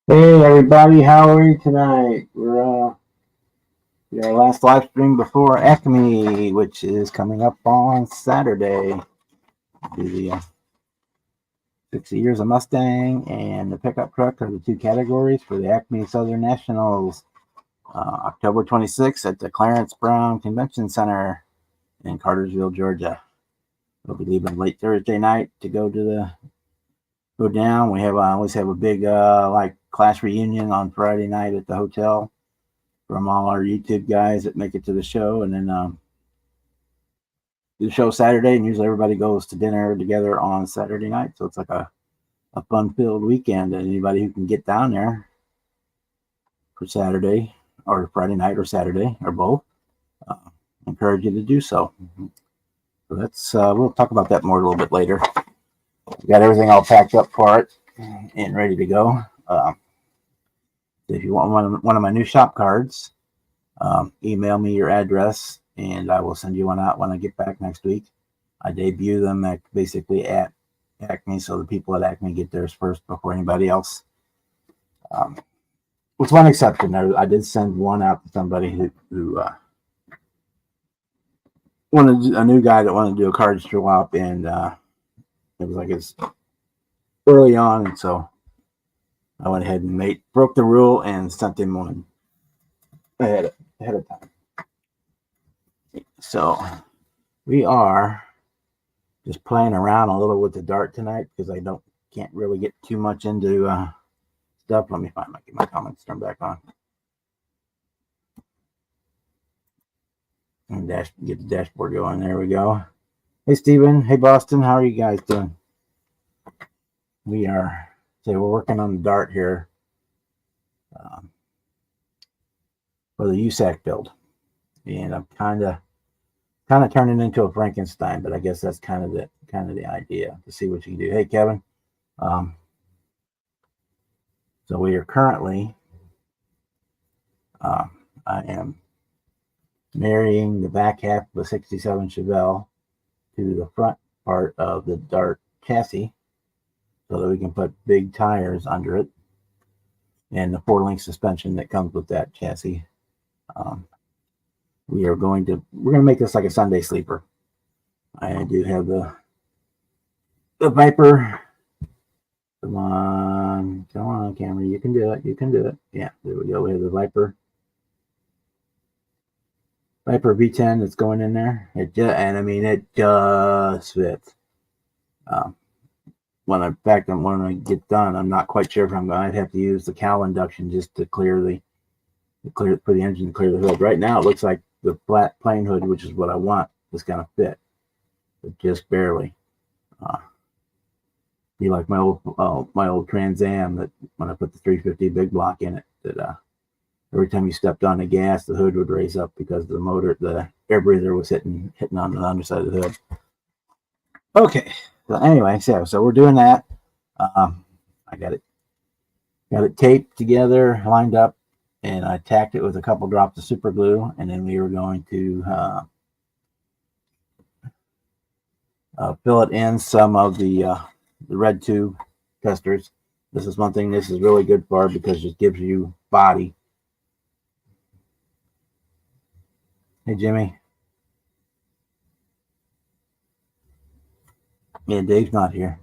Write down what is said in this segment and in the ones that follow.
Hey everybody, how are you tonight? We're our last live stream before ACME, which is coming up on Saturday. Do the 60 years of Mustang and the pickup truck are the two categories for the ACME Southern Nationals. October 26th at the Clarence Brown Convention Center in Cartersville, Georgia. We'll be leaving late Thursday night to go down. We always have a big class reunion on Friday night at the hotel from all our YouTube guys that make it to the show, and then do the show Saturday, and usually everybody goes to dinner together on Saturday night, so it's like a fun-filled weekend. And anybody who can get down there for Saturday or Friday night or Saturday or both, encourage you to do so. So that's we'll talk about that more a little bit later. We got everything all packed up for it and ready to go. If you want one of my new shop cards, email me your address and I will send you one out when I get back next week. I debut them basically at ACME, so the people at ACME get theirs first before anybody else. With one exception, I did send one out to somebody who wanted a new guy that wanted to do a card swap, and it was like it's early on, and so I went ahead and broke the rule and sent him one ahead of time. So we are just playing around a little with the dart tonight because I can't really get too much into stuff. Let me get my comments turned back on. And get the dashboard going. There we go. Hey Steven. Hey Boston. How are you guys doing? We're working on the dart here for the USAC build, and I'm kind of turning into a Frankenstein, but I guess that's kind of the idea, to see what you can do. Hey Kevin. So we are currently I am marrying the back half of a 67 Chevelle to the front part of the dart chassis so that we can put big tires under it and the 4-link suspension that comes with that chassis. We're going to make this like a Sunday sleeper. I do have the Viper. Come on, camera. You can do it. Yeah, there we go. We have the Viper V10 that's going in there. It just fits. When I get done, I'm not quite sure if I'd have to use the cowl induction just to clear for the engine to clear the hood. Right now, it looks like the flat plain hood, which is what I want, is going to fit, but just barely. Be like my old Trans Am that when I put the 350 big block in it, that every time you stepped on the gas, the hood would raise up because the motor, the air breather was hitting on the underside of the hood. Okay. So anyway, so we're doing that. I got it taped together, lined up, and I tacked it with a couple drops of super glue, and then we were going to fill it in some of the red tube testers. This is one thing this is really good for because it gives you body. Hey Jimmy. Yeah, Dave's not here.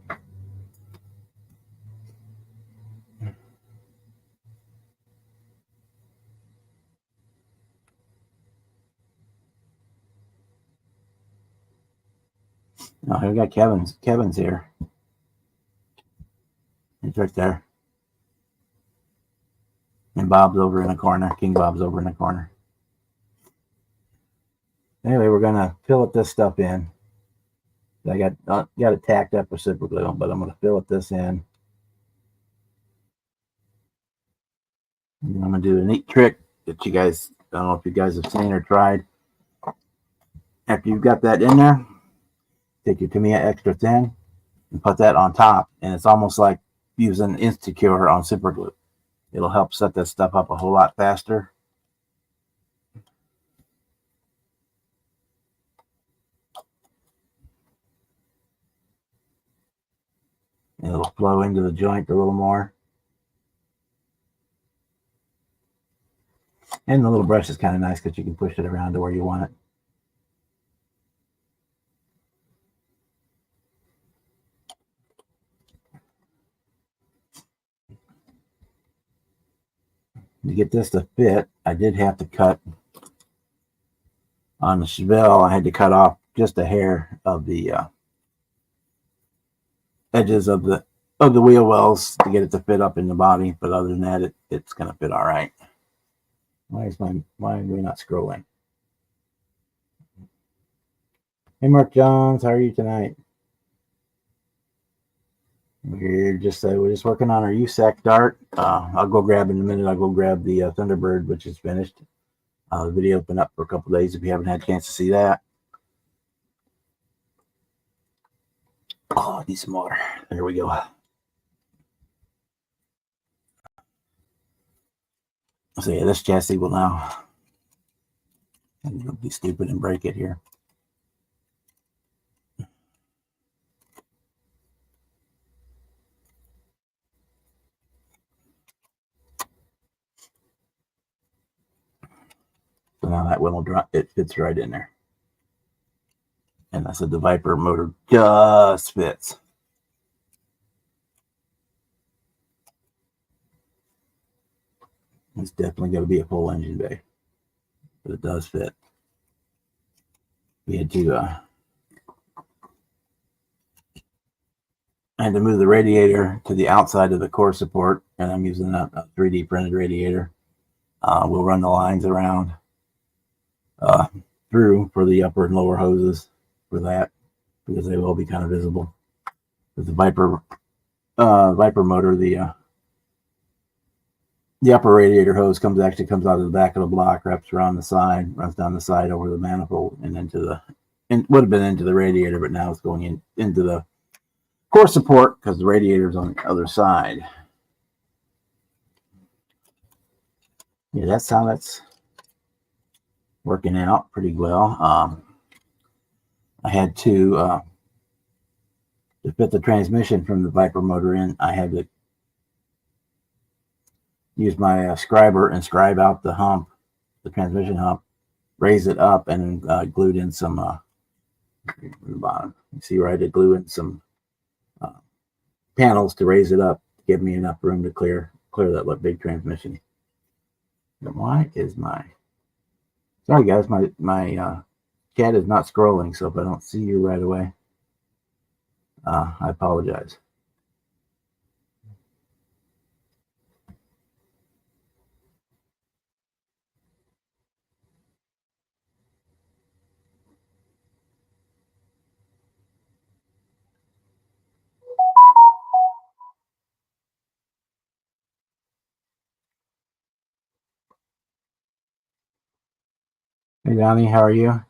Oh, we got Kevin's here. He's right there. And Bob's over in the corner. King Bob's over in the corner. Anyway, we're gonna fillet this stuff in. I got it tacked up with super glue, but I'm gonna fillet this in. And I'm gonna do a neat trick that you guys, I don't know if you guys have seen or tried. After you've got that in there, take your Tamiya extra thin and put that on top, and it's almost like using Instacure on super glue. It'll help set that stuff up a whole lot faster. And it'll flow into the joint a little more. And the little brush is kind of nice because you can push it around to where you want it. To get this to fit, I did have to cut on the Chevelle. I had to cut off just a hair of the edges of the wheel wells to get it to fit up in the body. But other than that, it's going to fit all right. Why are we not scrolling? Hey, Mark Jones, how are you tonight? We're just working on our USAC dart. I'll go grab in a minute. I'll go grab the Thunderbird, which is finished. The video's been up for a couple days. If you haven't had a chance to see that, I need some water. There we go. So yeah, this chassis will now be stupid and break it here. So now that one will drop. It fits right in there. And I said the Viper motor just fits. It's definitely going to be a full engine bay, but it does fit. We had to I had to move the radiator to the outside of the core support, and I'm using a 3D printed radiator. We'll run the lines around through for the upper and lower hoses for that, because they will be kind of visible. With the Viper motor, the upper radiator hose comes out of the back of the block, wraps around the side, runs down the side over the manifold, and would have been into the radiator, but now it's going into the core support because the radiator's on the other side. Yeah, that's how that's working out pretty well. I had to fit the transmission from the Viper motor in. I had to use my scriber and scribe out the hump, the transmission hump, raise it up, and glued in some the bottom. You see where I did glue in some panels to raise it up, to give me enough room to clear that big transmission. And why is sorry guys, my cat is not scrolling, so if I don't see you right away, I apologize. Hey Donnie, how are you?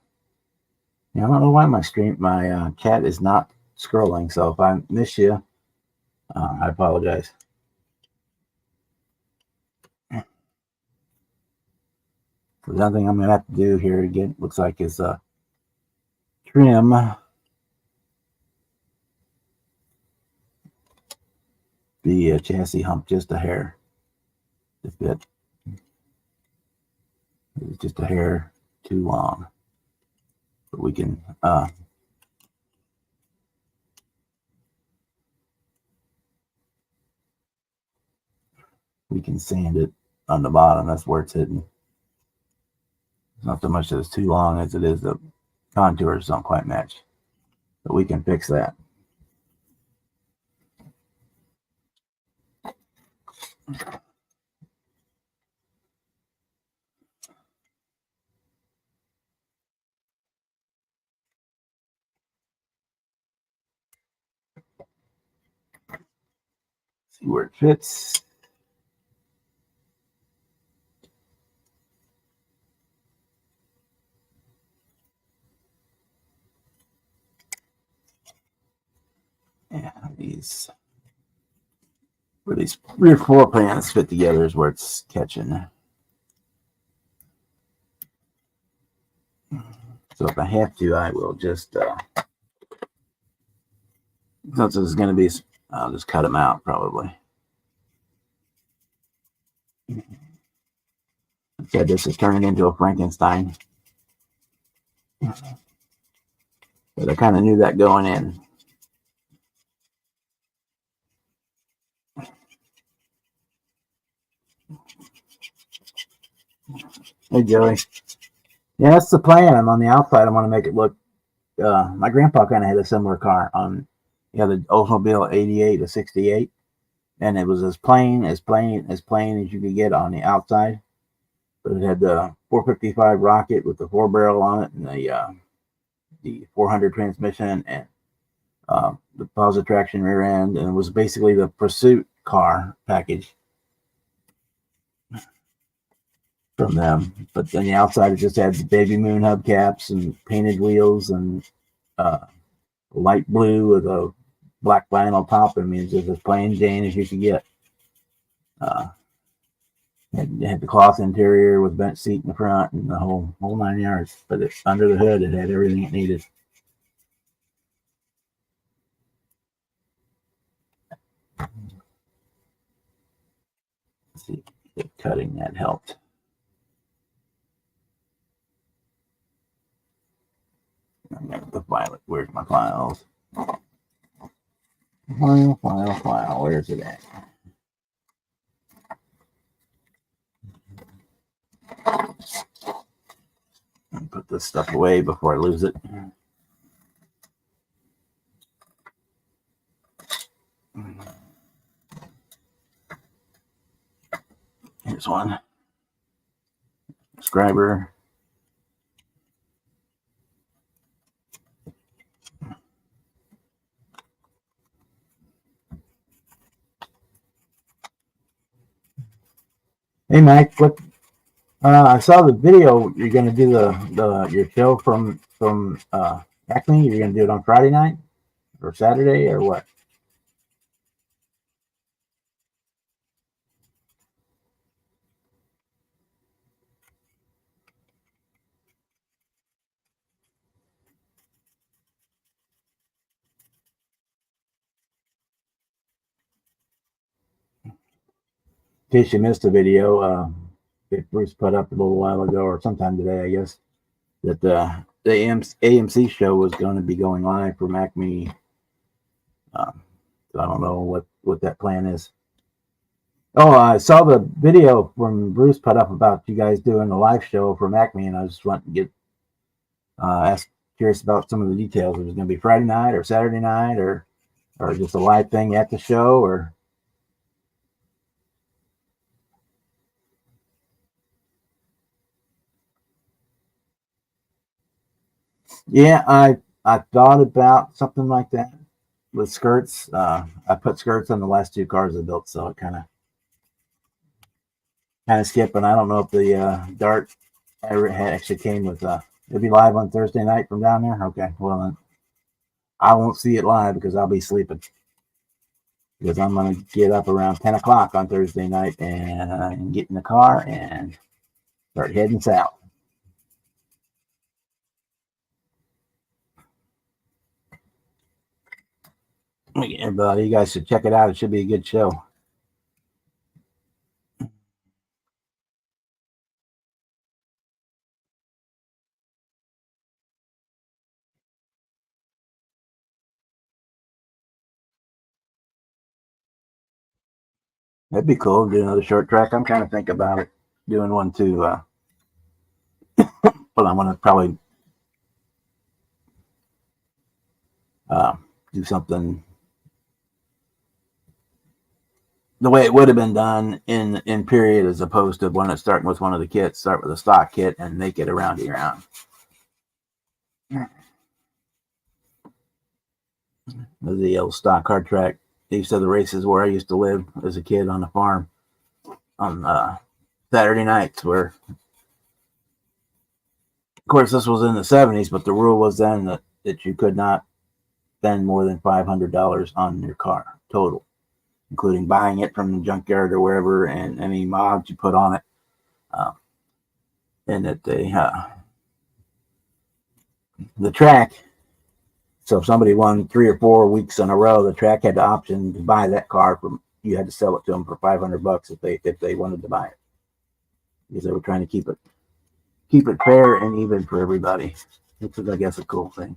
Yeah, I don't know why my cat is not scrolling, so if I miss you, I apologize. So the other thing I'm gonna have to do here again, looks like, is trim the chassis hump just a hair to fit. It's just a hair too long, but we can sand it on the bottom. That's where it's hitting. It's not so much that it's too long as it is the contours don't quite match, but we can fix that. See where it fits. Yeah, where these rear floor plans fit together is where it's catching. So if I have to, I will just, since it's going to be, I'll just cut them out probably. Instead, this is turning into a Frankenstein. But I kind of knew that going in. Hey, Joey. Yeah, that's the plan. I'm on the outside. I want to make it look. My grandpa kind of had a similar car on, the Oldsmobile 88 to 68, and it was as plain as you could get on the outside. But it had the 455 rocket with the 4-barrel on it, and the 400 transmission, and the positive traction rear end, and it was basically the Pursuit car package from them. But then the outside, it just had the baby moon hubcaps and painted wheels and light blue with a black vinyl top. I mean, it's just as plain Jane as you could get. It had the cloth interior with bench seat in the front and the whole 9 yards. But under the hood, it had everything it needed. Let's see if cutting that helped. I got the violet. Where's my files? File. Where's it at? I'll put this stuff away before I lose it. Here's one. Subscriber. Hey, Mike. What? I saw the video. You're going to do your show from ACME. You're going to do it on Friday night or Saturday or what? In case you missed the video, that Bruce put up a little while ago or sometime today, I guess, that the AMC show was going to be going live from ACME. So I don't know what that plan is. Oh, I saw the video from Bruce put up about you guys doing a live show from ACME, and I just want to get curious about some of the details. If it was going to be Friday night or Saturday night or just a live thing at the show, or yeah, I thought about something like that with skirts. I put skirts on the last 2 cars I built, so it kind of skip. And I don't know if the Dart actually came with. It'll be live on Thursday night from down there. Okay, well then I won't see it live because I'll be sleeping. Because I'm gonna get up around 10 o'clock on Thursday night and get in the car and start heading south. Everybody, you guys should check it out. It should be a good show. That'd be cool to do another short track. I'm kind of thinking about it, doing one too. But I'm gonna probably do something the way it would have been done in period, as opposed to one that's starting with one of the kits. Start with a stock kit and make it around here around. The old stock hard track These are the races where I used to live as a kid on the farm on Saturday nights, where, of course, this was in the 70s, but the rule was then that you could not spend more than $500 on your car total, including buying it from the junkyard or wherever, and any mods you put on it. And that the track, so if somebody won 3 or 4 weeks in a row, the track had the option to buy that car from, you had to sell it to them for $500 if they wanted to buy it, because they were trying to keep it fair and even for everybody, which is, I guess, a cool thing.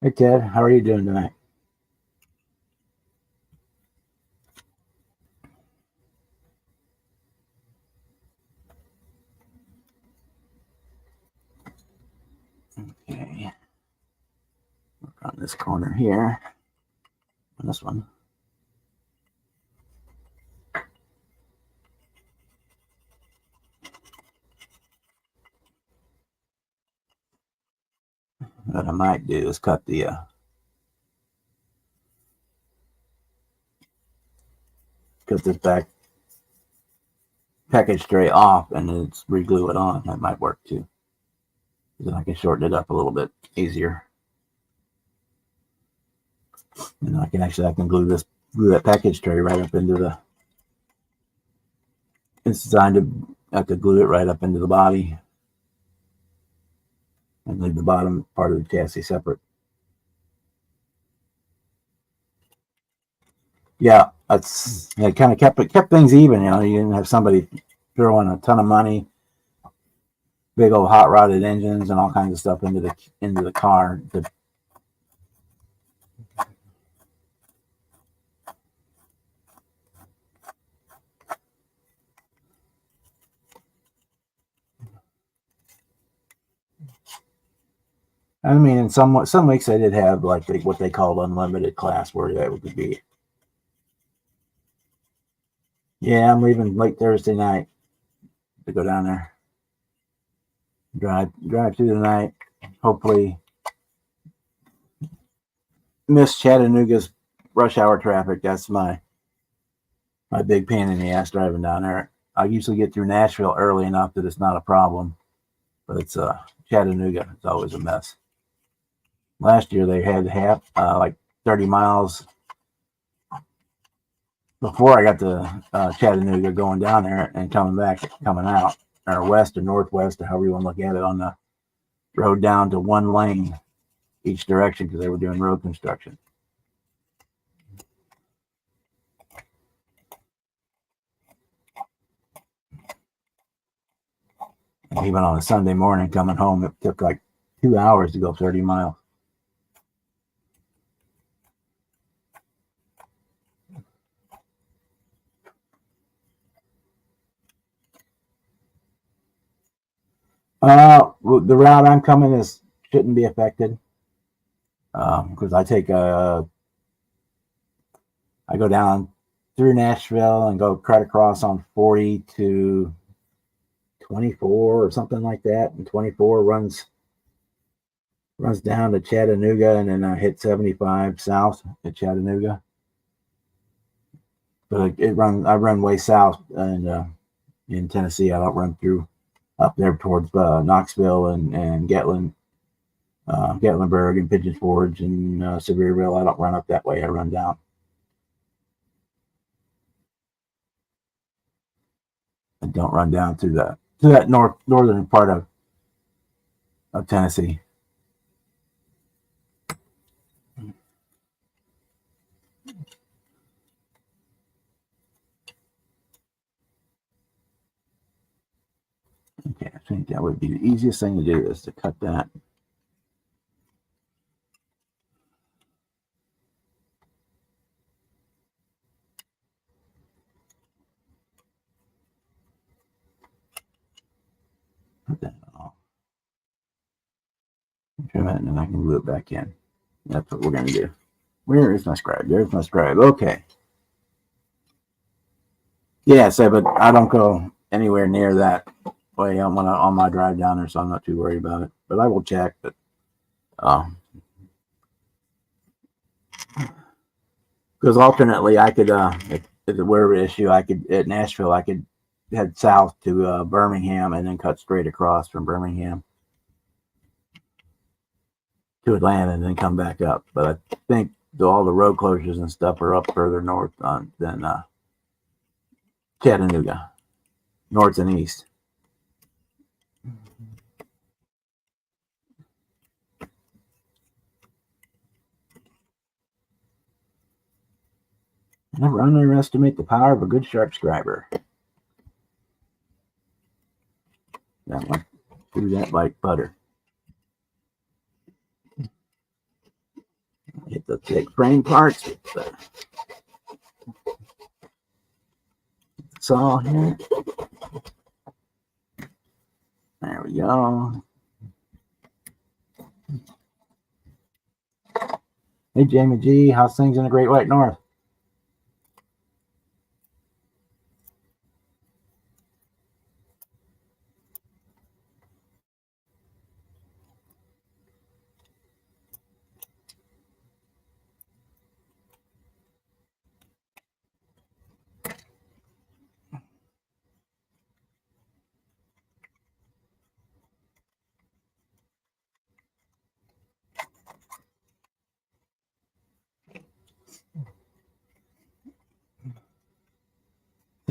Hey Ted, how are you doing tonight? Okay, work on this corner here, on this one. What I might do is cut the cut this back package tray off and then re-glue it on. That might work too. Then I can shorten it up a little bit easier. And I can glue that package tray right up into the. It's designed to, I could glue it right up into the body and leave the bottom part of the chassis separate. Yeah, it kind of kept things even. You didn't have somebody throwing a ton of money, big old hot rodded engines and all kinds of stuff into the car. I mean, in some weeks I did have like what they called unlimited class, where that would be. Yeah, I'm leaving late Thursday night to go down there. Drive through the night. Hopefully miss Chattanooga's rush hour traffic. That's my big pain in the ass driving down there. I usually get through Nashville early enough that it's not a problem, but it's Chattanooga. It's always a mess. Last year they had like 30 miles before I got to Chattanooga going down there and coming out, or west or northwest, or however you want to look at it, on the road down to one lane each direction because they were doing road construction. And even on a Sunday morning coming home, it took like 2 hours to go 30 miles. The route I'm coming shouldn't be affected because I go down through Nashville and go right across on 40 to 24 or something like that, and 24 runs down to Chattanooga, and then I hit 75 south at Chattanooga. But I run way south, and in Tennessee, I don't run through up there towards Knoxville and Gatlinburg and Pigeon Forge and Sevierville. I don't run up that way. I run down. I don't run down to that northern part of Tennessee. Okay, I think that would be the easiest thing to do, is to cut that. Put that off. Trim it, and then I can glue it back in. That's what we're going to do. Where is my scribe? There's my scribe. Okay. Yeah, but I don't go anywhere near that way on my drive down there, so I'm not too worried about it. But I will check. But because alternately, I could if it were an issue, I could at Nashville, I could head south to Birmingham and then cut straight across from Birmingham to Atlanta and then come back up. But I think all the road closures and stuff are up further north than Chattanooga, north and east. Never underestimate the power of a good sharp scriber. That one, do that like butter. Hit the thick frame parts with the saw here. There we go. Hey Jamie G, how's things in the Great White North?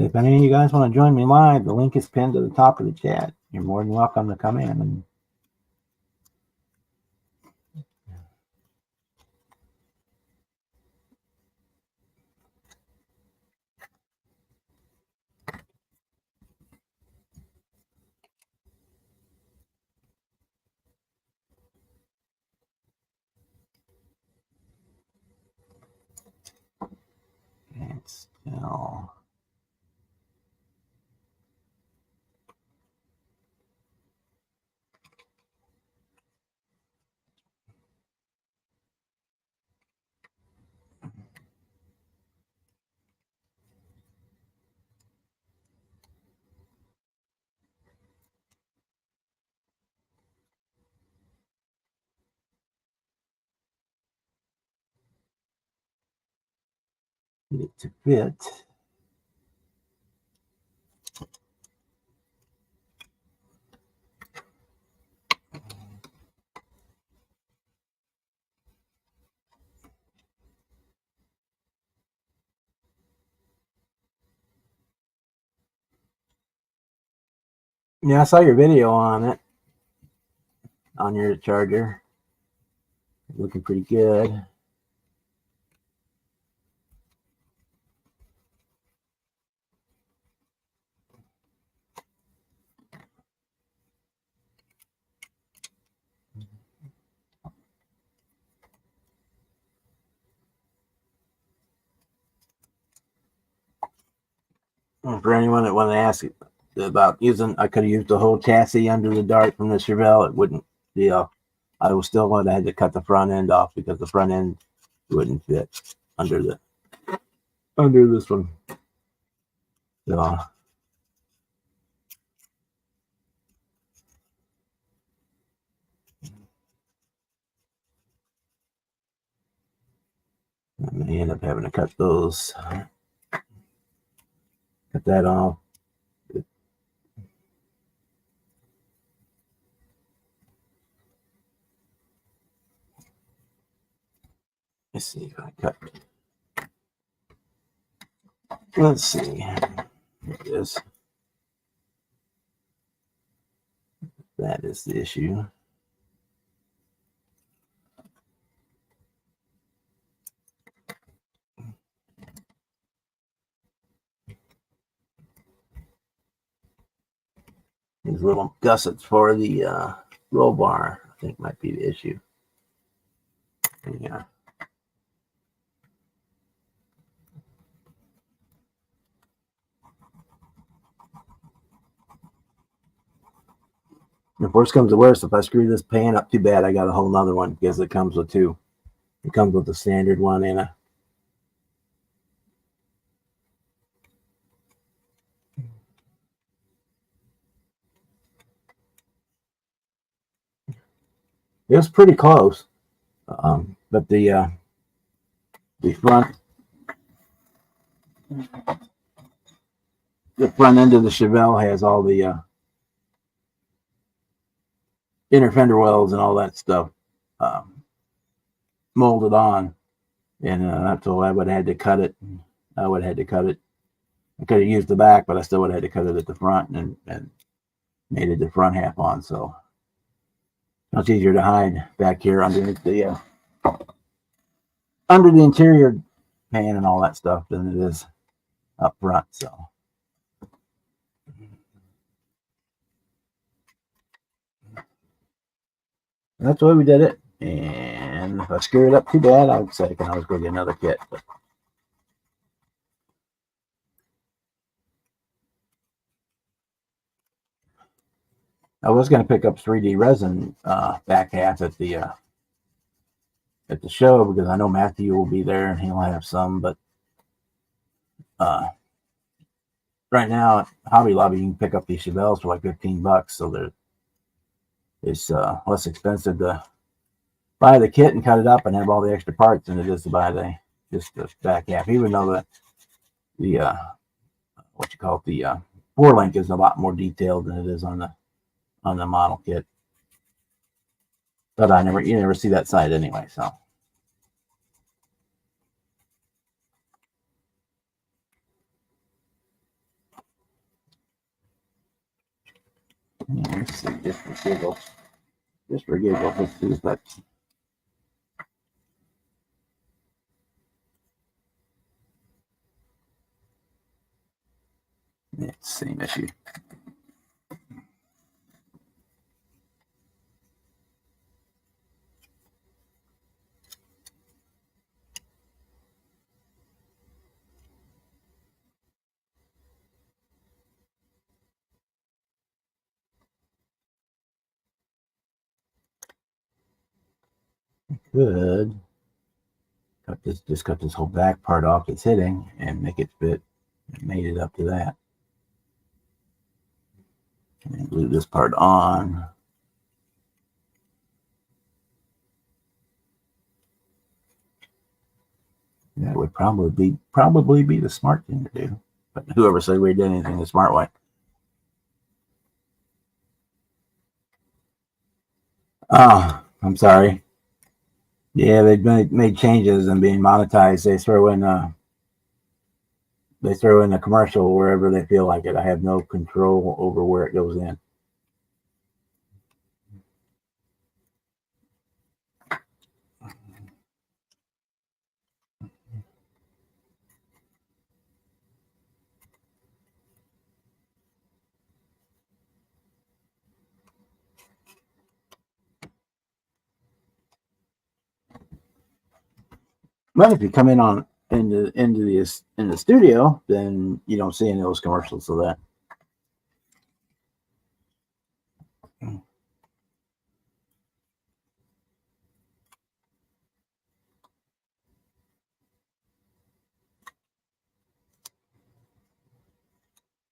If any of you guys want to join me live, the link is pinned to the top of the chat. You're more than welcome to come in. And it's still. Get it to fit. Yeah, I saw your video on it, on your charger. Looking pretty good. For anyone that wanted to ask about using, I could have used the whole chassis under the dart from the Chevelle. It wouldn't be I was still would have had to cut the front end off because the front end wouldn't fit under this one. So I may end up having to cut those. Cut that off. Let's see if I cut. Let's see. Here it is. That is the issue. These little gussets for the roll bar, I think, might be the issue. Yeah. If worse comes to worse, if I screw this pan up too bad, I got a whole nother one because it comes with two. It comes with a standard one and a. It was pretty close. But the front the front end of the Chevelle has all the inner fender wells and all that stuff um, molded on, and so I would have had to cut it. I would have had to cut it. I could have used the back, but I still would have had to cut it at the front and made it the front half on. So much easier to hide back here underneath the under the interior pan and all that stuff than it is up front. So that's why we did it. And if I screw it up too bad, I would say I can always go get another kit. But I was going to pick up 3D resin back half at the show because I know Matthew will be there and he'll have some. But right now at Hobby Lobby you can pick up these Chevelles for like $15, so it's less expensive to buy the kit and cut it up and have all the extra parts than it is to buy just the back half. Even though the what you call it, the four link is a lot more detailed than it is on the model kit. But you never see that side anyway. So yeah, let's see, just for giggles, let's see if that's the same issue. Good. Just cut this whole back part off it's hitting and make it fit. And made it up to that. And glue this part on. That would probably be the smart thing to do. But whoever said we did anything the smart way. Oh, I'm sorry. Yeah, they've made changes and being monetized. They throw in a commercial wherever they feel like it. I have no control over where it goes in. But if you come in the studio, then you don't see any of those commercials. So that.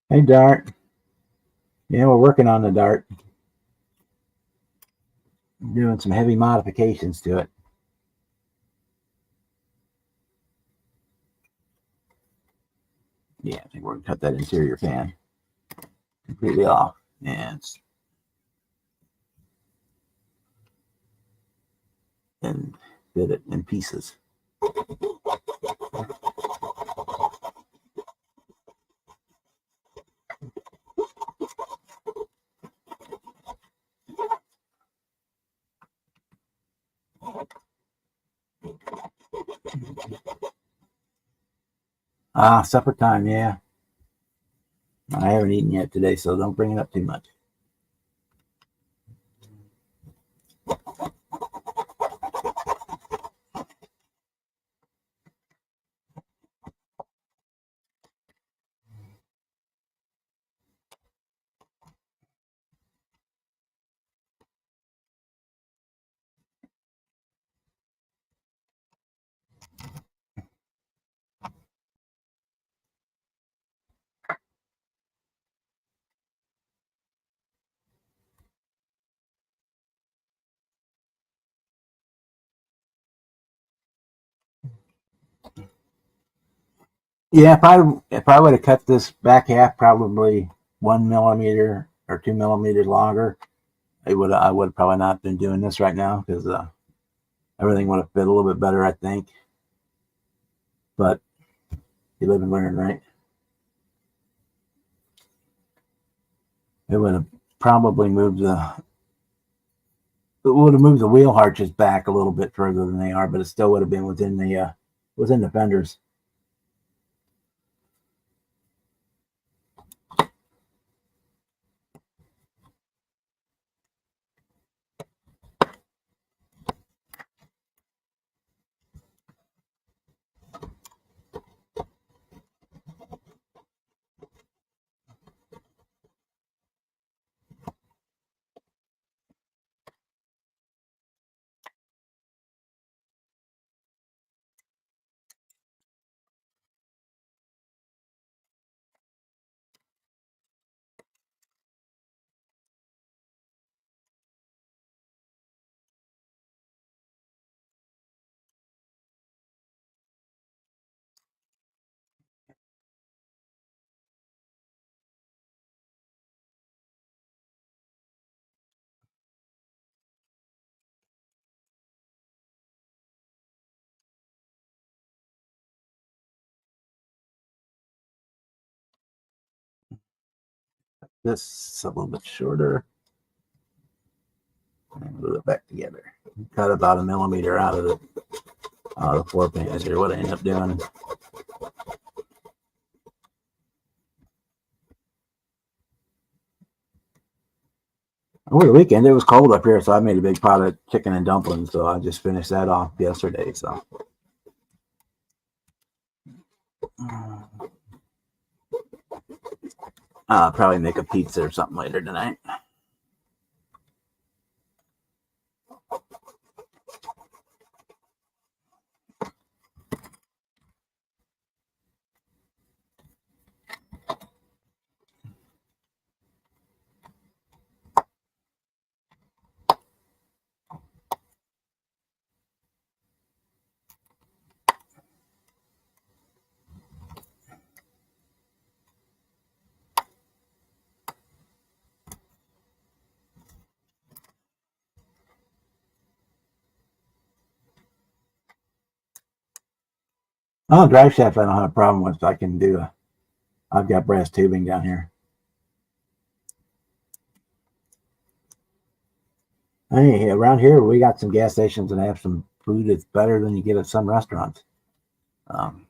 Hey, Dart. Yeah, we're working on the Dart. Doing some heavy modifications to it. Yeah, I think we're gonna cut that interior fan completely off and fit it in pieces. Supper time, yeah. I haven't eaten yet today, so don't bring it up too much. Yeah, if I would have cut this back half probably 1 millimeter or 2 millimeters longer, I would probably not been doing this right now because everything would have fit a little bit better, I think. But you live and learn, right? It would have probably moved the wheel arches back a little bit further than they are, but it still would have been within the fenders. This is a little bit shorter. And glue it back together. Cut about 1 millimeter out of the floor pan is here. What I end up doing. Over the weekend, it was cold up here, so I made a big pot of chicken and dumplings. So I just finished that off yesterday. So I'll probably make a pizza or something later tonight. Oh, drive shaft I don't have a problem with. I can do I've got brass tubing down here. Hey, around here we got some gas stations and have some food that's better than you get at some restaurants. Um,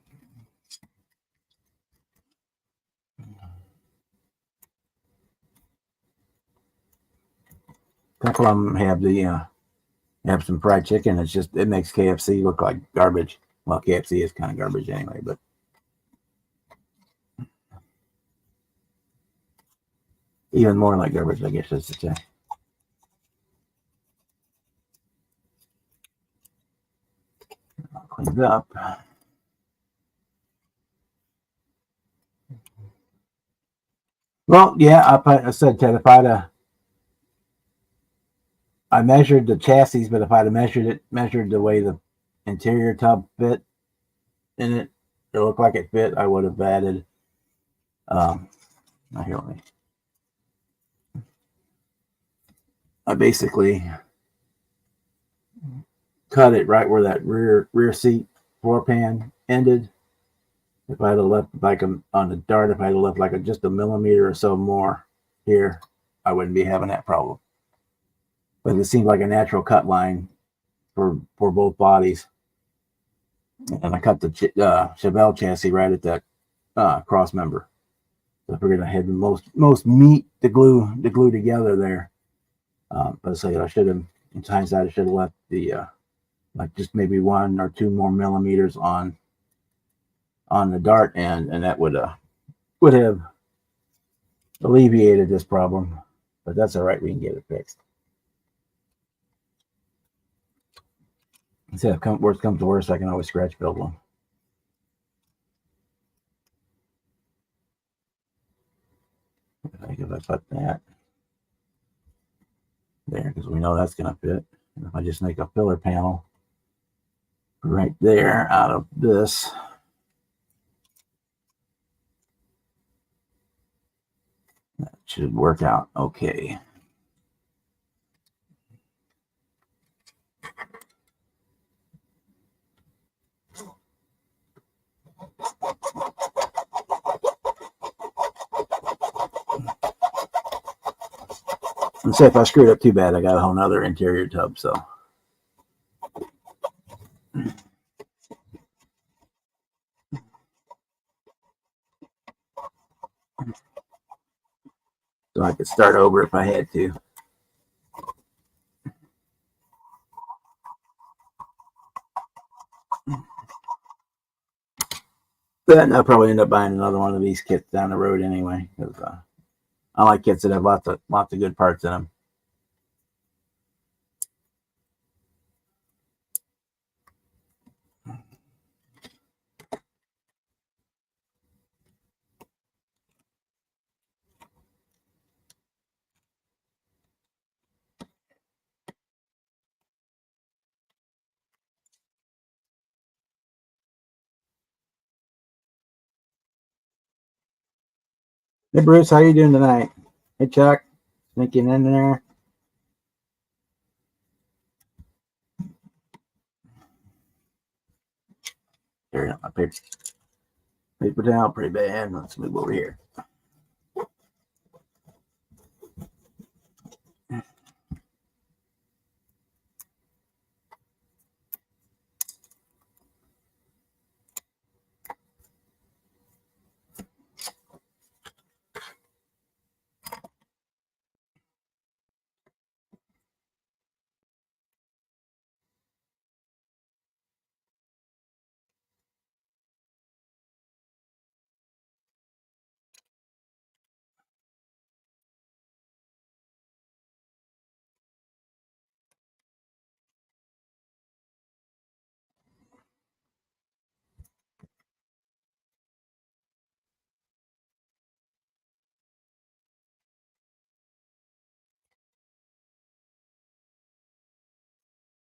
a couple of them have some fried chicken. It makes KFC look like garbage. Well, KFC is kind of garbage anyway, but even more like garbage, I guess I should say. Cleaned up. Well, yeah, I said Ted, I measured the chassis, but if I'd have measured the way the interior tub fit in it, it looked like it fit, I would have added. Here, let me. I basically cut it right where that rear seat floor pan ended. If I'd have left like on the dart, if I'd have left like just a millimeter or so more here, I wouldn't be having that problem. But it seemed like a natural cut line for both bodies. And I cut the Chevelle chassis right at that cross member. So I figured I had the most meat to glue together there. But I say I should have, in hindsight, I should have left the like just maybe 1 or 2 more millimeters on the dart end, and that would have alleviated this problem. But that's all right. We can get it fixed. So if worst comes to worst, I can always scratch build one. If I put that there, because we know that's going to fit. And if I just make a filler panel right there out of this, That should work out okay. And say if I screwed up too bad, I got a whole nother interior tub, so. So I could start over if I had to. Then I'll probably end up buying another one of these kits down the road anyway, because I like kits that have lots of good parts in them. Hey Bruce, how you doing tonight? Hey Chuck, sneaking in there. Here, my paper towel, pretty bad. Let's move over here.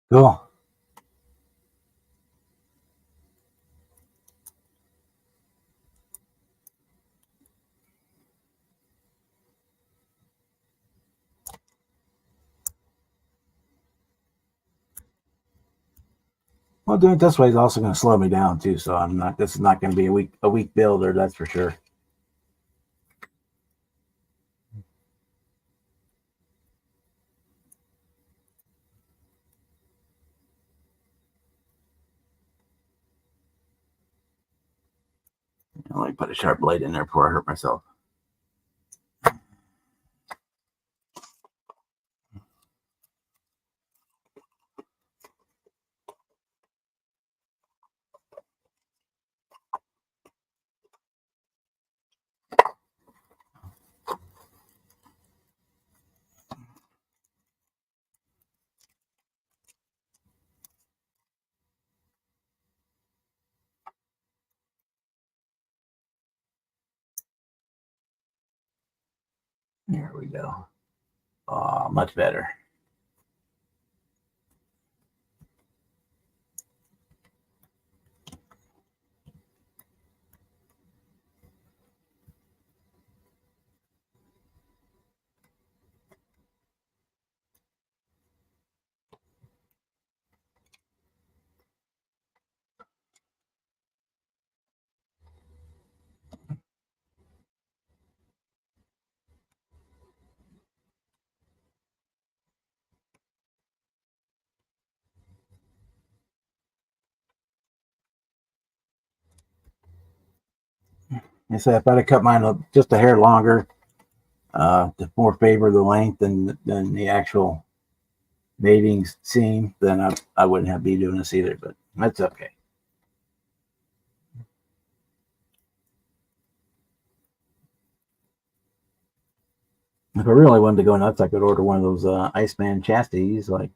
Cool. Well, doing it this way is also going to slow me down too. So I'm not. This is not going to be a week builder. That's for sure. Let me put a sharp blade in there before I hurt myself. There we go. Much better. I said if I'd have cut mine just a hair longer, to more favor the length than the actual mating seam, then I wouldn't have be doing this either. But that's okay. If I really wanted to go nuts, I could order one of those Iceman chassis like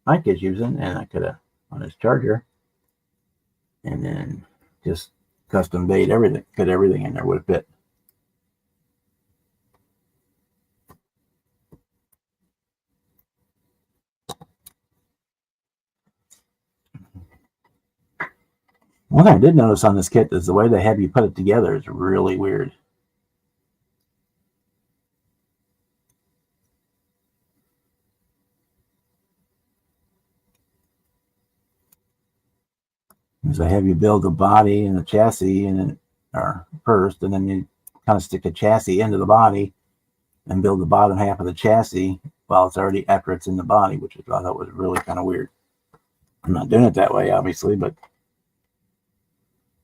Mike is using, and I could have on his charger, and then just custom made everything, put everything in there would fit. One thing I did notice on this kit is the way they have you put it together is really weird. is they have you build a body and a chassis, and then, or first, and then you kind of stick a chassis into the body and build the bottom half of the chassis while it's already after it's in the body, which I thought was really kind of weird. I'm not doing it that way, obviously, but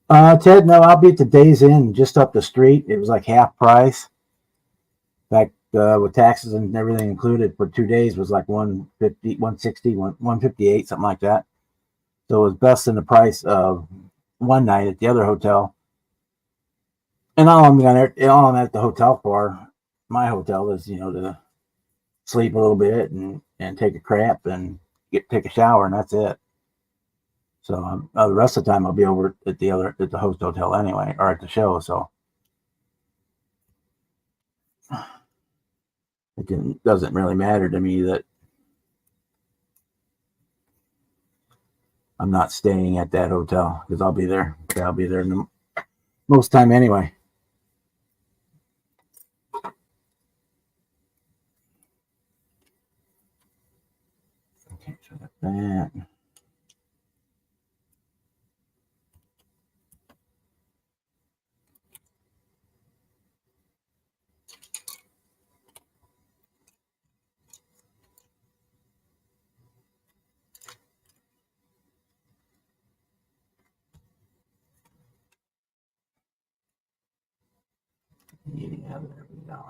Ted, no, I'll be at the Days Inn just up the street. It was like half price. In fact, with taxes and everything included for 2 days was like 150, 160, 158, something like that. So it was best in the price of one night at the other hotel. And all I'm at the hotel for, my hotel, is to sleep a little bit and take a crap and take a shower, and that's it. So the rest of the time I'll be over at the host hotel anyway, or at the show. So it doesn't really matter to me that I'm not staying at that hotel, because I'll be there. I'll be there most time anyway. Okay, so I got that. Yeah, there we go.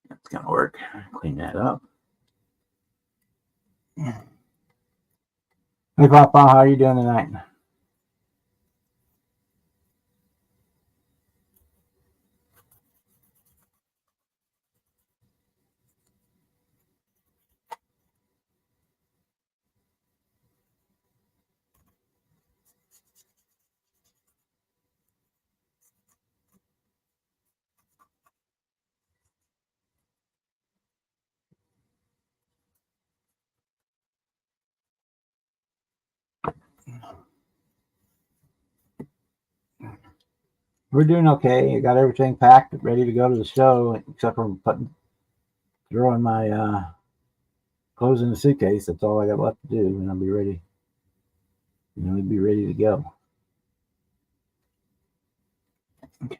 That's gonna work. Clean that up. Hey, Papa, how are you doing tonight? We're doing okay. I got everything packed, ready to go to the show, except for throwing my clothes in the suitcase. That's all I got left to do, and I'll be ready. We'll be ready to go. Okay.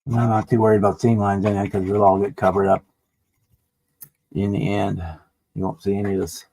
I'm not too worried about seam lines in it, because it'll all get covered up in the end. You won't see any of this.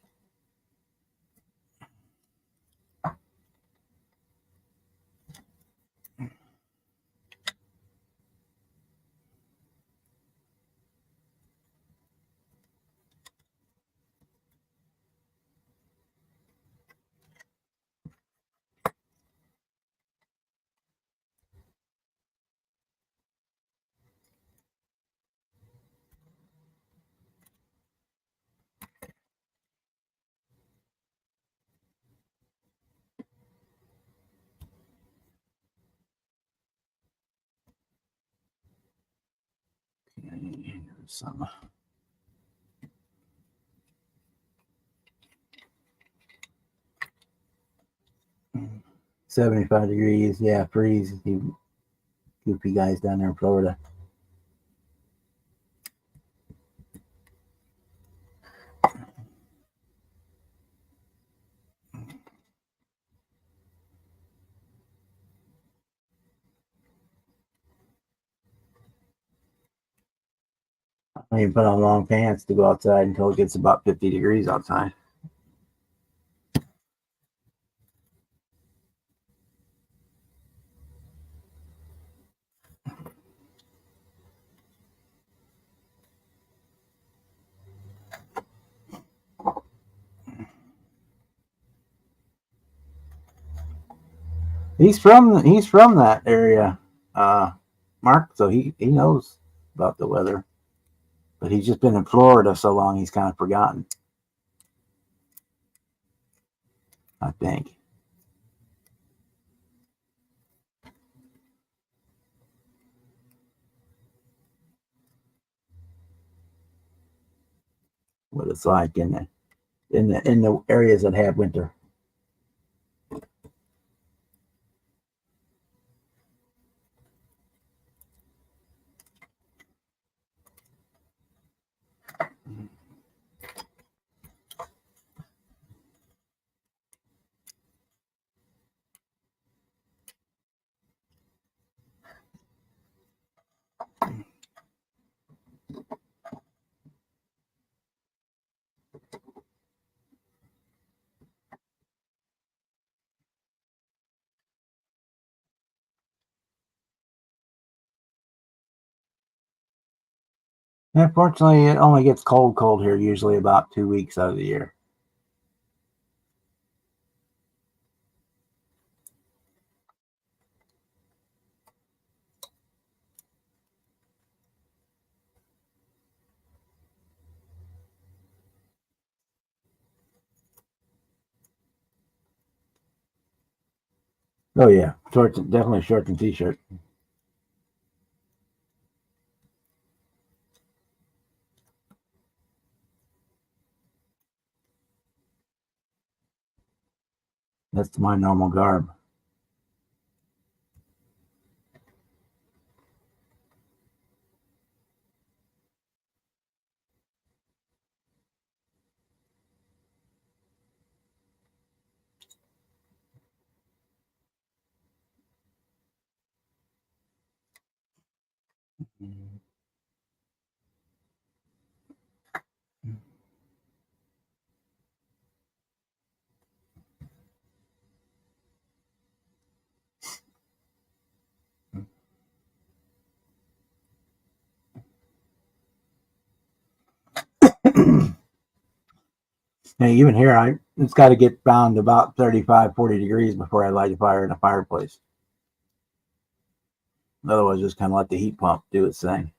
Okay, some 75 degrees. Yeah, freeze. You goofy guys down there in Florida. I mean, put on long pants to go outside until it gets about 50 degrees outside. He's from that area, Mark. So he knows about the weather, but he's just been in Florida so long he's kind of forgotten. I think. What it's like in the areas that have winter. Unfortunately, it only gets cold here usually about 2 weeks out of the year. Oh yeah, shorts, definitely shorts and t-shirt. That's my normal garb. Hey, even here, it's got to get down to about 35, 40 degrees before I light a fire in a fireplace. Otherwise, just kind of let the heat pump do its thing.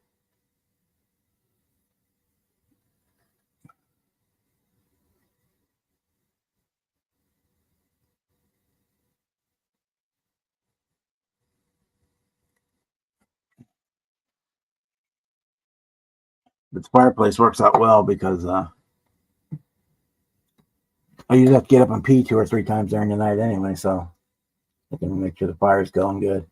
But the fireplace works out well because I usually have to get up and pee 2 or 3 times during the night anyway, so I can make sure the fire's going good.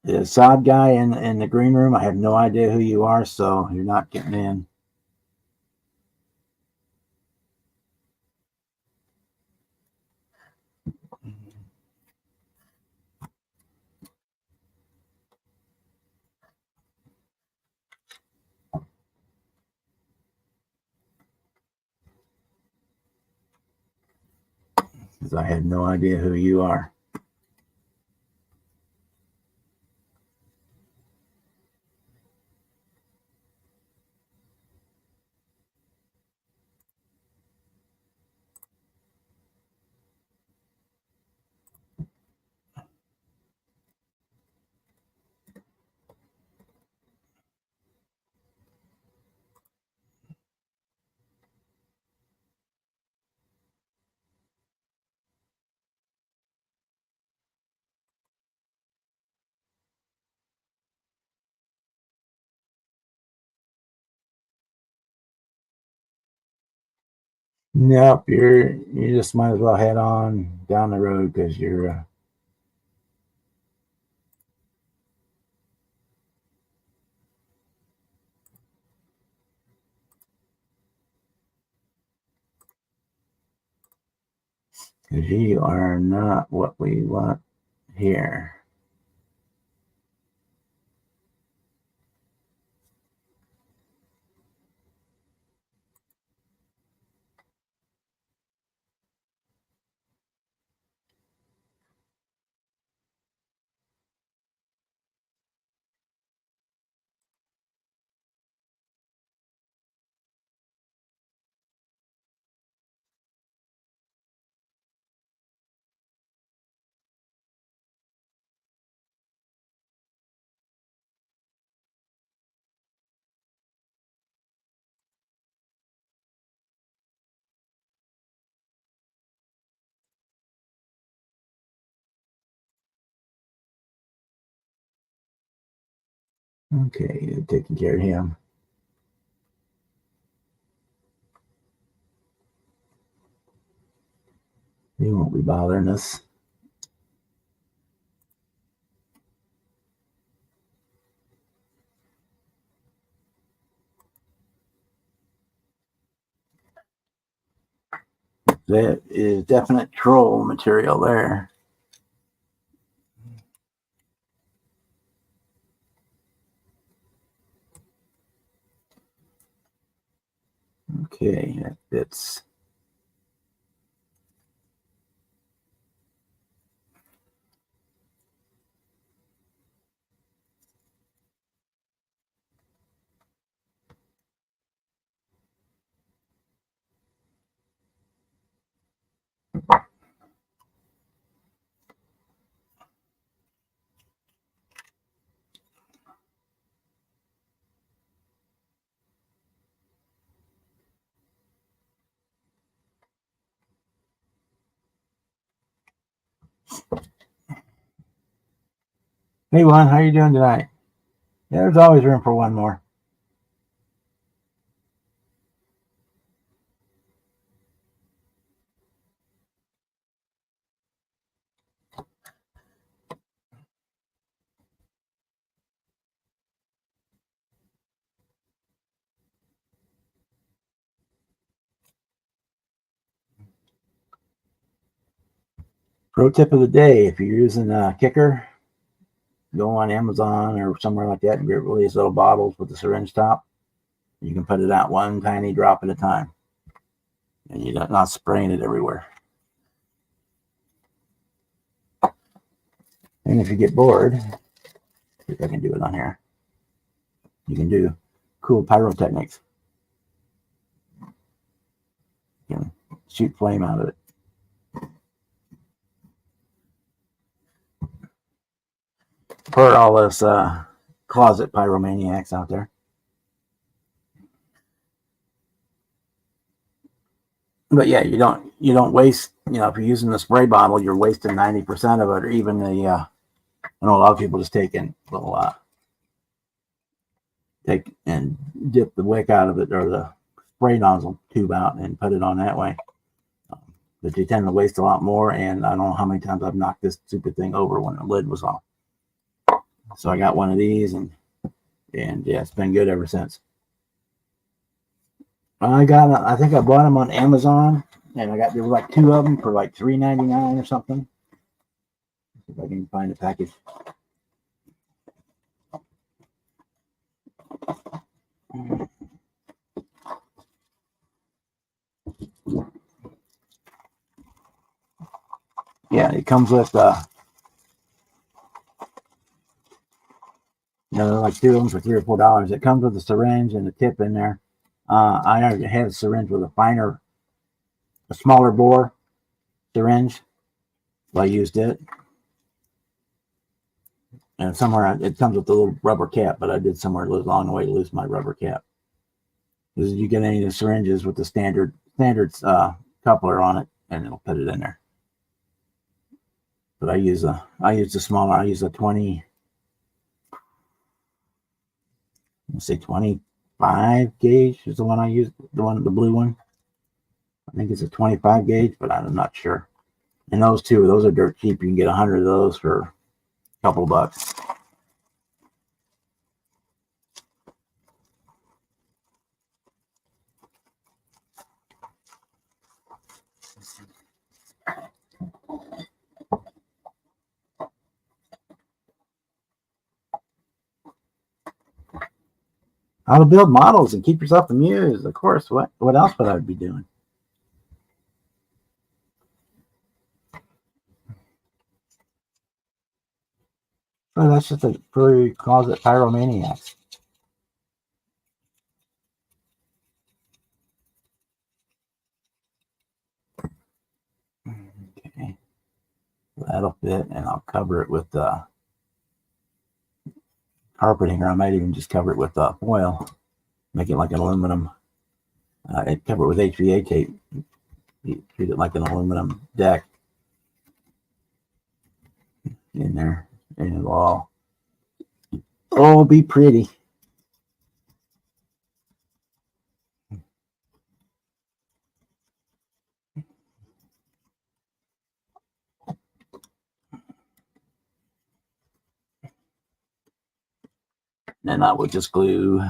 The sod guy in the green room, I have no idea who you are, so you're not getting in. Because I have no idea who you are. Nope, you just might as well head on down the road because you're Because you are not what we want here. Okay, taking care of him. He won't be bothering us. That is definite troll material there. Okay, that fits. Hey, Juan, how you doing tonight? Yeah, there's always room for one more. Pro tip of the day: if you're using a kicker, go on Amazon or somewhere like that and get one of these little bottles with the syringe top. You can put it out one tiny drop at a time, and you're not spraying it everywhere. And if you get bored, see if I can do it on here. You can do cool pyrotechnics. You can shoot flame out of it. For all us closet pyromaniacs out there. But yeah, you don't waste. If you're using the spray bottle, you're wasting 90% of it, or even the. I know a lot of people just take and take and dip the wick out of it or the spray nozzle tube out and put it on that way. But you tend to waste a lot more, and I don't know how many times I've knocked this stupid thing over when the lid was off. So I got one of these, and yeah, it's been good ever since. I think I bought them on Amazon, and there were like two of them for like $3.99 or something. If I can find the package. Yeah, it comes with like two of them for $3 or $4. It comes with a syringe and a tip in there. I already had a syringe with a smaller bore syringe. So I used it, and somewhere it comes with a little rubber cap, but I did somewhere along the way to lose my rubber cap. Because you get any of the syringes with the standard coupler on it, and it'll put it in there. But I use the smaller. I use a 20. Let's say 25 gauge is the one I use. The blue one. I think it's a 25 gauge, but I'm not sure. And those are dirt cheap. You can get 100 of those for a couple of bucks. How to build models and keep yourself amused. Of course. What else would I be doing? Oh, that's just a pre-closet pyromaniacs. Okay. That'll fit, and I'll cover it with carpeting, or I might even just cover it with foil, make it like an aluminum. Cover it with HVA tape. Treat it like an aluminum deck in there, and it'll all be pretty. Then I will just glue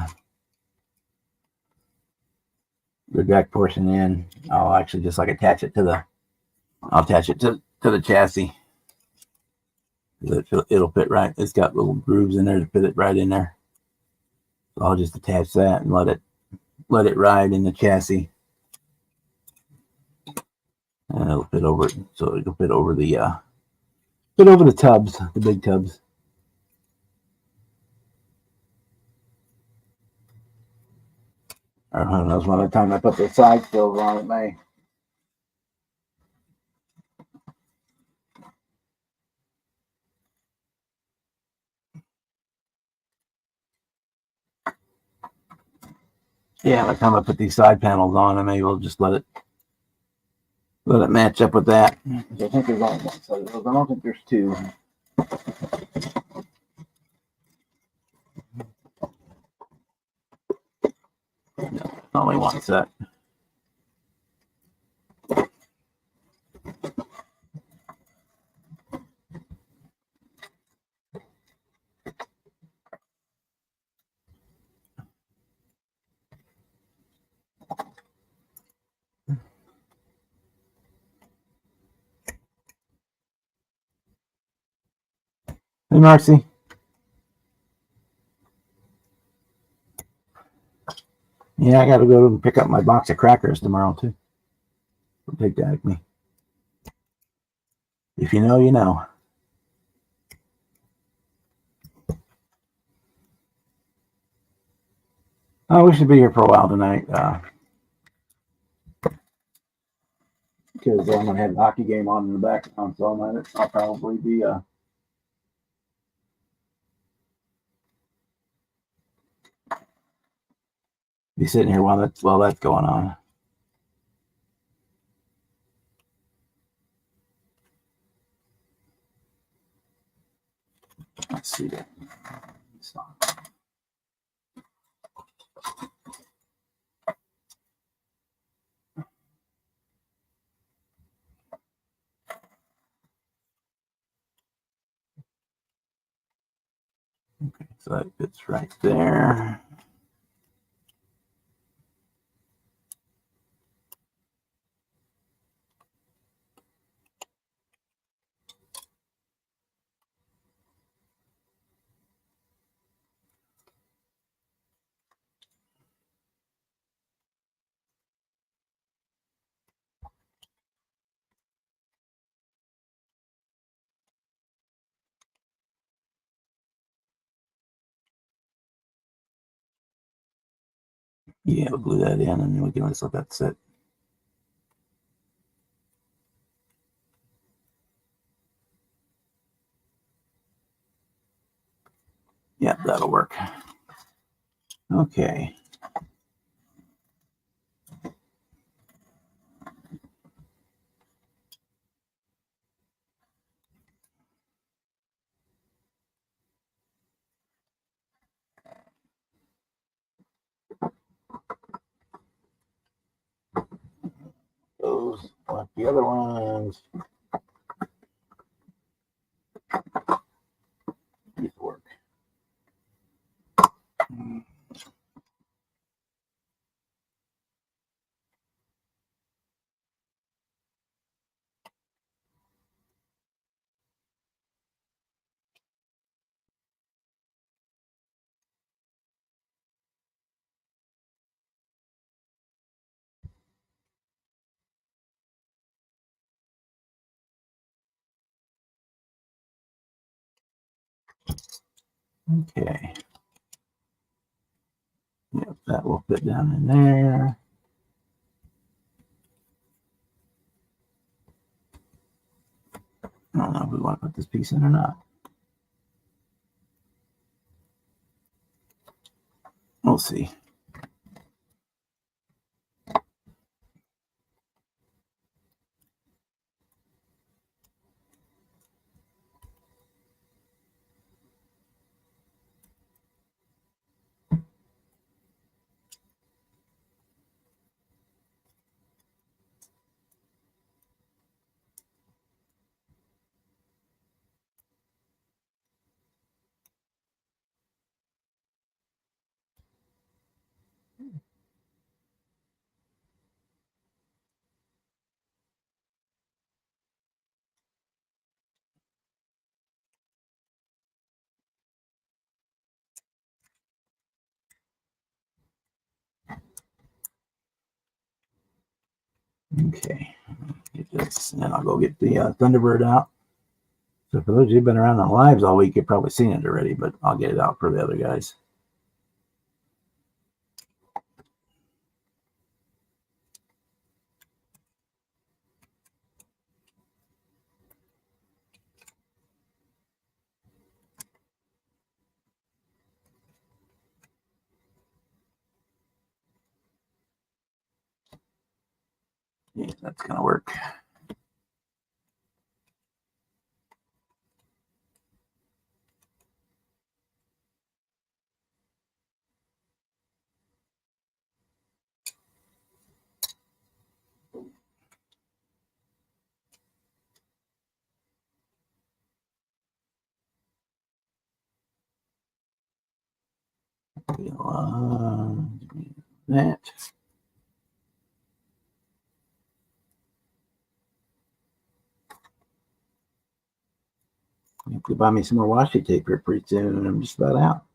the deck portion in. I'll actually just like attach it to the. I'll attach it to the chassis. It'll fit right. It's got little grooves in there to fit it right in there. So I'll just attach that and let it ride in the chassis, and it'll fit over it. So it'll fit over the tubs, the big tubs. Or who knows, by the time I put the side fills on, it may. Yeah, by the time I put these side panels on, I may well just let it match up with that. I think there's only one side. I don't think there's two. No, only one set. Hey, Marcy. Yeah, I got to go and pick up my box of crackers tomorrow, too. We'll take that with me. If you know, you know. Oh, we should be here for a while tonight. Because I'm going to have a hockey game on in the background, so I'll probably be sitting here while that's going on. Let's see that. Okay, so that fits right there. Yeah, we'll glue that in, and then we can just let that sit. Yeah, that'll work. Okay. Those, like the other ones, need to work. Okay. Yep, that will fit down in there. I don't know if we want to put this piece in or not. We'll see. Okay, get this, and then I'll go get the Thunderbird out. So for those of you who've been around on lives all week, you've probably seen it already, but I'll get it out for the other guys. Yeah, that's gonna work. That. You have to buy me some more washi tape here pretty soon, and I'm just about out.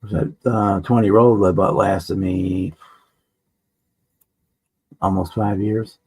That 20 rolls I bought lasted me almost 5 years.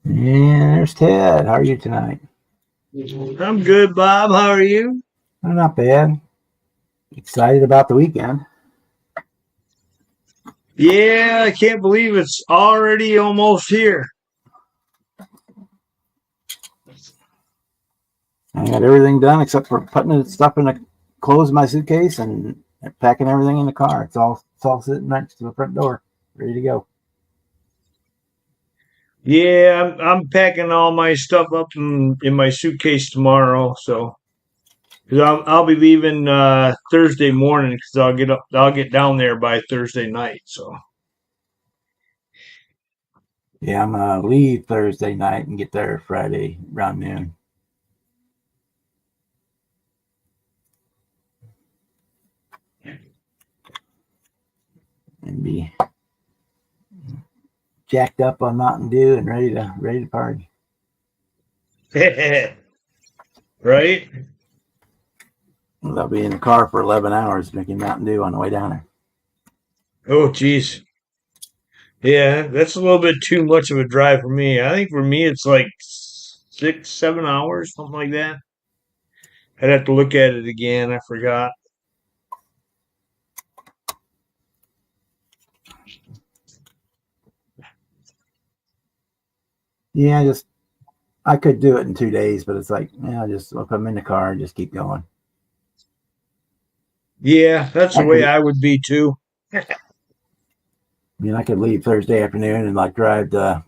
And there's Ted. How are you tonight? I'm good, Bob. How are you? Not bad. Excited about the weekend. Yeah, I can't believe it's already almost here. I got everything done except for putting the stuff in the clothes in my suitcase and packing everything in the car. It's all sitting next to the front door, ready to go. Yeah, I'm packing all my stuff up in my suitcase tomorrow. So Because I'll be leaving Thursday morning because I'll get down there by Thursday night. So Yeah, I'm gonna leave Thursday night and get there Friday around noon. And be jacked up on Mountain Dew and ready to party. right? I'll be in the car for 11 hours drinking Mountain Dew on the way down there. Oh, geez. Yeah, that's a little bit too much of a drive for me. I think for me it's like 6, 7 hours, something like that. I'd have to look at it again. I forgot. Yeah, I could do it in 2 days, but it's like, I'll put them in the car and just keep going. Yeah, that's the I way could, I would be too. I could leave Thursday afternoon and like drive to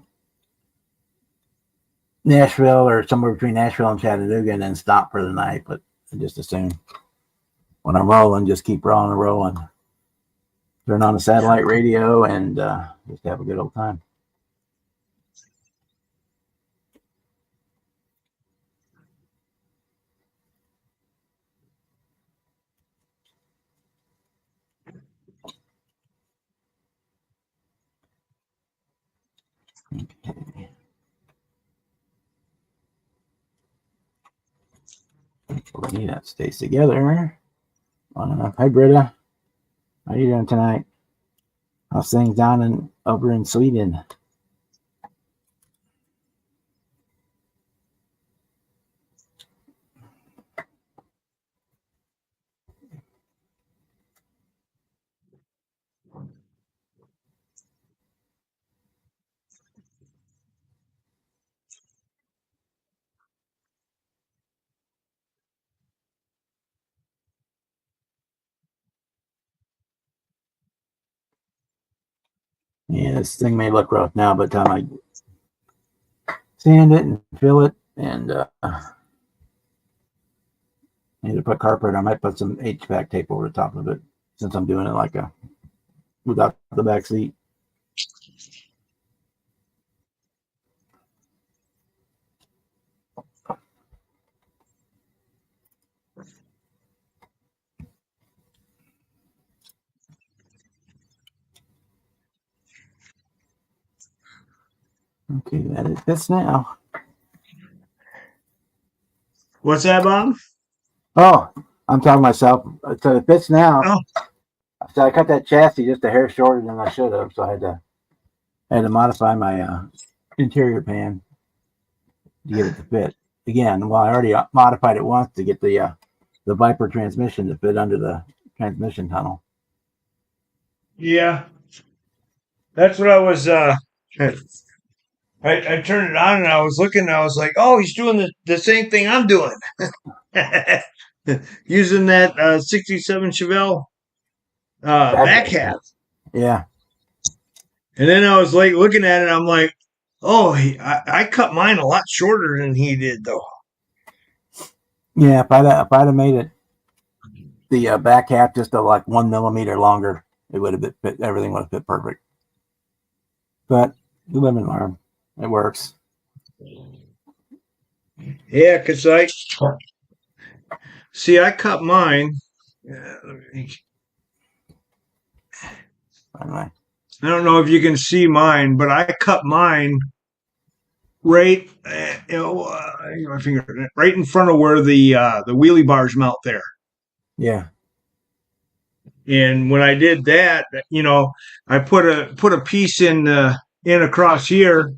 Nashville or somewhere between Nashville and Chattanooga and then stop for the night. But I just assume when I'm rolling, just keep rolling and rolling. Turn on the satellite radio and just have a good old time. Okay. Hopefully that stays together long enough. Hi, Britta. How are you doing tonight? How's things over in Sweden? Yeah, this thing may look rough now, but by the time I sand it and fill it and need to put carpet, I might put some HVAC tape over the top of it since I'm doing it without the back seat. Okay, that it fits now. What's that, Bob? Oh, I'm talking to myself. So it fits now. Oh. So I cut that chassis just a hair shorter than I should have. So I had to modify my interior pan to get it to fit. Again, well, I already modified it once to get the Viper transmission to fit under the transmission tunnel. Yeah. That's what I was I turned it on and I was looking and I was like, oh, he's doing the same thing I'm doing. Using that 67 Chevelle back half. Yeah. And then I was like looking at it, I'm like, oh, I cut mine a lot shorter than he did, though. Yeah, if I'd have made it the back half just like 1 millimeter longer, it would have fit. Everything would have fit perfect. But you live and learn. It works. Yeah, because I cut mine. Anyway. I don't know if you can see mine, but I cut mine right, my finger, right in front of where the wheelie bars mount there. Yeah. And when I did that, I put a piece in across here,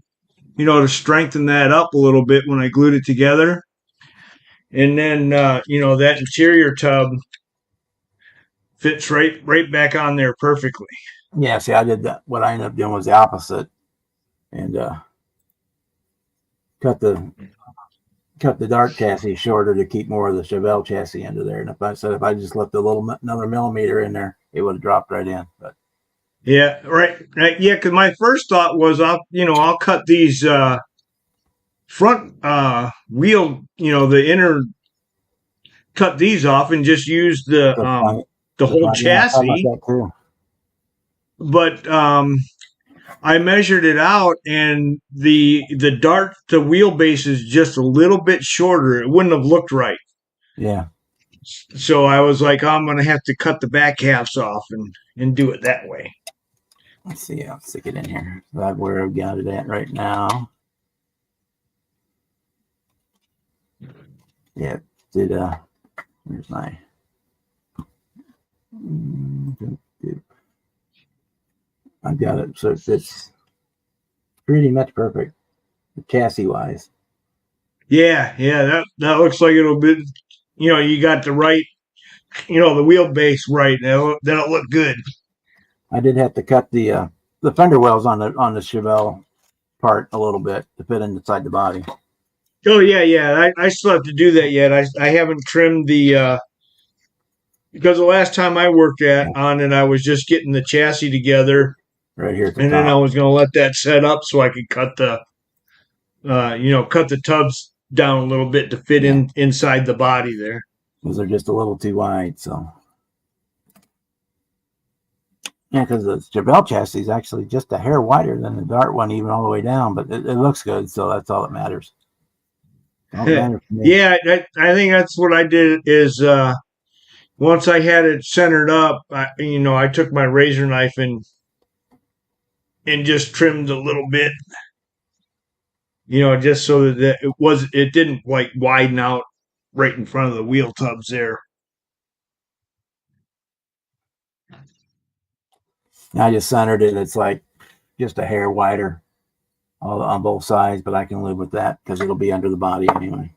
to strengthen that up a little bit when I glued it together. And then that interior tub fits right back on there perfectly. Yeah, see, I did that. What I ended up doing was the opposite, and cut the dark chassis shorter to keep more of the Chevelle chassis under there. And if I just left another millimeter in there, it would have dropped right in. But yeah, right. Yeah, because my first thought was I'll cut these front wheel, the inner cut these off and just use So funny. the So whole funny. Yeah, I thought about chassis. that too. But I measured it out, and the dart to wheelbase is just a little bit shorter. It wouldn't have looked right. Yeah. So I was like, oh, I'm going to have to cut the back halves off and do it that way. Let's see. I'll stick it in here. That's where I've got it at right now. Yeah. Did where's my I've got it so it's pretty much perfect chassis wise. Yeah, that looks like it'll be. You got the right, the wheelbase right. That'll look good. I did have to cut the fender wells on the Chevelle part a little bit to fit inside the body. Oh yeah. I still have to do that yet. I haven't trimmed the because the last time I worked on it, I was just getting the chassis together right here at the and top. then I was going to let that set up so I could cut the cut the tubs down a little bit to fit inside the body there. Because they're just a little too wide, so. Yeah, because the Chevelle chassis is actually just a hair wider than the Dart one, even all the way down, but it looks good, so that's all that matters. Yeah, I think that's what I did is once I had it centered up, I took my razor knife and just trimmed a little bit, just so that it didn't like widen out right in front of the wheel tubs there. I just centered it. It's like just a hair wider on both sides, but I can live with that because it'll be under the body anyway.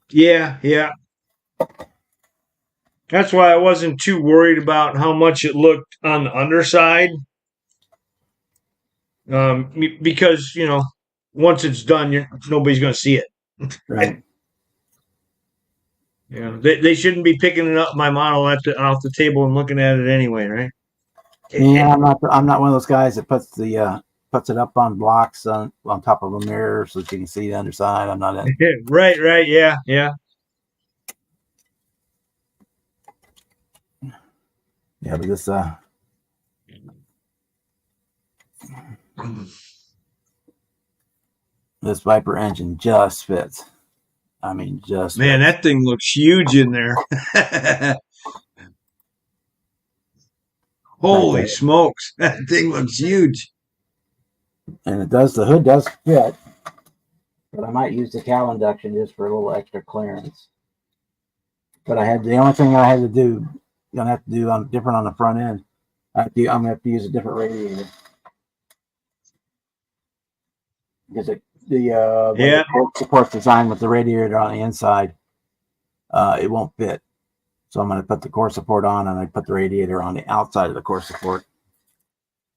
Yeah. That's why I wasn't too worried about how much it looked on the underside. Because, once it's done, nobody's going to see it. Right. They shouldn't be picking it up, my model, off the table and looking at it anyway, right? Yeah, I'm not one of those guys that puts it up on blocks on top of a mirror so that you can see the underside. I'm not in. Right, yeah. Yeah, but this Viper engine just fits. I mean, just man, fits. that thing looks huge in there. Holy smokes, that thing looks huge. And the hood does fit, but I might use the cowl induction just for a little extra clearance. But the only thing I had to do, gonna have to do different on the front end. I'm gonna have to use a different radiator because the support's designed with the radiator on the inside, it won't fit. So I'm going to put the core support on, and I put the radiator on the outside of the core support.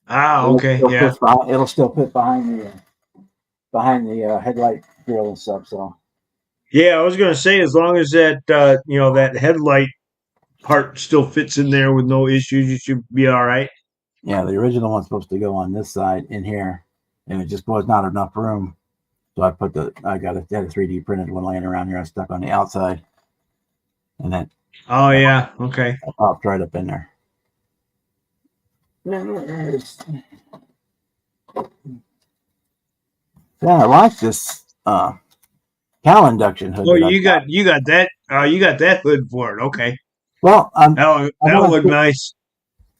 Okay, It'll still fit behind the headlight grill and stuff. So. Yeah, I was going to say, as long as that that headlight part still fits in there with no issues, you should be all right. Yeah, the original one's supposed to go on this side in here, and it just was not enough room. So I had a 3D printed one laying around here. I stuck on the outside, and then. Oh yeah, okay. I popped right up in there. Yeah, I like this cowl induction hood. Oh, you got that. You got that hood for it. Okay. Well, that'll look nice.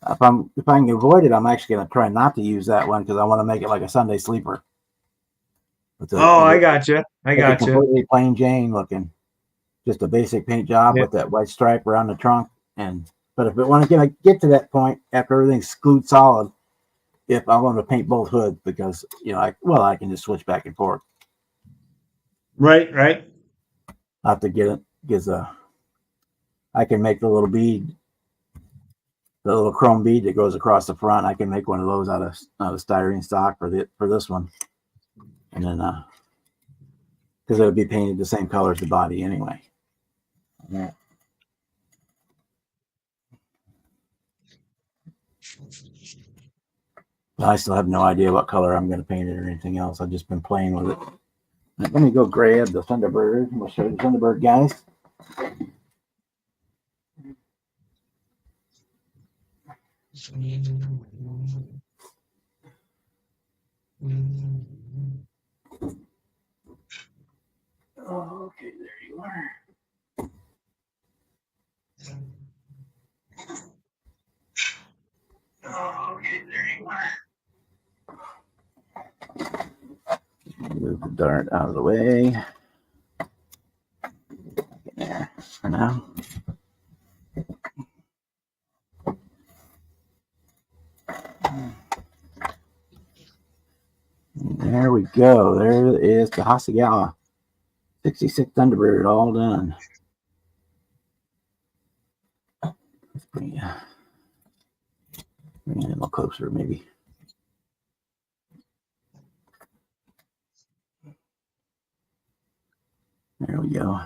If I can avoid it, I'm actually going to try not to use that one because I want to make it like a Sunday sleeper. I gotcha. Completely plain Jane looking, just a basic paint job with that white stripe around the trunk. But if I want to get to that point after everything's glued solid, if I want to paint both hoods, because I can just switch back and forth. Right. I have to get it because I can make the little bead, the little chrome bead that goes across the front. I can make one of those out of styrene stock for this one, and then because it'll be painted the same color as the body anyway. Yeah. I still have no idea what color I'm going to paint it or anything else. I've just been playing with it. Let me go grab the Thunderbird. We'll show you the Thunderbird, guys. Oh, okay, there you are. Oh, okay, there you are. Move the dart out of the way. There for now. There we go. There is the Hasegawa 66 Thunderbird all done. Let's bring it a little closer, maybe. There we go.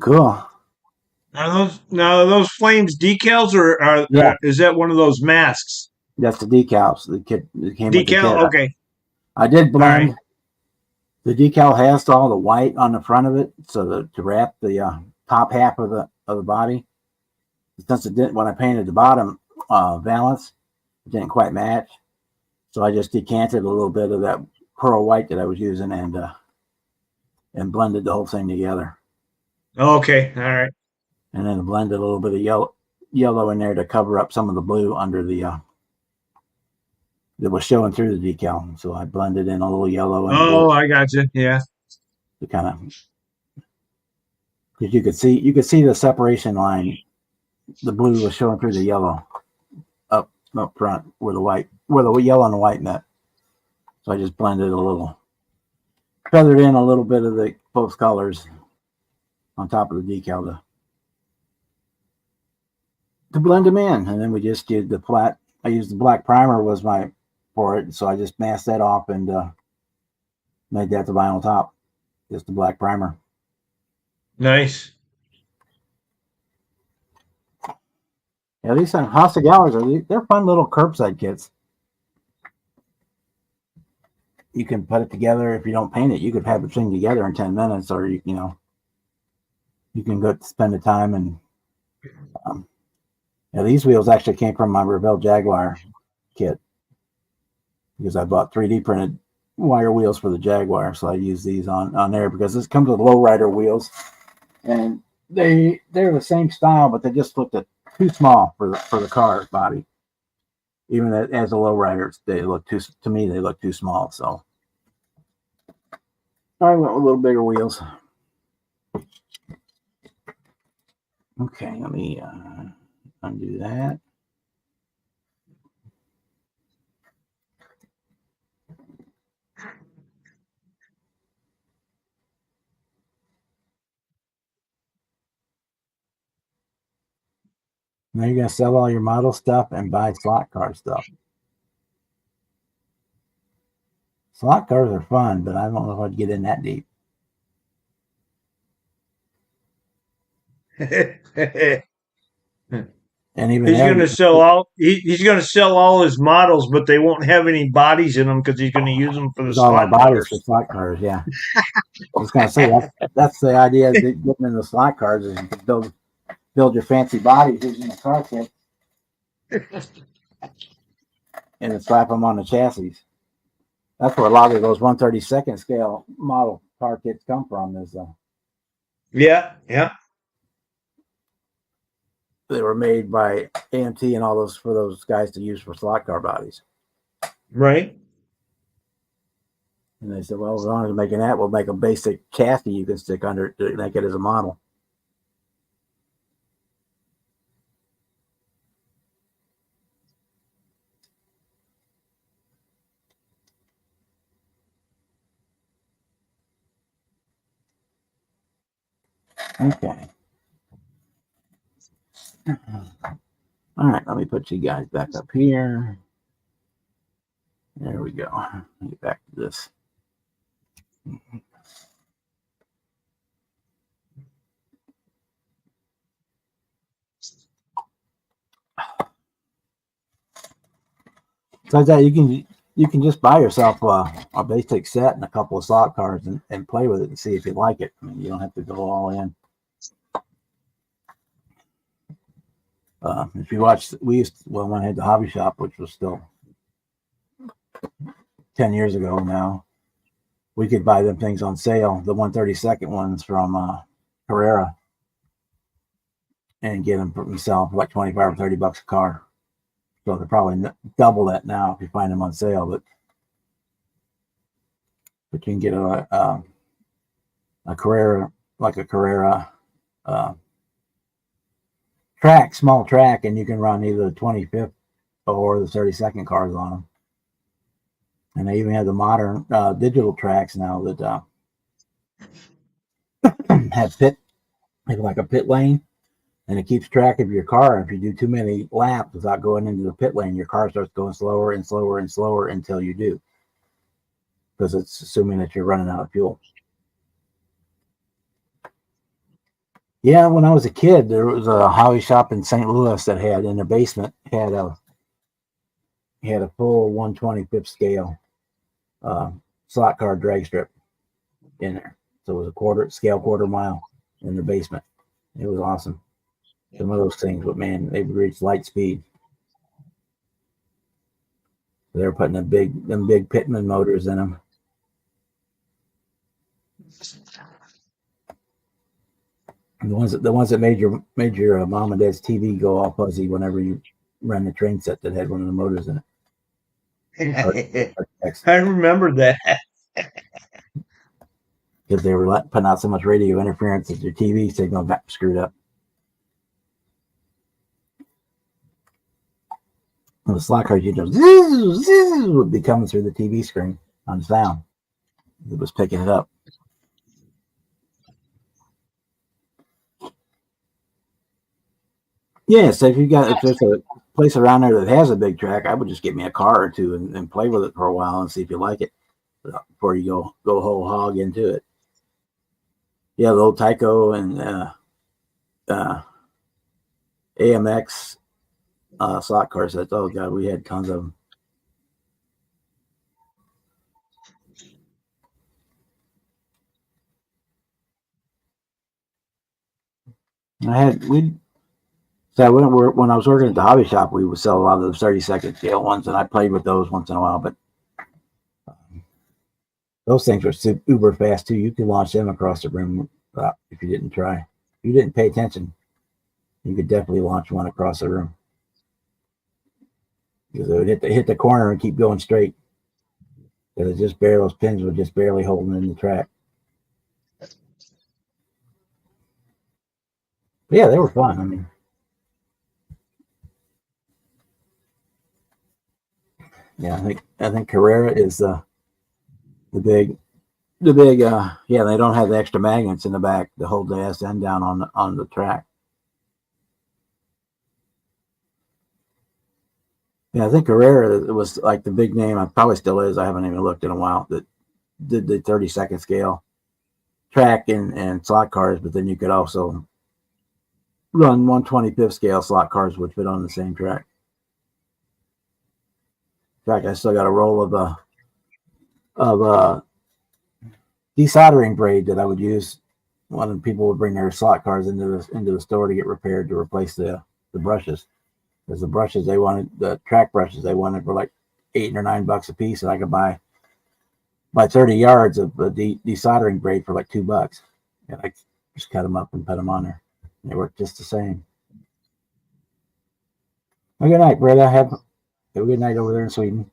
Cool. Now those flames decals or Yeah, is that one of those masks? that's the decals. The kit that came with the kit. Decal. Okay. I did All right. blend. The decal has all the white on the front of it, so to wrap the top half of the body. Since it didn't, when I painted the bottom valance, it didn't quite match. So I just decanted a little bit of that pearl white that I was using and blended the whole thing together. Okay. All right. And then blended a little bit of yellow in there to cover up some of the blue under the that was showing through the decal. So I blended in a little yellow and blue I got you. Yeah. to kind of, because you could see the separation line. The blue was showing through the yellow up front where the yellow and the white met. So I just blended a little, feathered in a little bit of the both colors on top of the decal to blend them in. And then we just did the flat. I used the black primer for it. So I just masked that off and made that the vinyl top, just the black primer. Nice. Yeah, these Hasegawas they're fun little curbside kits. You can put it together. If you don't paint it, you could have it thing together in 10 minutes, or you can go spend the time and these wheels actually came from my Revell Jaguar kit because I bought 3D printed wire wheels for the Jaguar, so I use these on there because this comes with lowrider wheels, and they're the same style, but they just looked too small for the car body. Even as a lowrider, they look too small. So I went with a little bigger wheels. Okay, let me undo that. Now you're gonna sell all your model stuff and buy slot car stuff. Slot cars are fun, but I don't know if I'd get in that deep. And even He's there, going to sell all. He's going to sell all his models, but they won't have any bodies in them because he's going to use them for the use all my slot bodies cars. for slot cars. Yeah, I was gonna say that's the idea of getting into slot cars is you can build your fancy bodies using the car kit and then slap them on the chassis. That's where a lot of those 1/32 scale model car kits come from. Is Yeah, yeah. they were made by AMT and all those for those guys to use for slot car bodies. Right. And they said, well, as long as we're making that, we'll make a basic chassis you can stick under it to make it as a model. Okay. All right, let me put you guys back up here. There we go. Let me get back to this. Besides that, you can just buy yourself a basic set and a couple of slot cars and play with it and see if you like it. I mean, you don't have to go all in. If you watch, when I had the hobby shop, which was still 10 years ago now, we could buy them things on sale, the 132nd ones from Carrera, and get them for themselves for like 25 or 30 bucks a car. So they're probably double that now if you find them on sale, but you can get a Carrera, like a Carrera uh, track, small track, and you can run either the 25th or the 32nd cars on them. And they even have the modern digital tracks now that have like a pit lane, and it keeps track of your car. If you do too many laps without going into the pit lane, your car starts going slower and slower and slower until you do, because it's assuming that you're running out of fuel. Yeah, when I was a kid, there was a hobby shop in St. Louis that had in the basement had a full 125th scale slot car drag strip in there. So it was a quarter mile in the basement. It was awesome. Some of those things, but man, they reached light speed. They were putting them big Pitman motors in them. And the ones that made your mom and dad's TV go all fuzzy whenever you ran the train set that had one of the motors in it. I remember that. Because they were putting out so much radio interference that your TV signal got screwed up. And the slot cars, you just would be coming through the TV screen on sound. It was picking it up. Yeah, so if there's a place around there that has a big track, I would just get me a car or two and play with it for a while and see if you like it before you go whole hog into it. Yeah, the old Tyco and AMX slot car sets. Oh god, we had tons of them. When I was working at the hobby shop, we would sell a lot of the 32nd scale ones, and I played with those once in a while. But those things were uber fast too. You could launch them across the room if you didn't try. If you didn't pay attention, you could definitely launch one across the room because it would hit the corner and keep going straight. Because those pins were just barely holding in the track. But yeah, they were fun. I mean, yeah, I think Carrera is the big yeah, they don't have the extra magnets in the back to hold the SN down on the track. Yeah, I think Carrera was like the big name. It probably still is. I haven't even looked in a while. That did the 32nd scale track and slot cars, but then you could also run 125th scale slot cars, which fit on the same track. In fact, I still got a roll of desoldering braid that I would use when people would bring their slot cars into the store to get repaired to replace the brushes. Because the brushes the track brushes they wanted for like $8 or $9 a piece, and I could buy 30 yards of desoldering braid for like $2. And I just cut them up and put them on there. They work just the same. Well, good night, brother. Have a good night over there in Sweden.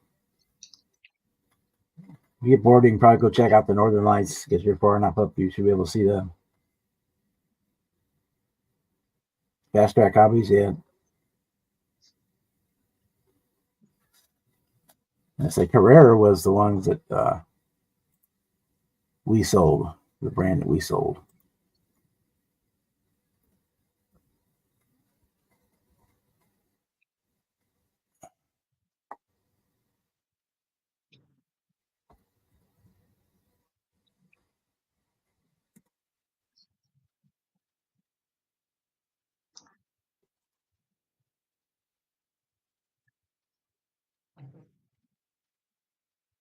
If you get bored, you can probably go check out the Northern Lights because you're far enough up, you should be able to see them. Fast Track Hobbies, yeah. I say Carrera was the ones that we sold, the brand that we sold.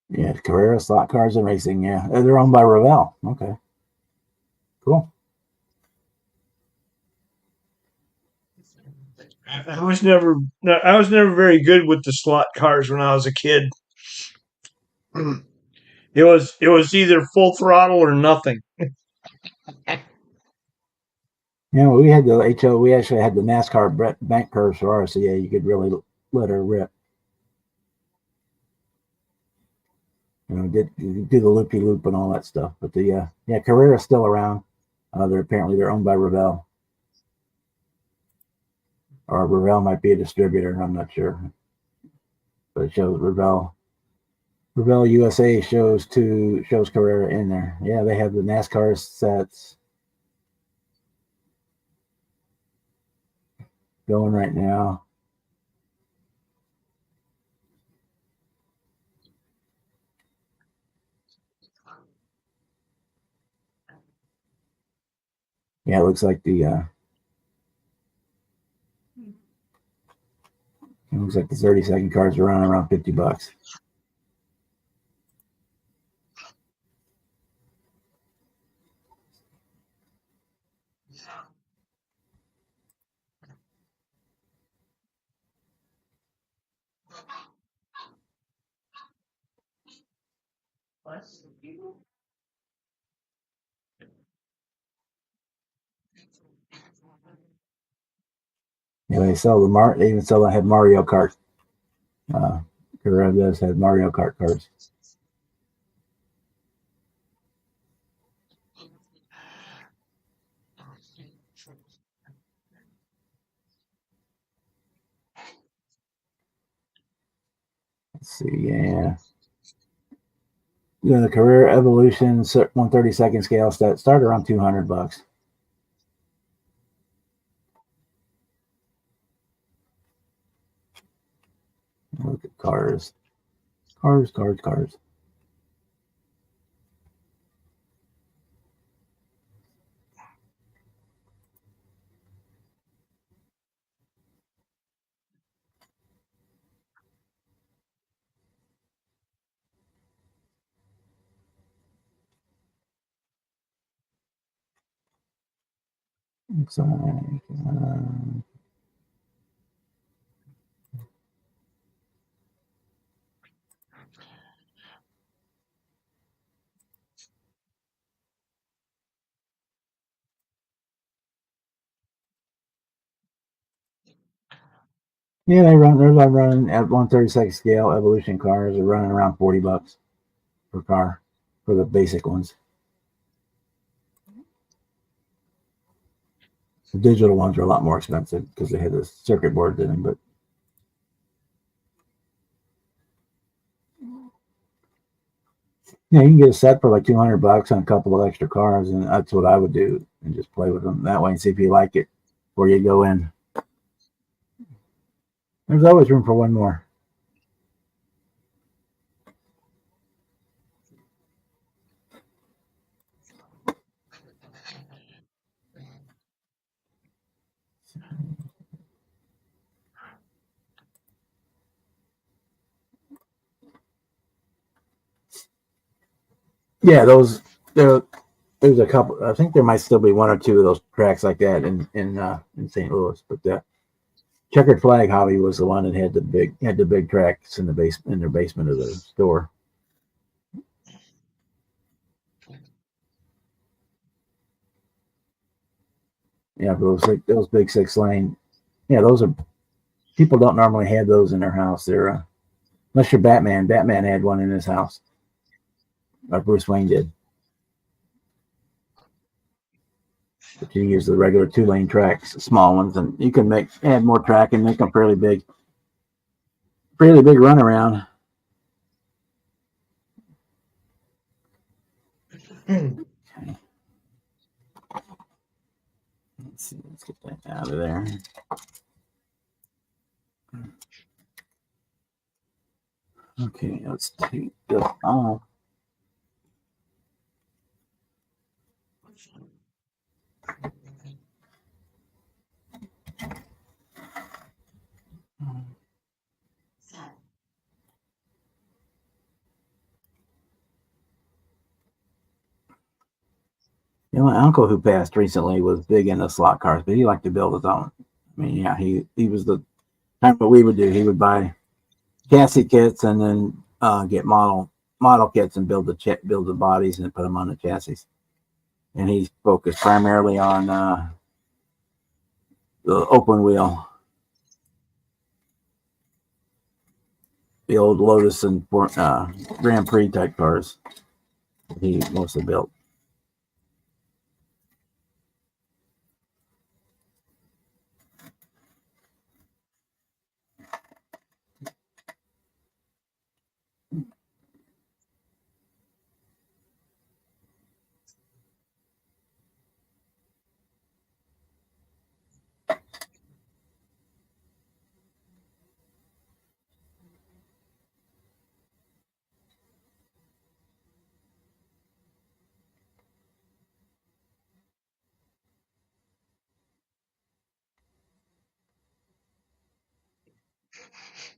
Yeah, Carrera Slot Cars and Racing. Yeah, they're owned by Revell. Okay, cool. I was never very good with the slot cars when I was a kid. It was either full throttle or nothing. Yeah, well, we had the HO. We actually had the NASCAR bank curves for ours, so yeah, you could really let her rip. Do the loopy loop and all that stuff. But the Carrera's still around. They're owned by Revell, or Revell might be a distributor. I'm not sure, but it shows Revell. Revell USA shows Carrera in there. Yeah, they have the NASCAR sets going right now. Yeah, it looks like the 30-second cards are around $50. Yeah, they even sell have Mario Kart. Uh, Carrera does have Mario Kart cards. Let's see, yeah. The Carrera Evolution 132nd scale start around $200. Look at cars. Cars. Looks like, yeah, they're running at 132nd scale Evolution cars are running around $40 per car for the basic ones. The digital ones are a lot more expensive because they had the circuit boards in them, but yeah, you can get a set for like $200 on a couple of extra cars, and that's what I would do, and just play with them that way and see if you like it before you go in. There's always room for one more. Yeah, there's a couple. I think there might still be one or two of those tracks like that in St. Louis, but Checkered Flag Hobby was the one that had the big tracks in their basement of the store. Yeah, those big 6-lane. Yeah, those are people don't normally have those in their house. They're unless you're Batman. Batman had one in his house, or Bruce Wayne did. But you use the regular 2-lane tracks, small ones, and you can add more track and make them fairly big runaround. Okay. Let's see. Let's get that out of there. Okay, let's take this off. You know, my uncle who passed recently was big into slot cars, but he liked to build his own. I mean, yeah, he was the kind of what we would do. He would buy chassis kits and then get model kits and build the bodies and put them on the chassis. And he focused primarily on the open wheel, the old Lotus and Grand Prix type cars. He mostly built.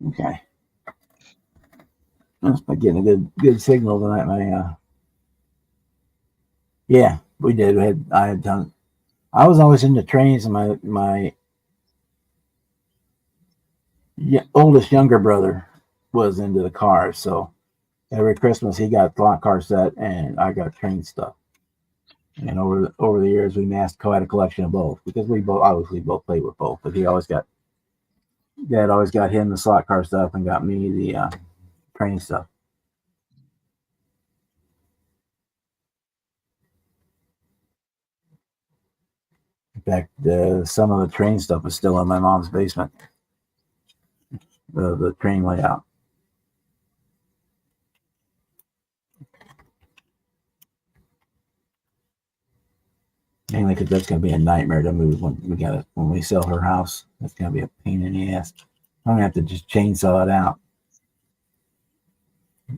Okay, that's by getting a good signal tonight. Yeah, we did. I had done. I was always into trains, and my oldest younger brother was into the cars. So every Christmas he got a slot car set, and I got train stuff. And over the years, we massed quite a collection of both because we both obviously both played with both. But Dad always got him the slot car stuff and got me the train stuff. In fact, some of the train stuff is still in my mom's basement. The train layout. Mainly because that's going to be a nightmare to move when we sell her house. That's going to be a pain in the ass. I'm going to have to just chainsaw it out.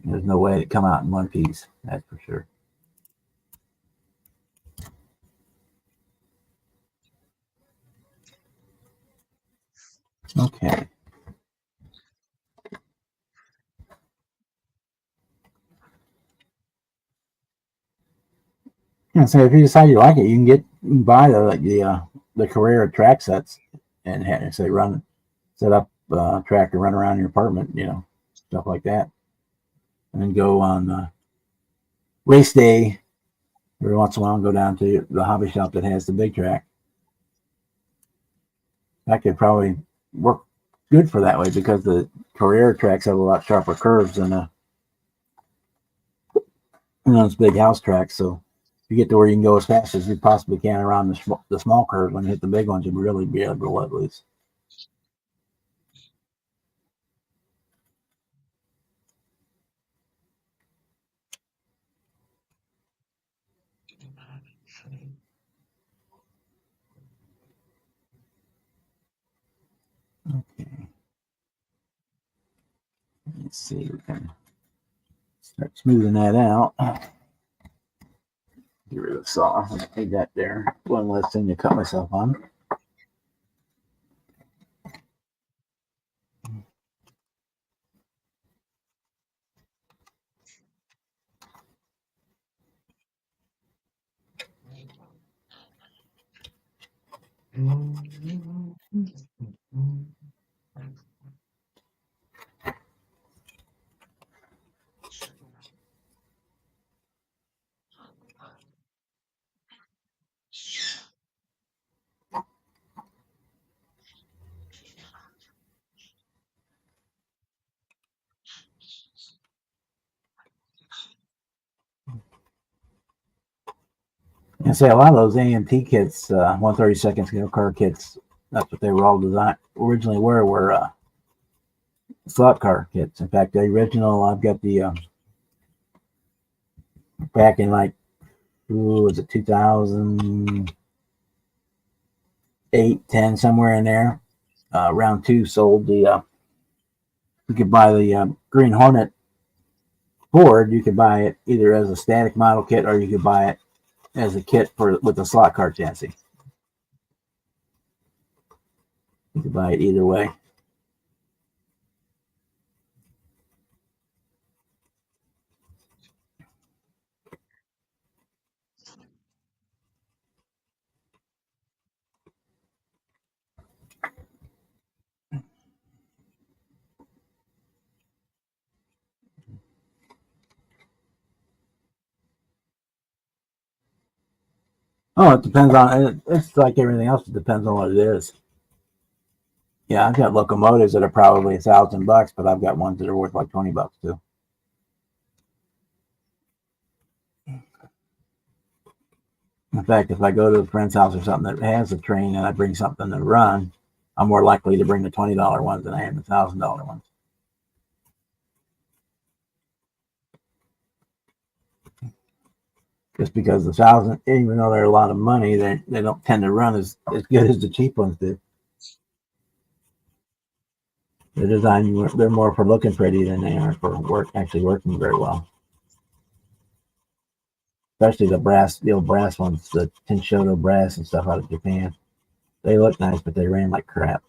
There's no way to come out in one piece. That's for sure. Okay. Yeah, so if you decide you like it, you can buy the Carrera track sets and say set up track and run around your apartment, stuff like that, and then go on race day every once in a while and go down to the hobby shop that has the big track. That could probably work good for that way because the Carrera tracks have a lot sharper curves than those big house tracks. So you get to where you can go as fast as you possibly can around the small curves. When you hit the big ones, you'll really be able to let loose. Okay. Let's see. We can start smoothing that out. Get rid of the saw. I need that there. One less thing to cut myself on. And say a lot of those AMT kits, 132nd scale car kits, that's what they were all designed originally were slot car kits. In fact, the original, I've got the back in like, was it 2008, 10, somewhere in there. Round two sold you could buy the Green Hornet Ford. You could buy it either as a static model kit or you could buy it as a kit with a slot car chassis. You could buy it either way. Oh, it depends on. It's like everything else. It depends on what it is. Yeah, I've got locomotives that are probably $1,000, but I've got ones that are worth like $20 too. In fact, if I go to a friend's house or something that has a train and I bring something to run, I'm more likely to bring the $20 ones than I am the $1,000 ones. Just because the thousand, even though they're a lot of money, they don't tend to run as good as the cheap ones do. They're designed, they're more for looking pretty than they are for actually working very well. Especially the old brass ones, the Tinshoto brass and stuff out of Japan. They look nice, but they ran like crap.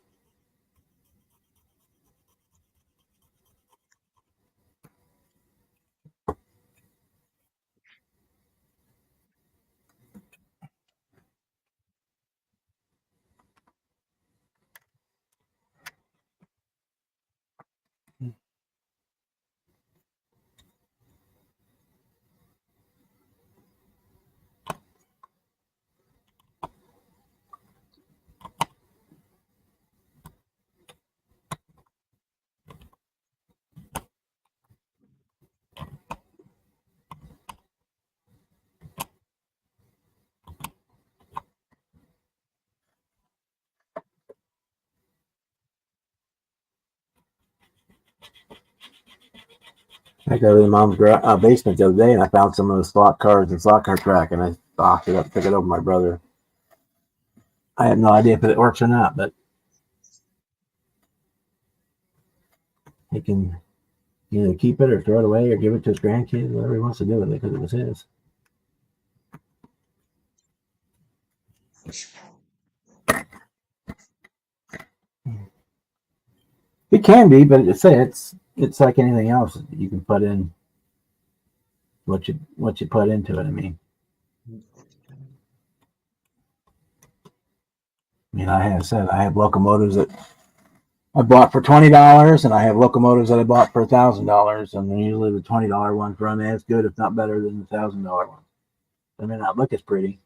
I go to the mom's basement the other day and I found some of the slot cards and slot card track, and I boxed it up, took it over to my brother. I have no idea if it works or not, but he can either keep it or throw it away or give it to his grandkids, whatever he wants to do with it, because it was his. It can be, but it's like anything else. You can put in what you put into it. I have locomotives that I bought for $20, and I have locomotives that I bought for $1,000, and usually the $20 ones run as good, if not better, than the $1,000 ones. They may not look as pretty,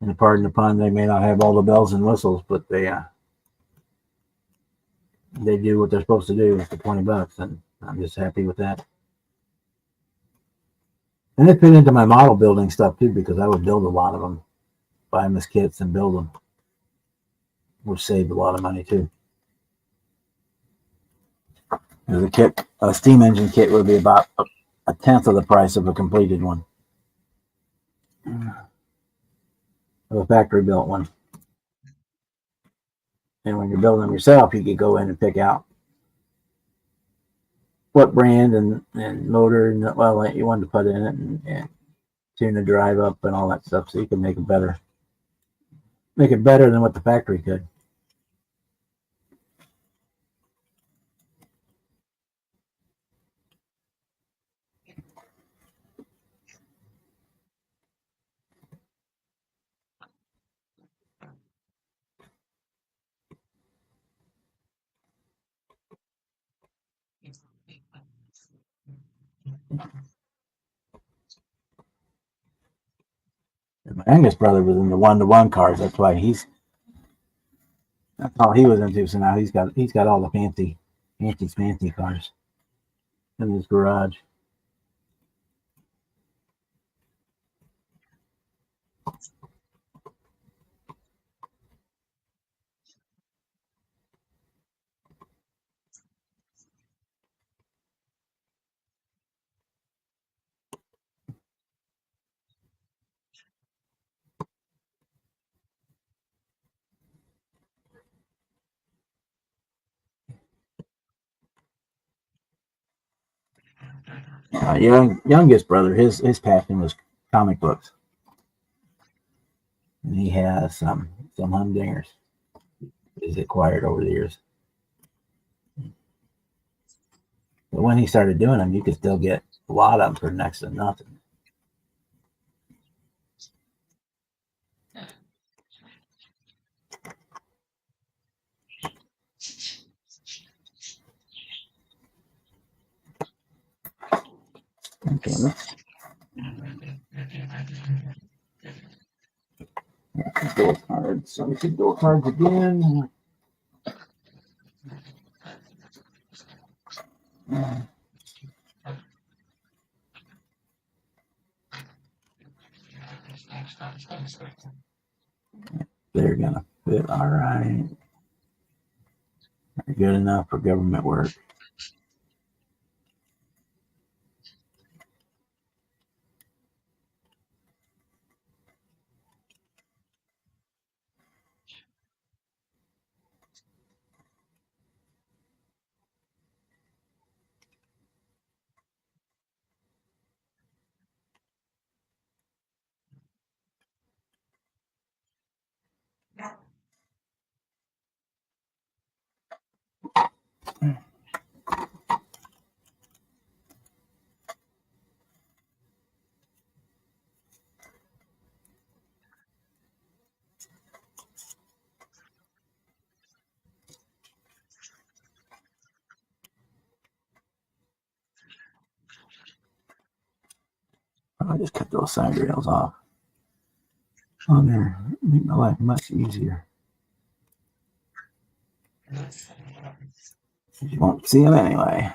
and pardon the pun, they may not have all the bells and whistles, but they do what they're supposed to do for $20, and I'm just happy with that. And it fit into my model building stuff too, because I would build a lot of them, buy them as kits and build them, which saved a lot of money too. A steam engine kit would be about a tenth of the price of a completed one, of a factory built one. And when you're building them yourself, you could go in and pick out what brand and motor and that you wanted to put in it, and tune the drive up and all that stuff, so you can make it better than what the factory could. And my youngest brother was in the one-to-one cars. That's all he was into. So now he's got all the fancy cars in his garage. Youngest brother, his passion was comic books, and he has some humdingers he's acquired over the years. But when he started doing them, you could still get a lot of them for next to nothing. Okay, door cards. So we see door cards again. They're gonna fit all right. They're good enough for government work. I just cut those side rails off on there. Make my life much easier. You won't see them anyway.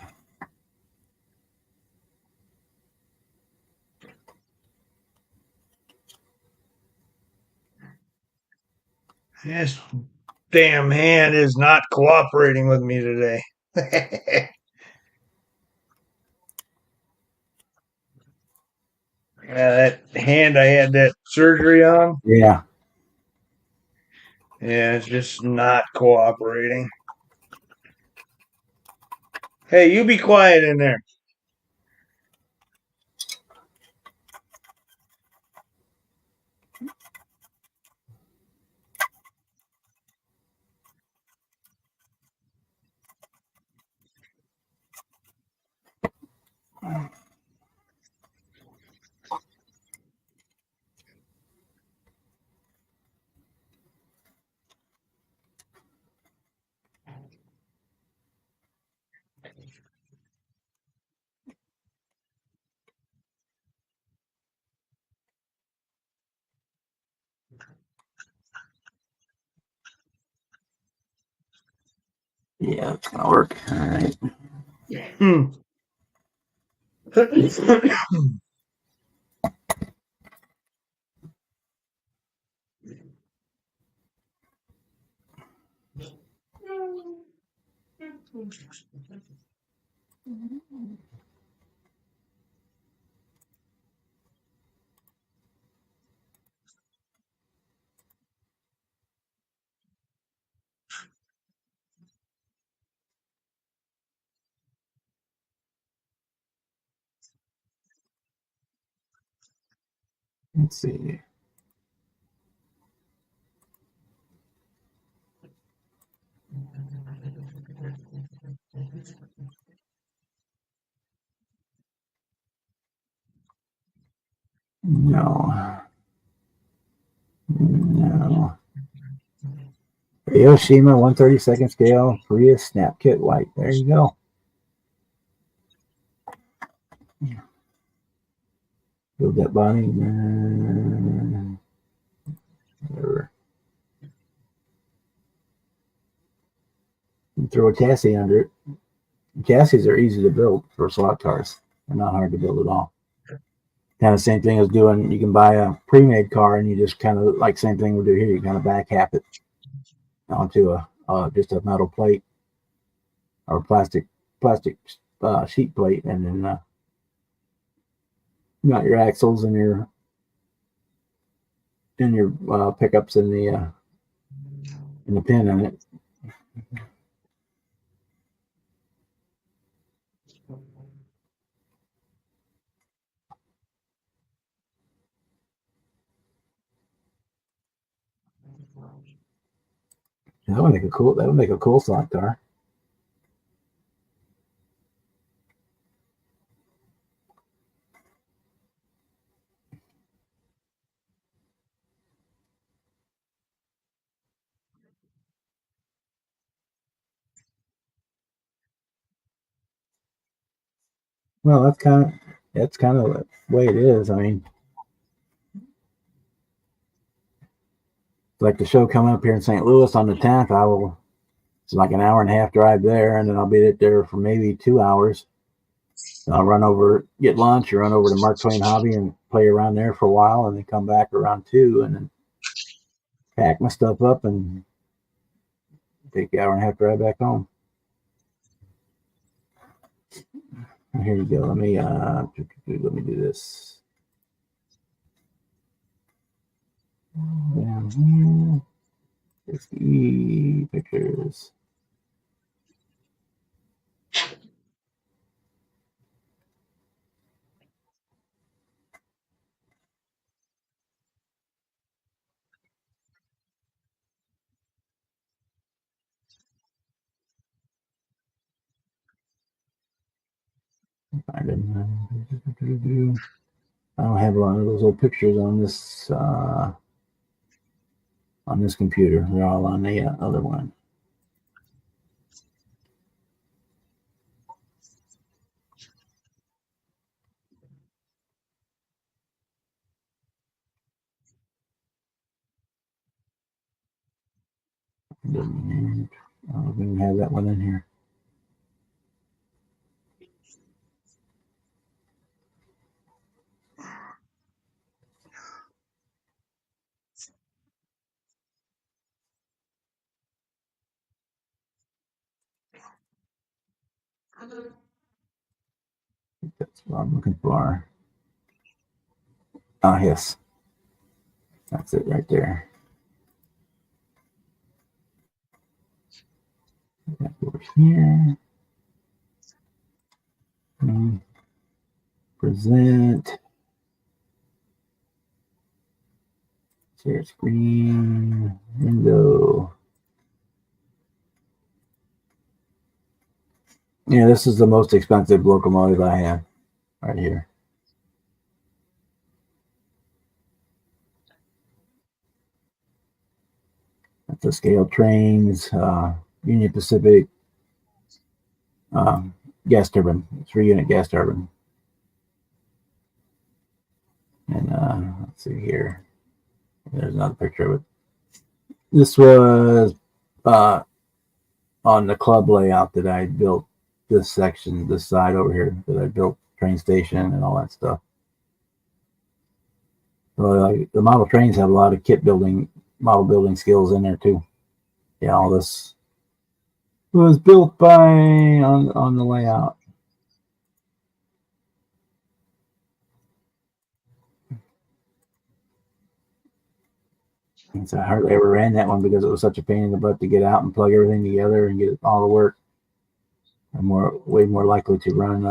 This damn hand is not cooperating with me today. Yeah, that hand I had that surgery on. Yeah. Yeah, it's just not cooperating. Hey, you be quiet in there. Yeah, it's gonna work. All right. Let's see. No. No. Yoshima 132nd scale Prius snap kit white. There you go. Build that body. Whatever. And throw a chassis under it. Chassis are easy to build for slot cars. They're not hard to build at all. Kind of same thing as doing, you can buy a pre-made car and you just kind of, like same thing we do here, you kind of back half it onto a just a metal plate or plastic sheet plate, and then you got your axles and your pickups and the pin in it. That would make a cool slot car. Well, that's kind of the way it is. I mean, like the show coming up here in St. Louis on the 10th. It's like an hour and a half drive there, and then I'll be there for maybe 2 hours. I'll run over, get lunch, or run over to Mark Twain Hobby and play around there for a while, and then come back around 2, and then pack my stuff up and take an hour and a half drive back home. Here you go. Let me do this. Down here. There's the pictures. I don't have a lot of those old pictures on this computer. They're all on the other one. I don't even have that one in here. That's what I'm looking for. Ah, yes. That's it right there. That over here. Present. Share screen. Window. Yeah, this is the most expensive locomotive I have right here. That's the scale trains, Union Pacific gas turbine, 3-unit gas turbine. And let's see here. There's another picture of it. This was on the club layout that I built this section, this side over here that I built, train station and all that stuff. So the model trains have a lot of model building skills in there too. Yeah, all this was built on the layout. And so I hardly ever ran that one because it was such a pain in the butt to get out and plug everything together and get it all to work. I'm way more likely to run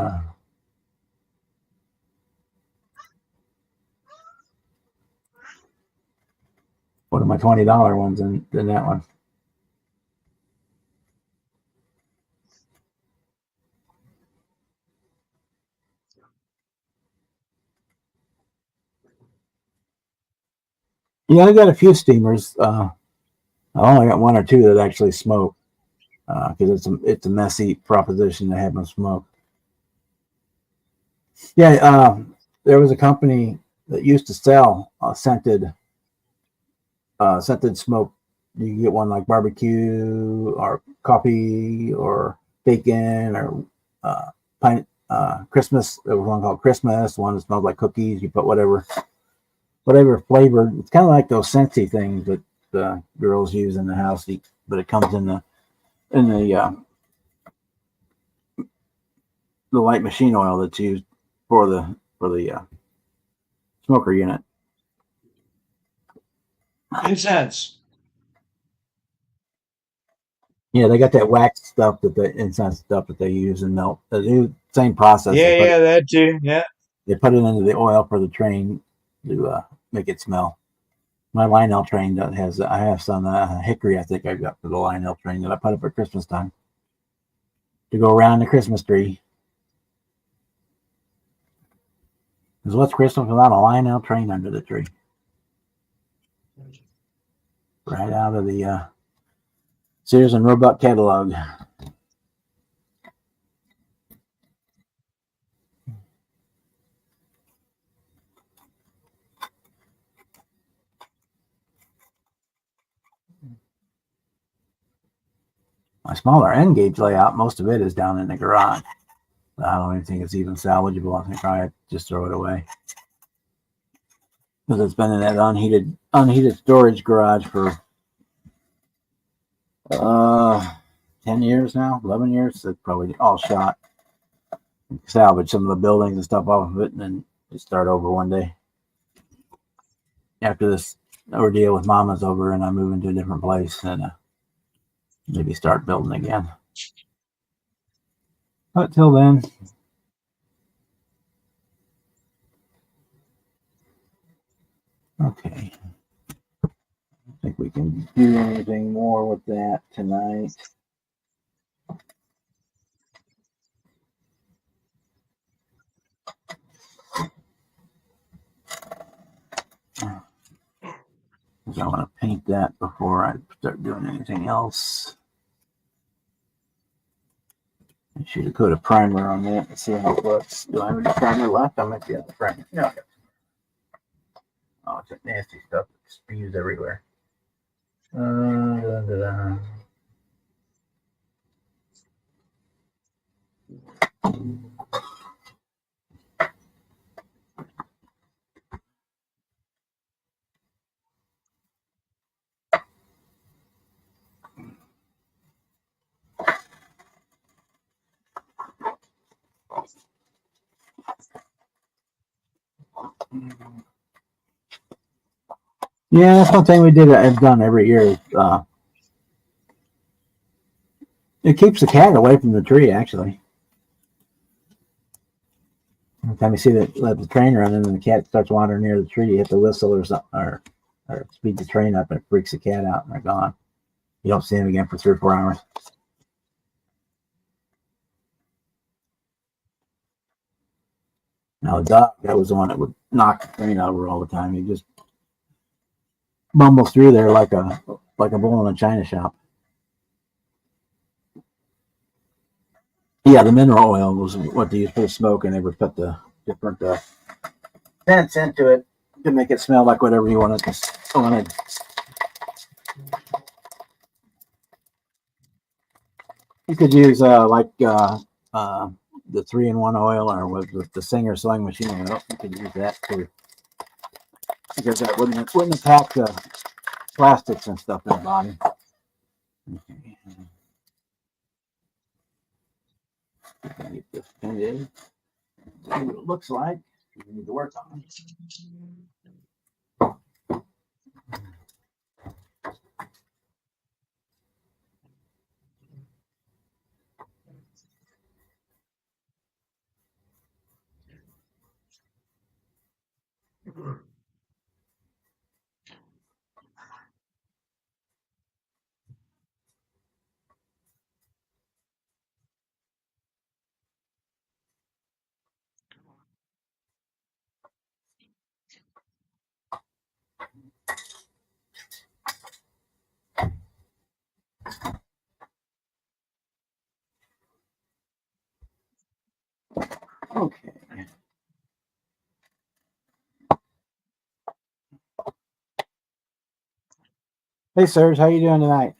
one of my $20 ones than that one. Yeah, I got a few steamers. I only got one or two that actually smoke because it's a messy proposition to have them smoke. Yeah, there was a company that used to sell scented smoke. You can get one like barbecue or coffee or bacon or pine, Christmas. There was one called Christmas. One that smelled like cookies. You put whatever flavor. It's kind of like those scentsy things that the girls use in the house, but it comes in the light machine oil that's used for the smoker unit. Incense. Yeah, they got that wax stuff incense stuff that they use and melt. They do same process. Yeah, that too. Yeah. They put it into the oil for the train to make it smell. My Lionel train I have some hickory I think I've got for the Lionel train that I put up at Christmas time to go around the Christmas tree. Because what's Christmas without a Lionel train under the tree? Right out of the Sears and Roebuck catalog. My smaller N gauge layout, most of it is down in the garage. I don't even think it's even salvageable. I think I just throw it away because it's been in that unheated storage garage for 10 years now, 11 years. It's probably all shot. Salvage some of the buildings and stuff off of it, and then just start over one day after this ordeal with Mama's over, and I move into a different place and maybe start building again. But till then, okay. I don't think we can do anything more with that tonight. I want to paint that before I start doing anything else. I should have put a primer on that and see how it looks. Do I have any primer left? I might be out of primer. No. Oh, it's that nasty stuff that spews everywhere. Yeah, that's one thing we did. I've done every year. It keeps the cat away from the tree. Actually, every time you see that, let the train run, and then the cat starts wandering near the tree, you hit the whistle or something, or speed the train up, and it freaks the cat out, and they're gone. You don't see them again for 3 or 4 hours. Now the dog, that was the one that would knock the train over all the time. He just bumbles through there like a bull in a china shop. Yeah, the mineral oil was what they used for the smoke, and they would put the different scents into it to make it smell like whatever you wanted. You could use the 3-in-1 oil, or with the Singer sewing machine. You could use that too, because that wouldn't attack the plastics and stuff in the body. Okay. Get this painted. See what it looks like. We need to work on it. Okay. Hey, Serge, how you doing tonight?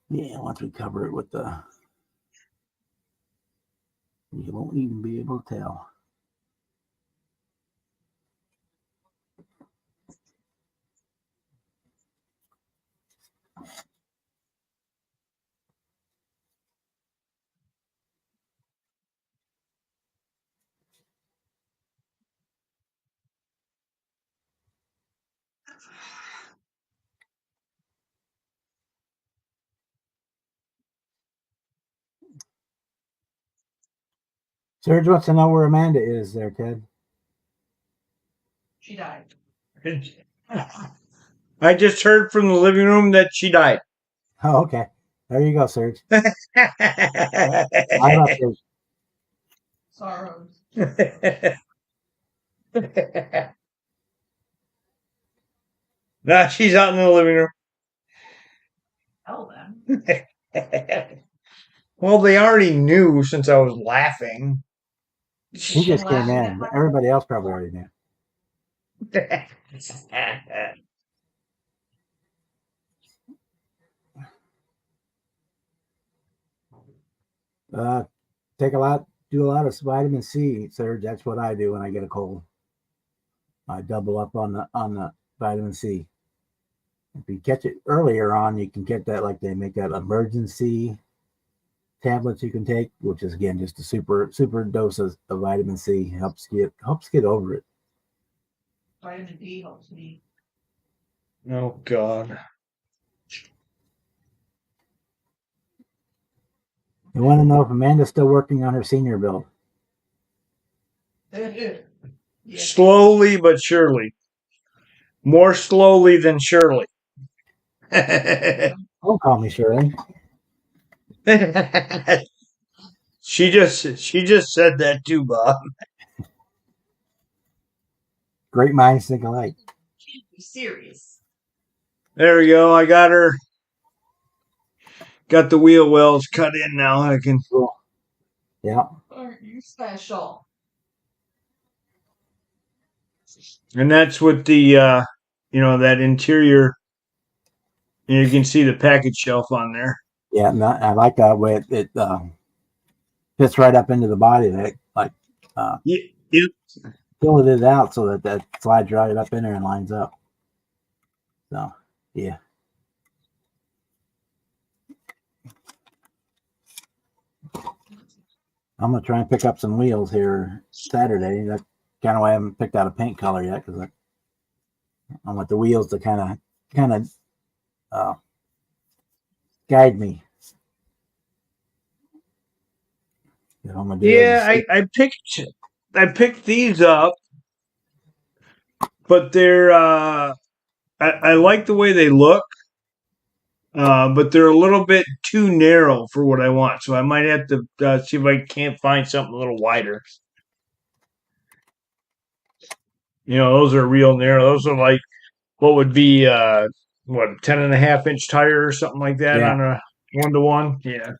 Yeah, once we cover it with the, you won't even be able to tell. Serge wants to know where Amanda is there, Ted. She died. I just heard from the living room that she died. Oh, okay. There you go, Serge. Sorrows. Nah, she's out in the living room. Tell them. Well, they already knew since I was laughing. He just came in. Everybody else probably already knew. Do a lot of vitamin C, Serge. That's what I do when I get a cold. I double up on the vitamin C. If you catch it earlier on, you can get that, like they make that emergency tablets you can take, which is again just a super dose of vitamin C. Helps get over it. Vitamin D helps me. Oh God. I want to know if Amanda's still working on her senior build. Yeah. Slowly but surely. More slowly than surely. Don't call me Shirley. She just said that too, Bob. Great minds think alike. Can't be serious. There we go. I got her. Got the wheel wells cut in now. I can. Cool. Yeah. Aren't you special? And that's what the that interior. You can see the package shelf on there. Yeah, I like that way it fits right up into the body. That Yep. filling it out so that slides right up in there and lines up. So yeah. I'm gonna try and pick up some wheels here Saturday. That's kind of why I haven't picked out a paint color yet, because I want the wheels to kind of guide me. You know, I'm gonna do I picked these up, but they're I like the way they look, but they're a little bit too narrow for what I want. So I might have to see if I can't find something a little wider. Those are real narrow. Those are like what would be a 10.5-inch tire or something like that on a 1-to-1. Yeah.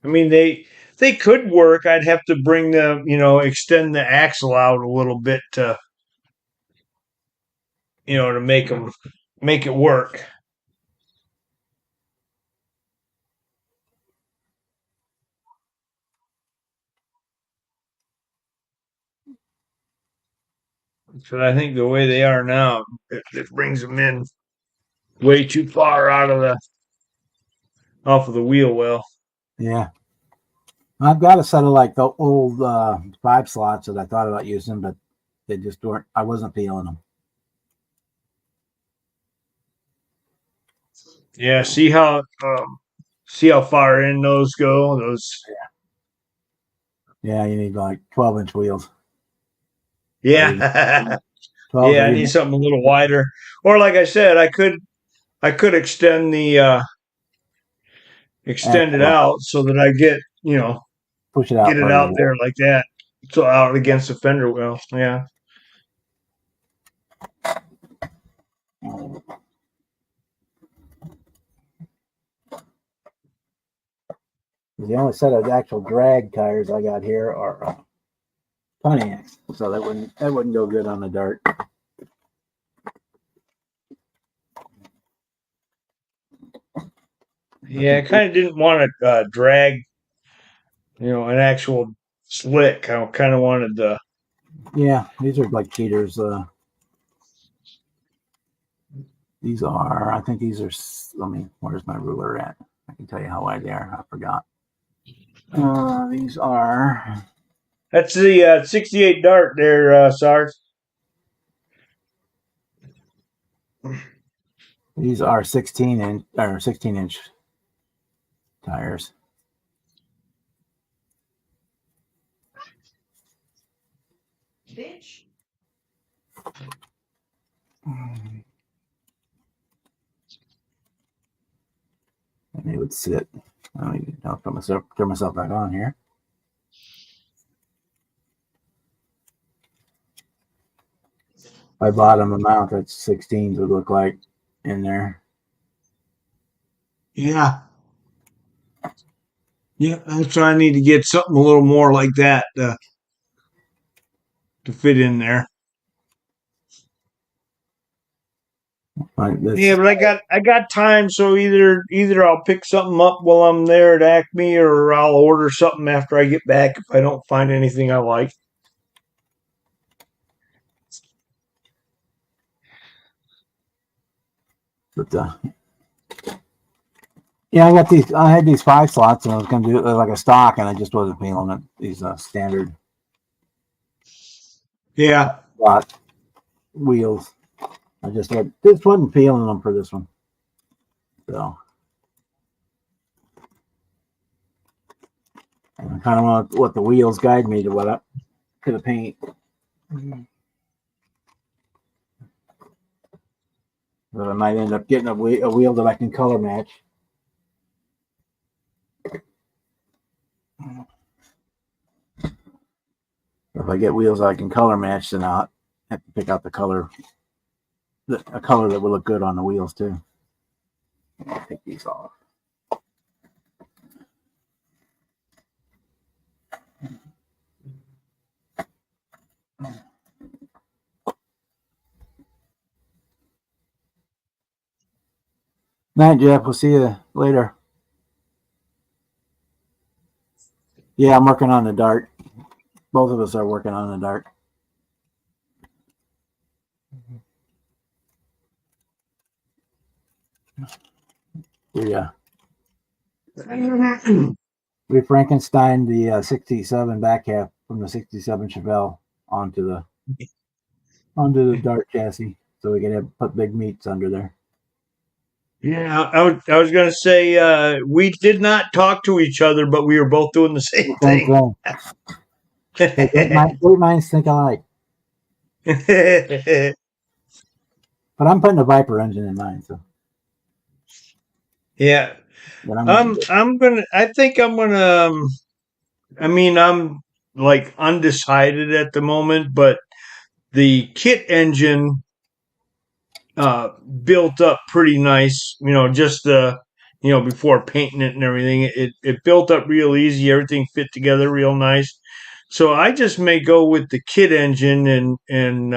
I mean, they could work. I'd have to bring extend the axle out a little bit to make it work. But I think the way they are now, it brings them in way too far off of the wheel well. Yeah. I've got a set of like the old 5 slots that I thought about using, but they just weren't. I wasn't feeling them. Yeah. See how far in those go. Yeah, you need like 12-inch wheels. Yeah. 12 Yeah, I need something a little wider. Or like I said, I could extend it out so that I get push it out. Get it out there like that. So out against the fender well. Yeah. The only set of actual drag tires I got here are Pontiacs, so that wouldn't go good on the dirt. Yeah, I kind of didn't want to drag, an actual slick. I kind of wanted the. Yeah, these are like cheaters. These are, I think these are. Where's my ruler at? I can tell you how wide they are. I forgot. These are. That's the 68 dart there, Sarge. These are 16-inch tires. Bitch. And they would sit. I'll turn myself back on here. My bottom amount, that's 16s would look like in there. Yeah. Yeah, that's why I need to get something a little more like that to fit in there. Like this. Yeah, but I got time, so either I'll pick something up while I'm there at Acme, or I'll order something after I get back if I don't find anything I like. But yeah, I had these 5 slots, and I was going to do it like a stock, and I just wasn't feeling it. These standard Yeah, slot wheels. I just wasn't feeling them for this one. So I kind of want to let the wheels guide me to the paint. But I might end up getting a wheel that I can color match. If I get wheels I can color match, then I'll have to pick out a color that will look good on the wheels too. I'll take these off. Night, Jeff. We'll see you later. Yeah, I'm working on the dart. Both of us are working on the dart. We Frankenstein the 67 back half from the 67 Chevelle onto the dart chassis, so we could put big meats under there. yeah. I was gonna say we did not talk to each other, but we were both doing the same Same thing. thing. Great minds think alike. But I'm putting a Viper engine in mine, so Yeah, then I'm I think I'm gonna. I mean, I'm like undecided at the moment, but the kit engine built up pretty nice. Just before painting it and everything, it built up real easy. Everything fit together real nice. So I just may go with the kit engine and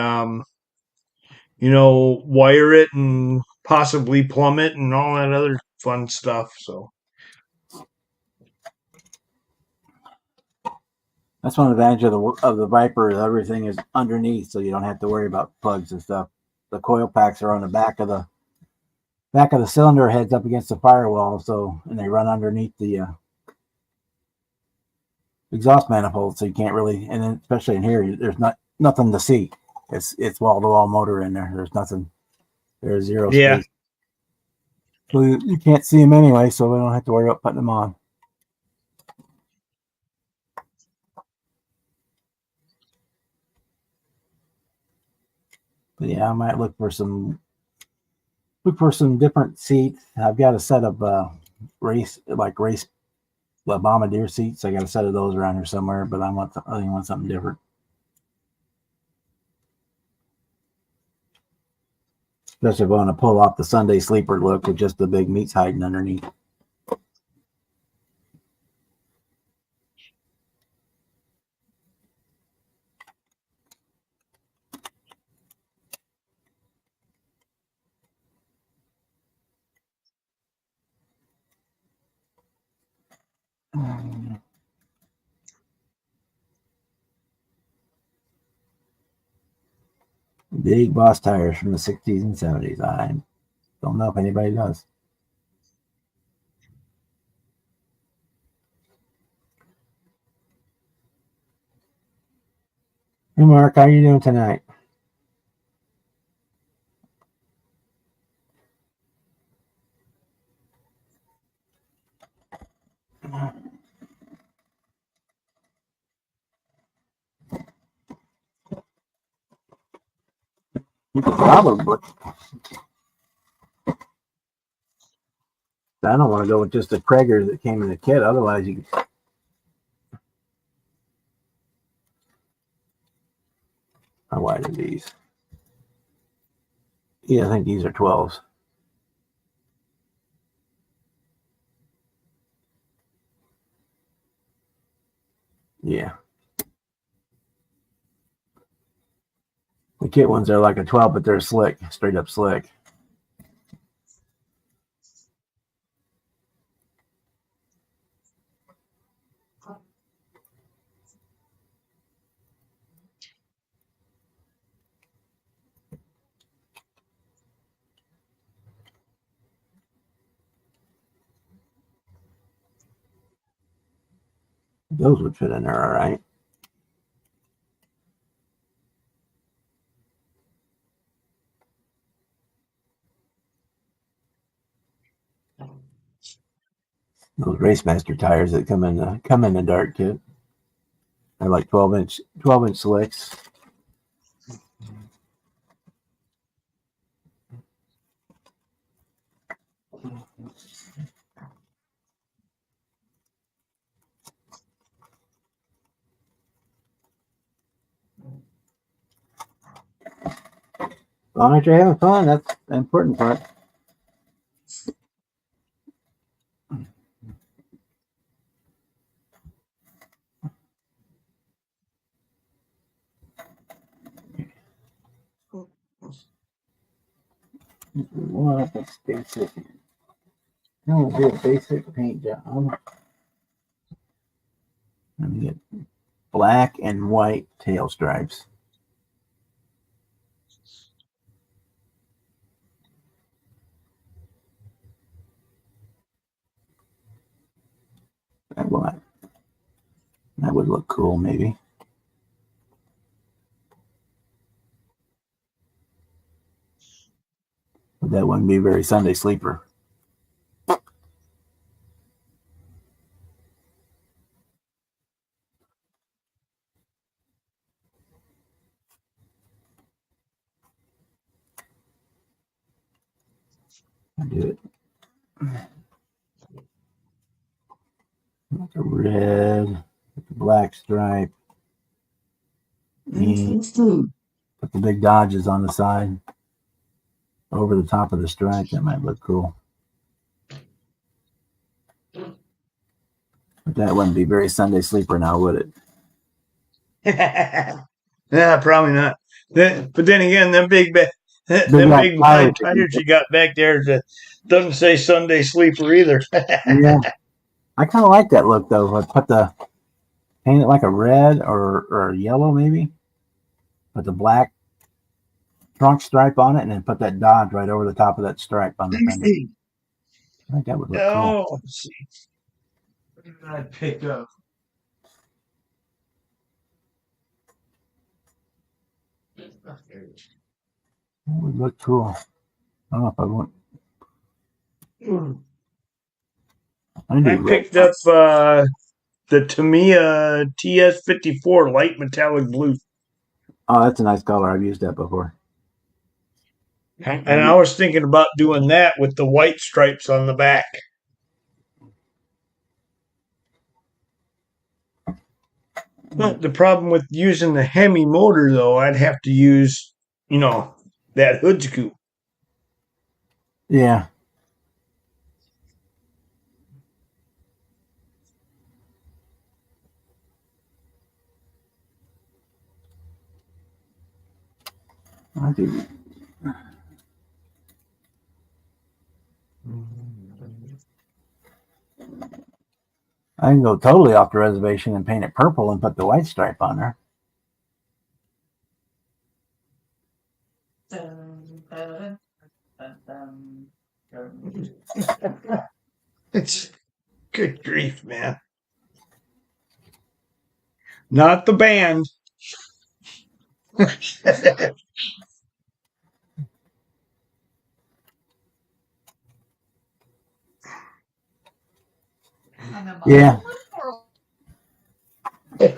wire it and possibly plumb it and all that other fun stuff. So that's one advantage of the Viper is everything is underneath, so you don't have to worry about plugs and stuff. The coil packs are on the back of the cylinder heads up against the firewall, and they run underneath the exhaust manifold, so you can't really, and then especially in here, there's nothing to see. It's wall to wall motor in there. There's nothing. There's zero yeah, space, so you can't see them anyway. So we don't have to worry about putting them on. But yeah, I might look for some different seats. I've got a set of race bombardier seats. I got a set of those around here somewhere, but I want something different. Especially if I want to pull off the Sunday sleeper look with just the big meats hiding underneath. Big Boss tires from the 60s and 70s. I don't know if anybody does. Hey, Mark, how are you doing tonight? You could probably. I don't want to go with just the Krager that came in the kit. Otherwise, you could. How wide are these? Yeah, I think these are 12s. Yeah. The kit ones are like a 12, but they're slick, straight up slick. Those would fit in there all right. Those Racemaster tires that come in the dart kit. They're like 12-inch slicks. As long as you're having fun, that's the important part. What a basic. That would be a basic paint job. Let me get black and white tail stripes. That would look cool, maybe. But that wouldn't be very Sunday sleeper. I'll do it. Like a red, with the black stripe. And put the big dodges on the side. Over the top of the stripe. That might look cool. But that wouldn't be very Sunday sleeper now, would it? Yeah, probably not. But then again, them big wide tires you got back there doesn't say Sunday sleeper either. Yeah, I kind of like that look though. I paint it like a red or a yellow maybe. Put the black trunk stripe on it, and then put that dodge right over the top of that stripe on the fender. I think that would look cool. Let's see. What did I pick up? That would look cool. I don't know if I want. I picked up the Tamiya TS54 light metallic blue. Oh, that's a nice color. I've used that before. And I was thinking about doing that with the white stripes on the back. But the problem with using the Hemi motor, though, I'd have to use, that hood scoop. Yeah. I do. I can go totally off the reservation and paint it purple and put the white stripe on there. It's good grief, man. Not the band. Yeah. I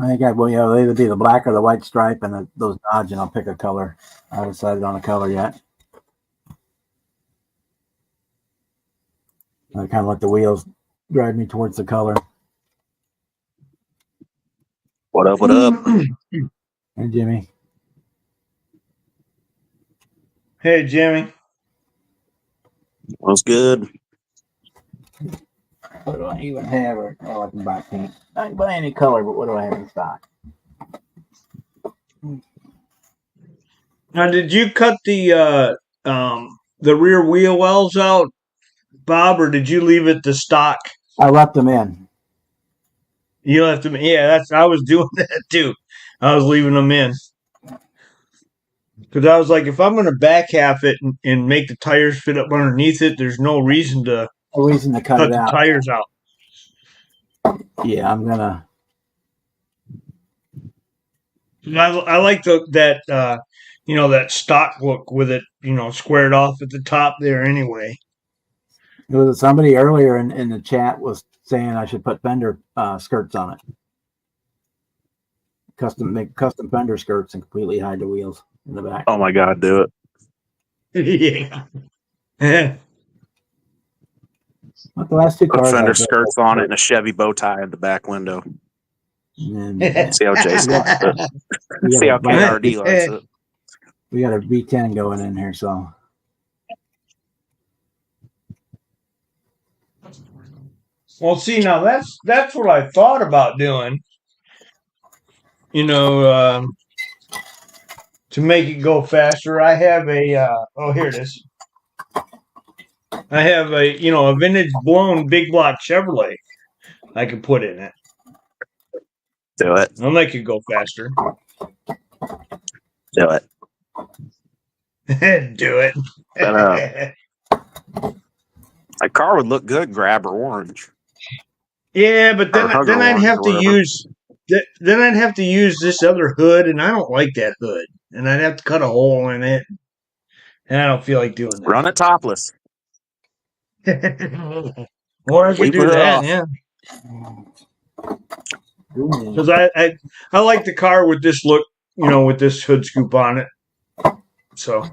think it'll either be the black or the white stripe and those dodge, and I'll pick a color. I haven't decided on a color yet. I kind of let the wheels drive me towards the color. What up, what up? Hey, Jimmy. Hey, Jimmy. What's good? What do I even have? Oh, I can buy paint. I can buy any color, but what do I have in stock? Now, did you cut the rear wheel wells out, Bob, or did you leave it to stock? I left them in. You left them. Yeah, I was doing that too. I was leaving them in because I was like, if I'm going to back half it and make the tires fit up underneath it, there's no reason to No reason to cut cut it the out. tires out. Yeah, I'm gonna. I like that that stock look with it, squared off at the top there. Anyway, It was somebody earlier in the chat was saying I should put fender skirts on it. Make custom fender skirts and completely hide the wheels in the back. Oh my God, do it. yeah. But the last two Put cars, fender skirts on it and a Chevy bow tie in the back window. And, See how Jason likes it. See how KRD likes it. we got a V10 going in here, so Well, see, now that's what I thought about doing. To make it go faster, I have here it is. I have a vintage blown big block Chevrolet I could put in it. Do it. I'll make it go faster. Do it. Do it. My car would look good, grab or orange. Yeah, but then I'd have to use this other hood, and I don't like that hood, and I'd have to cut a hole in it, and I don't feel like doing that. Run it topless. Or I could do that, yeah. Because I like the car with this look, with this hood scoop on it. So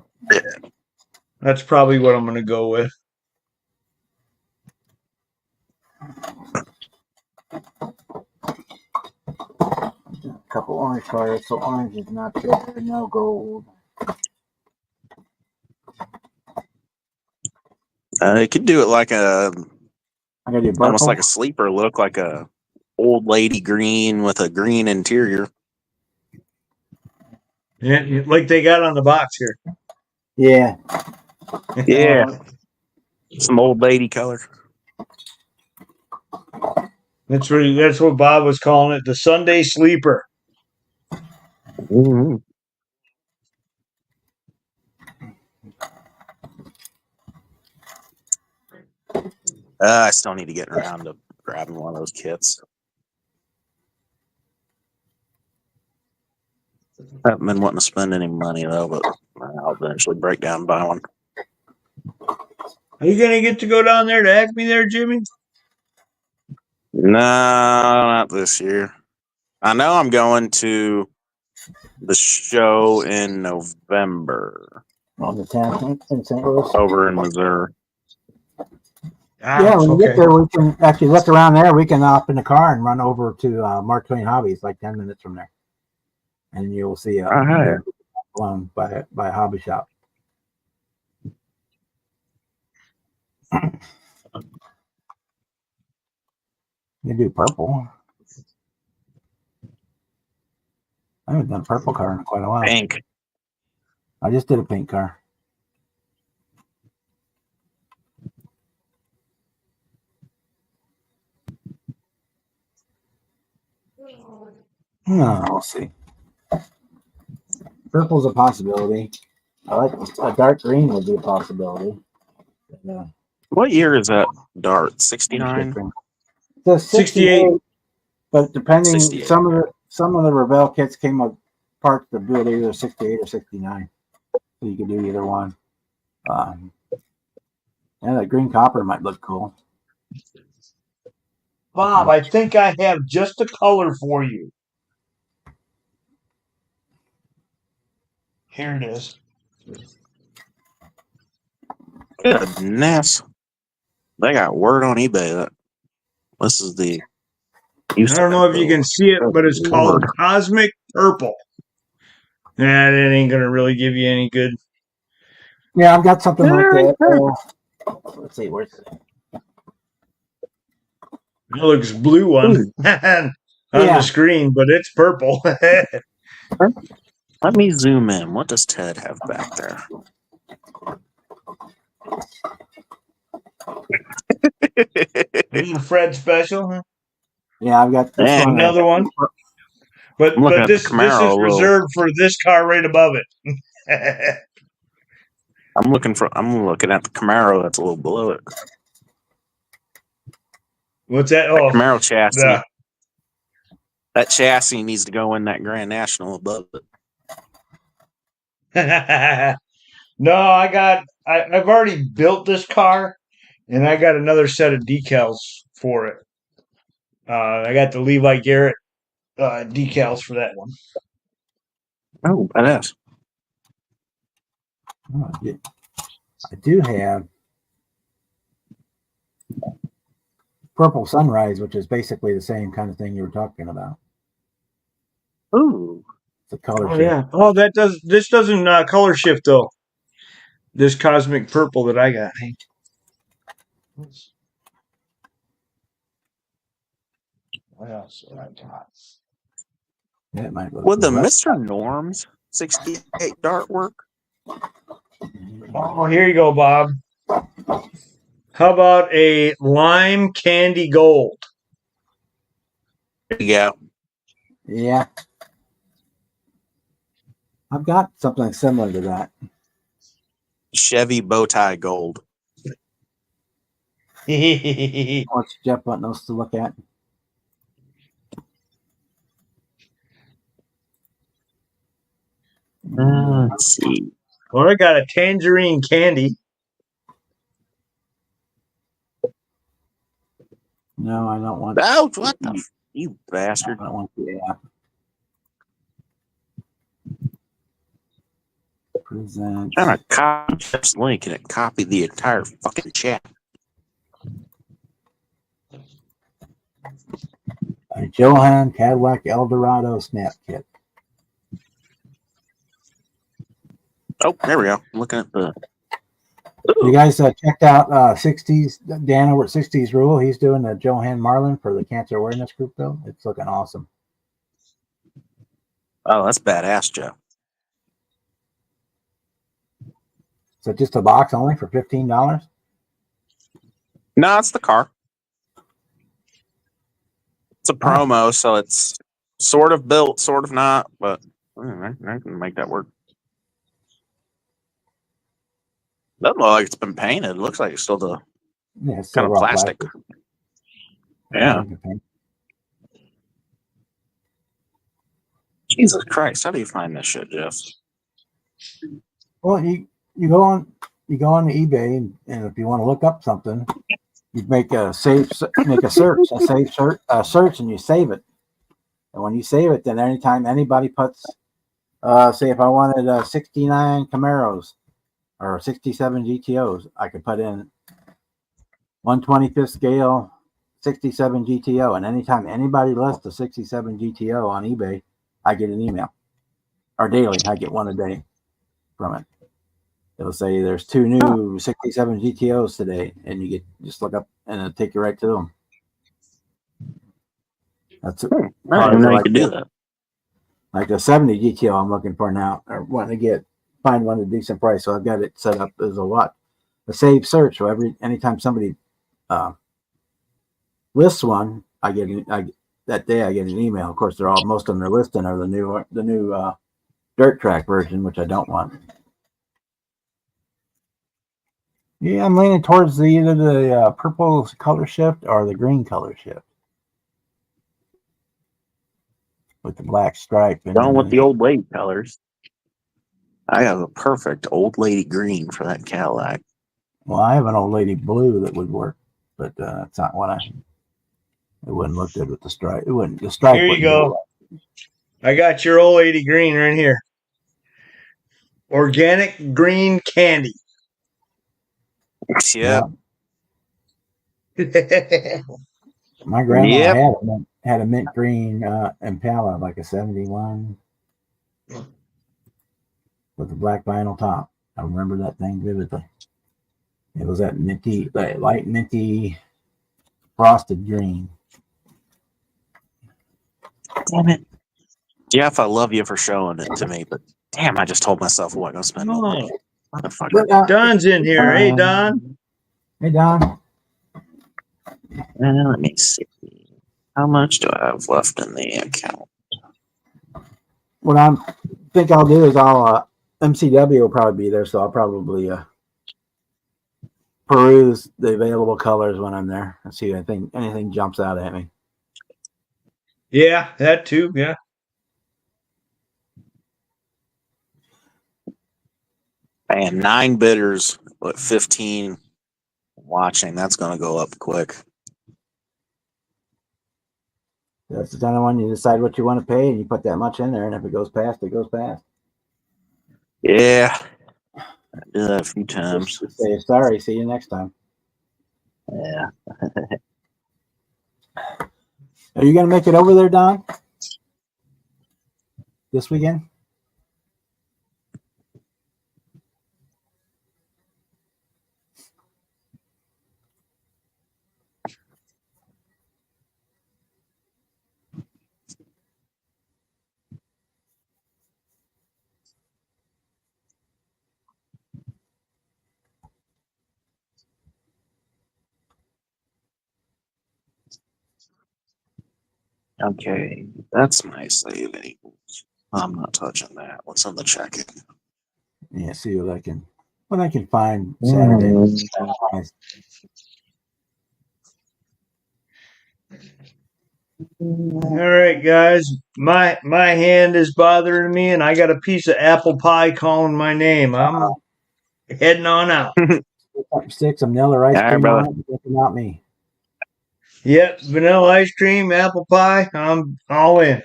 that's probably what I'm going to go with. a couple orange cars. So orange is not there. No gold. You could do it like I gotta do almost purple. like a sleeper look, like a old lady green with a green interior. Yeah, like they got on the box here. Yeah. Yeah. Some old lady color. That's what Bob was calling it, the Sunday sleeper. Mm-hmm. I still need to get around to grabbing one of those kits. I haven't been wanting to spend any money though, but I'll eventually break down and buy one. Are you going to get to go down there to Acme there, Jimmy? No, not this year. I know I'm going to the show in November On the 10th in St. Louis. over in Missouri. Yeah, when we get there, we can actually look around there. We can hop in the car and run over to Mark Twain Hobbies, like 10 minutes from there, and you'll see blown by a hobby shop. You do purple. I haven't done a purple car in quite a while. Pink. I just did a pink car. No, we'll see. Purple's a possibility. I like a dark green would be a possibility. What year is that Dart? 69? The 68. But depending, 68. some of the Revell kits came with parts that build either 68 or 69. So you could do either one. Yeah, that green copper might look cool. Bob, I think I have just a color for you. Here it is. Goodness. They got word on eBay that this is the... I don't know if you can see it, but it's called Cosmic Purple. Nah, that ain't going to really give you any good. Yeah, I've got something like that. Let's see, where's it? It looks blue on Yeah. the screen, but it's purple. Let me zoom in. What does Ted have back there? This is Fred special, huh? Yeah, I've got this Yeah, one. Another one. But I'm looking at the this Camaro is a little. reserved for this car right above it. I'm looking at the Camaro that's a little below it. What's that? That Oh, Camaro chassis. the That chassis needs to go in that Grand National above it. no, I've already built this car, and I got another set of decals for it. I got the Levi Garrett decals for that one. Oh, badass. Oh, I do have Purple Sunrise, which is basically the same kind of thing you were talking about. Ooh. It's a color Oh shift. yeah. Oh, this doesn't color shift though. This cosmic purple that I got. What else have I got? That might look Would the cool. Mr. Norm's 68 dart work? Oh, here you go, Bob. How about a lime candy gold? There you go. Yeah. I've got something similar to that. Chevy bow tie gold. What's Jeff wanting us to look at? Let's see. Well, I got a tangerine candy. No, I don't want. Oh, what the? You bastard. I don't want the app. Present. I'm trying to copy this link and it copied the entire fucking chat. A Johan Cadillac Eldorado snap kit. Oh, there we go. I'm looking at the. You guys checked out 60s, Dan over at 60s Rule. He's doing the Johan Marlin for the Cancer Awareness Group, though. It's looking awesome. Oh, that's badass, Joe. So just a box only for $15? No, it's the car. It's a promo, so it's sort of built, sort of not, but I can make that work. Doesn't look like it's been painted. It looks like it's still the It's kind of raw plastic. Yeah. Jesus Christ, how do you find this shit, Jeff? Well, you go on eBay, and if you want to look up something, you make a search, and you save it. And when you save it, then anytime anybody puts, say if I wanted 69 Camaros or 67 GTOs, I could put in 1/25th scale 67 GTO, and anytime anybody lists a 67 GTO on eBay, I get an email, or daily. I get one a day from it. It'll say there's 2 new 67 GTOs today, and you just look up and it'll take you right to them. That's it. I didn't know you could do that. Like the 70 GTO I'm looking for now, or wanting to find one at a decent price. So I've got it set up as a save search. So anytime somebody lists one, that day I get an email. Of course, most of them they're listing are the new dirt track version, which I don't want. Yeah, I'm leaning towards either the purple color shift or the green color shift with the black stripe. Going with the old lady colors. I have a perfect old lady green for that Cadillac. Well, I have an old lady blue that would work, but that's not what it wouldn't look good with the stripe. It wouldn't. The stripe. Here you go. I got your old lady green right here. Organic green candy. Yeah. My grandma had a mint green Impala, like a 71 with a black vinyl top. I remember that thing vividly. It was that light minty frosted green. Damn it. Jeff, I love you for showing it to me, but damn, I just told myself I wasn't going to spend no money. Motherfucker. But, Don's in here. Hey, Don. hey, Don. Let me see. How much do I have left in the account? What I think I'll do is MCW will probably be there, so I'll probably peruse the available colors when I'm there and see if anything jumps out at me. Yeah, that too. Yeah. And 9 bidders, but 15 watching. That's going to go up quick. That's the kind of one you decide what you want to pay and you put that much in there, and if it goes past, it goes past. Yeah. I did that a few times. Just say sorry, see you next time. Yeah. Are you going to make it over there, Don? This weekend? Okay. That's my saving. I'm not touching that. What's on the checking? Yeah, see what I can find Saturday. All right, guys. My hand is bothering me, and I got a piece of apple pie calling my name. I'm heading on out. Stick some vanilla ice All right, cream brother. on it, not me. Yep, vanilla ice cream, apple pie. I'm all in.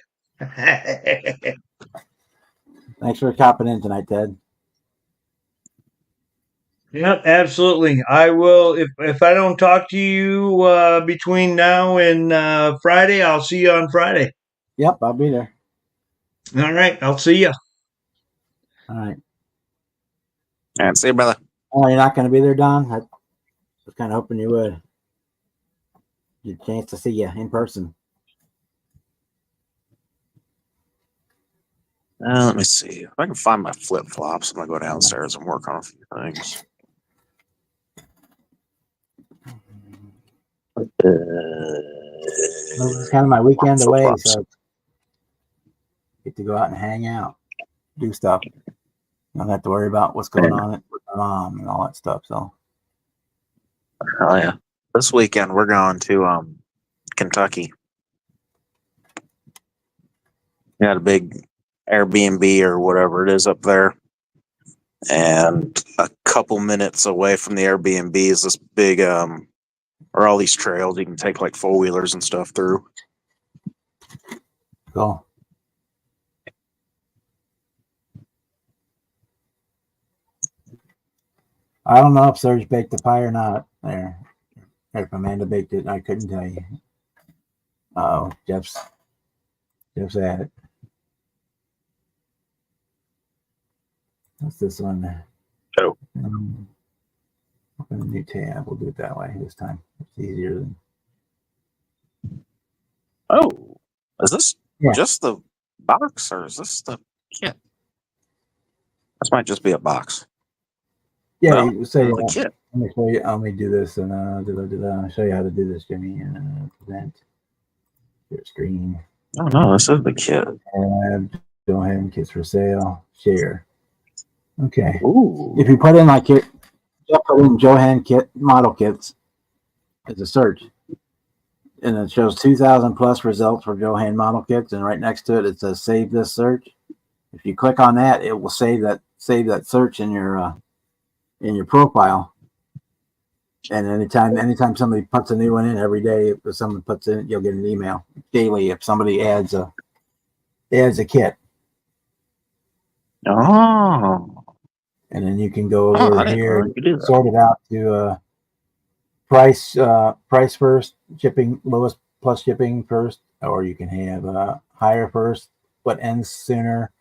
Thanks for copping in tonight, Ted. Yep, absolutely. I will. If I don't talk to you between now and Friday, I'll see you on Friday. Yep, I'll be there. All right, I'll see you. All right. All right, see you, brother. Oh, you're not going to be there, Don? I was kind of hoping you would. Get a chance to see you in person. Let me see. If I can find my flip flops, I'm going to go downstairs and work on a few things. This is kind of my weekend away, so get to go out and hang out, do stuff. Don't have to worry about what's going on with my mom and all that stuff. So, Oh yeah, this weekend we're going to Kentucky. We got a big Airbnb or whatever it is up there, and a couple minutes away from the Airbnb is this big or all these trails you can take like 4-wheelers and stuff through. cool. I don't know if Serge baked the pie or not. There, if Amanda baked it, I couldn't tell you. Oh, Jeff's at it. What's this one? Oh. Open a new tab. We'll do it that way this time. It's easier than. Oh, is this Yeah. just the box or is this the kit? This might just be a box. Yeah, No, you say the kit. let me show you. Let me do this and I'll show you how to do this, Jimmy. Present your screen. Oh no, this is the kit. Go ahead and kits for sale. Share. Okay. Ooh. If you put in like here, put in Johan kit model kits as a search, and it shows 2,000 plus results for Johan model kits, and right next to it it says save this search. If you click on that, it will save that search in your profile. And anytime somebody puts a new one in every day, if someone puts in, you'll get an email daily if somebody adds a kit. Oh. And then you can go over here, and sort it out to price first, shipping lowest plus shipping first, or you can have higher first, but ends sooner.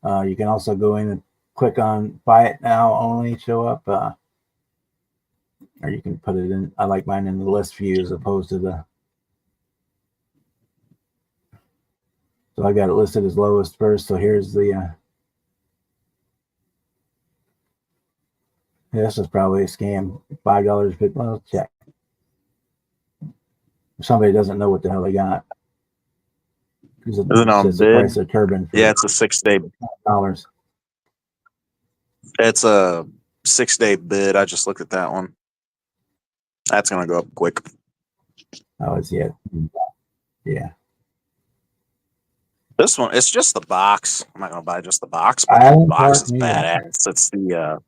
You can also go in and click on buy it now only show up, or you can put it in. I like mine in the list view as opposed to the. So I got it listed as lowest first. So here's the. This is probably a scam. $5. Well, check. If somebody doesn't know what the hell they got, because it Is it on says the bid? price of turbine for Yeah, it's a 6-day. $5. It's a 6-day bid. I just looked at that one. That's gonna go up quick. Oh, it's yet. Yeah. This one, it's just the box. I'm not gonna buy just the box, but I the don't box is me that. badass.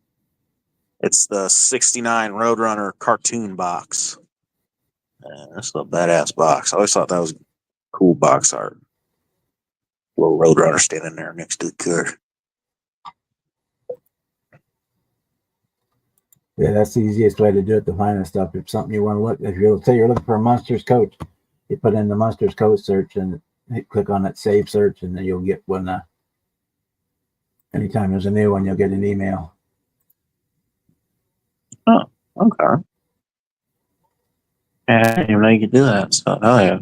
It's the '69 Roadrunner cartoon box. That's a badass box. I always thought that was cool box art. Little Roadrunner standing there next to the car. Yeah, that's the easiest way to do it to find this stuff. If something you want to look, if you say you're looking for a Munsters coach, you put in the Munsters coach search and click on that save search, and then you'll get one. Anytime there's a new one, you'll get an email. Oh, okay. Yeah, I didn't even know you could do that. So, oh yeah.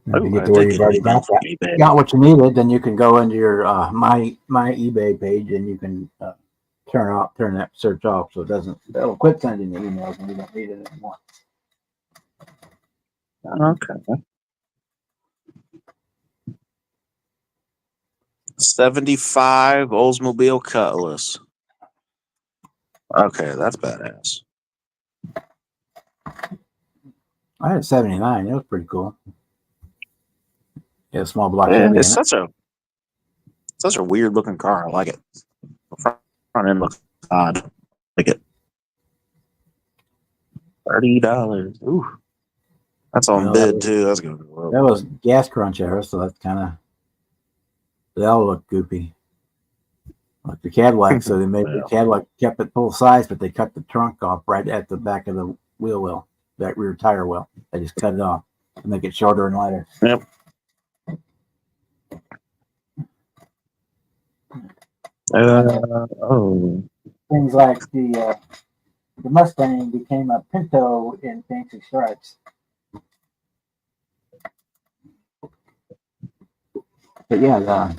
If you Oh, get I to where did you've get an already email got from that, eBay. got what you needed, then you can go into your my eBay page and you can turn that search off, so it'll quit sending you emails and you don't need it anymore. Okay. 75 Oldsmobile Cutlass. Okay, that's badass. I had 79. It was pretty cool. Yeah, small block Yeah, Chevy it's in it. such a weird looking car. I like it. The front end looks odd. I like it. $30. Ooh, that's on bid too. That's gonna go up. That was gas crunch era, so that's kind of they all look goofy. Like the Cadillac, so they made the Cadillac kept it full size, but they cut the trunk off right at the back of the wheel well, that rear tire well. They just cut it off to make it shorter and lighter. Yep. Oh. Things like the Mustang became a Pinto in fancy stripes. But yeah, the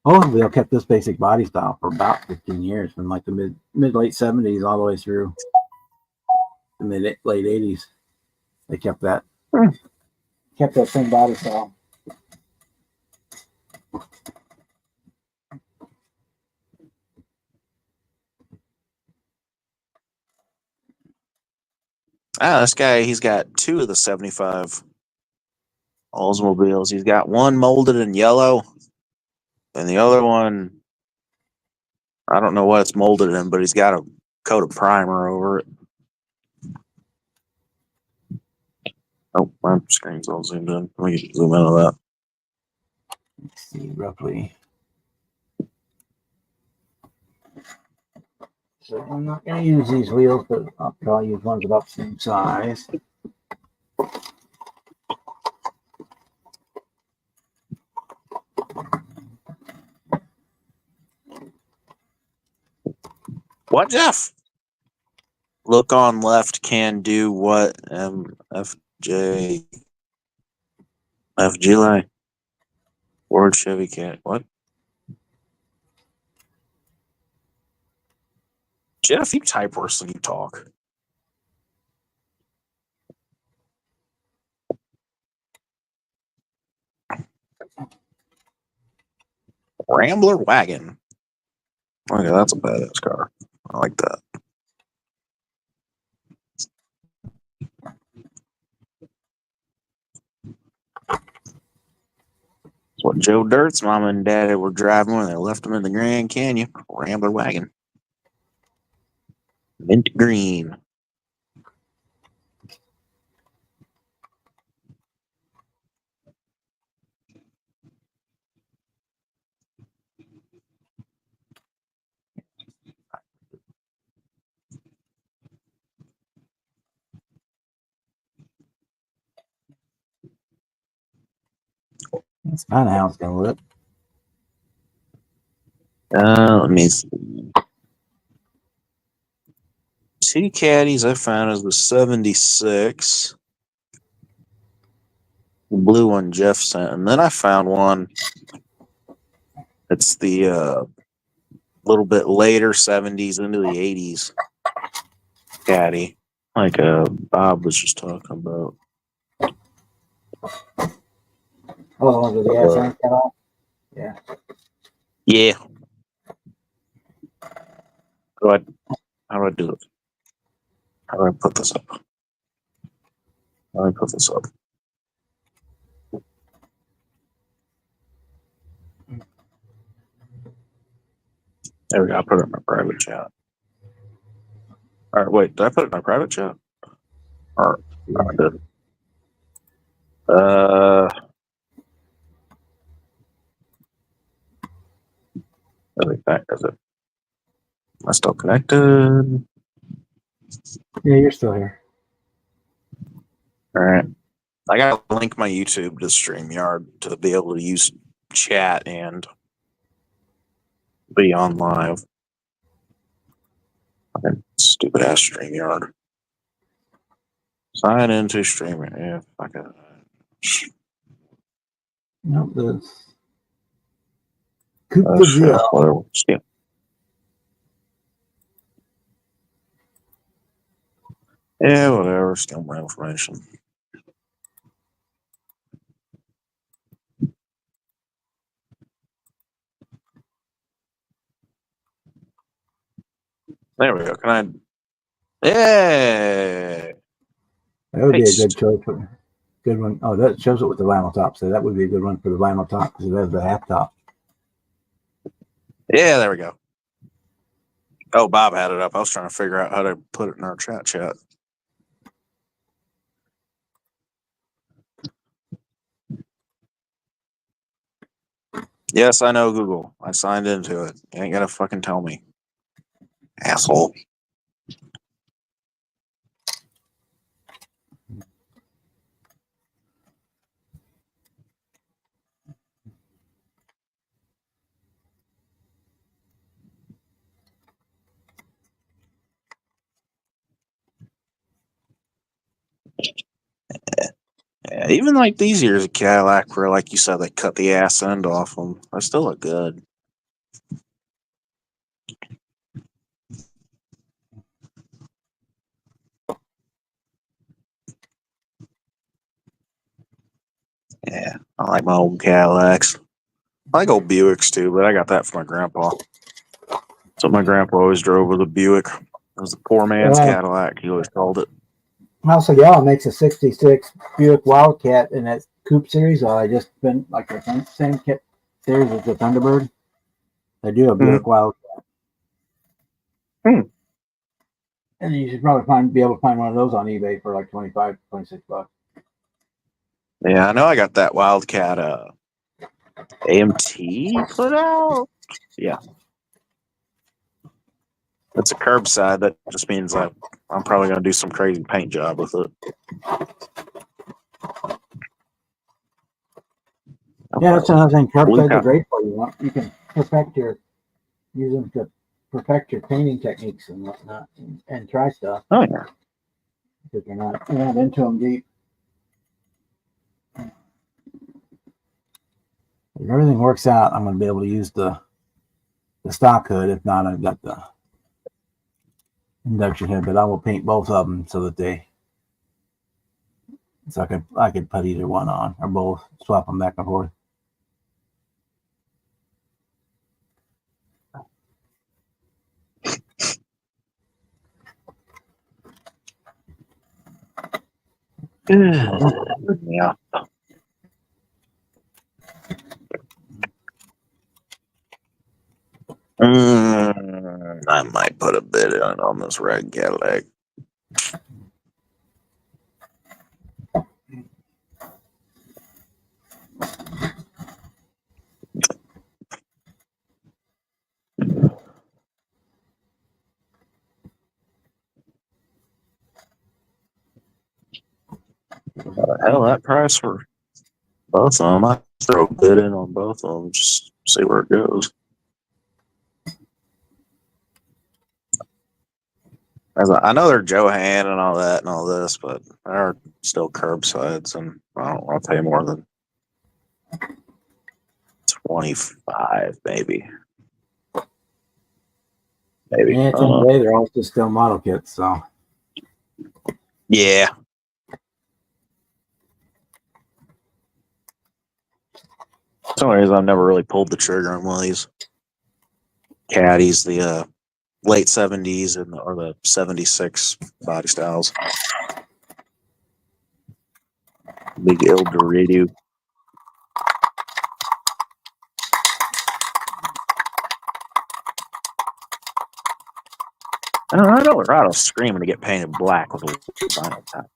Oldsmobile kept this basic body style for about 15 years, from like the mid late 70s all the way through the late 80s. They kept that same body style. This guy, he's got 2 of the 75 Oldsmobiles. He's got one molded in yellow, and the other one, I don't know what it's molded in, but he's got a coat of primer over it. Oh, my screen's all zoomed in. Let me zoom in on that. Let's see, roughly. So I'm not going to use these wheels, but I'll probably use ones about the same size. What, Jeff? Look on left can do what? FJ. FG Ford Chevy Cat. What? Jeff, you type worse than you talk. Rambler wagon. Okay, that's a badass car. I like that. That's what Joe Dirt's mom and daddy were driving when they left him in the Grand Canyon. Rambler wagon. Mint green. That's kind of how it's going to look. Let me see. 2 caddies I found is the 76. blue one Jeff sent, and then I found one. It's the little bit later 70s into the 80s caddy, like Bob was just talking about. Oh, the ones with the ass end cut off? Yeah. Yeah. Go ahead. How do I do it? How do I put this up? How do I put this up? There we go. I put it in my private chat. All right, wait. Did I put it in my private chat? Or no, I didn't. I think that does it. Am I still connected? Yeah, you're still here. All right. I gotta link my YouTube to StreamYard to be able to use chat and be on live. Okay, stupid ass StreamYard. Sign into StreamYard. Yeah, fuck it. Nope, this. Coop the Shit, deal. whatever. Yeah. Yeah, whatever. Still my information. There we go. Can I? Yeah. That would be a Paste. good choice. Good one. Oh, that shows it with the vinyl top. So that would be a good one for the vinyl top because it has the half top. Yeah, there we go. Oh, Bob had it up. I was trying to figure out how to put it in our chat. Yes, I know Google. I signed into it. You ain't gotta fucking tell me. Asshole. Yeah, even like these years of Cadillac where, like you said, they cut the ass end off them. They still look good. Yeah, I like my old Cadillacs. I like old Buicks too, but I got that from my grandpa. So my grandpa always drove with a Buick. It was the poor man's Cadillac, he always called it. Also, Yellow makes a 66 Buick Wildcat in that coupe series. I just been like the same kit series as the Thunderbird. They do a Buick Wildcat. And you should probably be able to find one of those on eBay for like 25, 26 bucks. Yeah, I know I got that Wildcat AMT put out. Yeah. It's a curbside. That just means I'm probably going to do some crazy paint job with it. Yeah, that's another thing. Curbsides are great for you. You can use them to perfect your painting techniques and whatnot, and try stuff. Oh yeah, because you're not into them deep. If everything works out, I'm going to be able to use the stock hood. If not, I've got the induction head, but I will paint both of them so that I could put either one on or both, swap them back and forth. Yeah. I might put a bit on this red Cadillac. Hell, that price for both of them, I throw a bid in on both of them, just see where it goes. I know they're Johan and all that and all this, but they're still curbsides, and I don't want to pay more than 25, maybe. Maybe. Yeah, at the end of the day, they're all just still model kits, so. Yeah. For some reason, I've never really pulled the trigger on one of these caddies, the late 70s or the 76 body styles. Big El Dorado. I don't know, Eldorado screaming to get painted black with a vinyl top.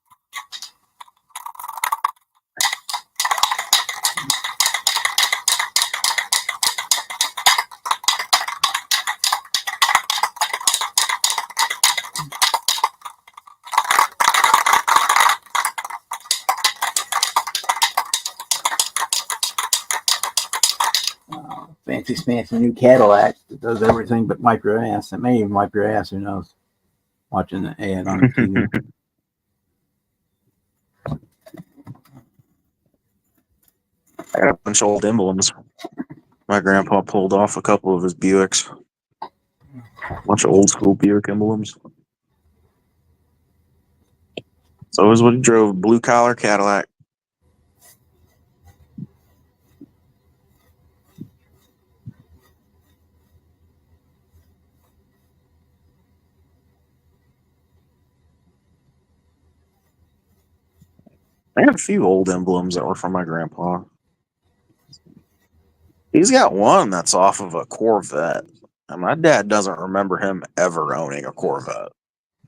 Fancy smancy new Cadillac that does everything but wipe your ass. It may even wipe your ass, who knows? Watching the ad on the TV. I got a bunch of old emblems. My grandpa pulled off a couple of his Buicks. A bunch of old school Buick emblems. So it was what he drove, blue collar Cadillac. I had a few old emblems that were from my grandpa. He's got one that's off of a Corvette. And my dad doesn't remember him ever owning a Corvette.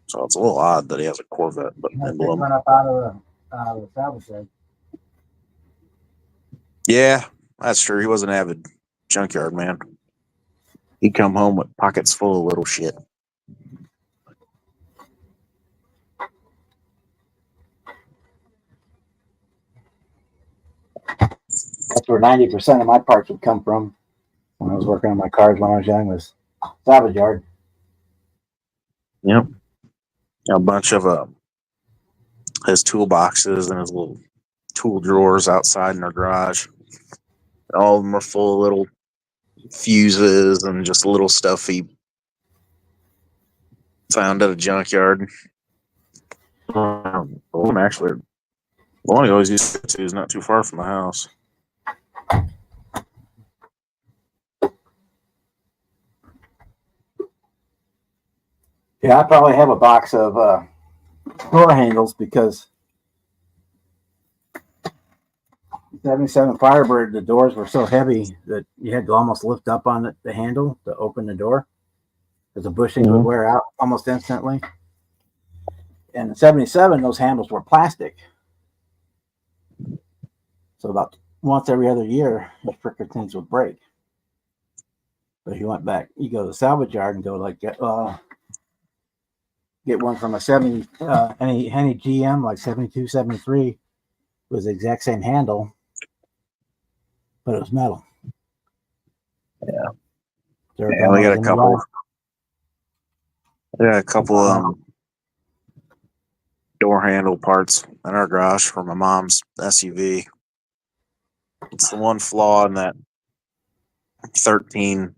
So it's a little odd that he has a Corvette emblem. Went up out of the salvage shed. Yeah, that's true. He was an avid junkyard man. He'd come home with pockets full of little shit. That's where 90% of my parts would come from when I was working on my cars when I was young, was salvage yard. Yep. A bunch of his toolboxes and his little tool drawers outside in our garage. All of them are full of little fuses and just little stuff he found at a junkyard. The one he always used to go to is not too far from the house. Yeah, I probably have a box of door handles because 77 Firebird, the doors were so heavy that you had to almost lift up on the handle to open the door because the bushings would wear out almost instantly. And the 77, those handles were plastic. So about once every other year, the frickin' things would break. But if you went back, you go to the salvage yard and go like, get one from a 70, any GM, like 72, 73, was the exact same handle, but it was metal. Yeah. Yeah, we got a couple. Yeah, a couple door handle parts in our garage for my mom's SUV. It's the one flaw in that 13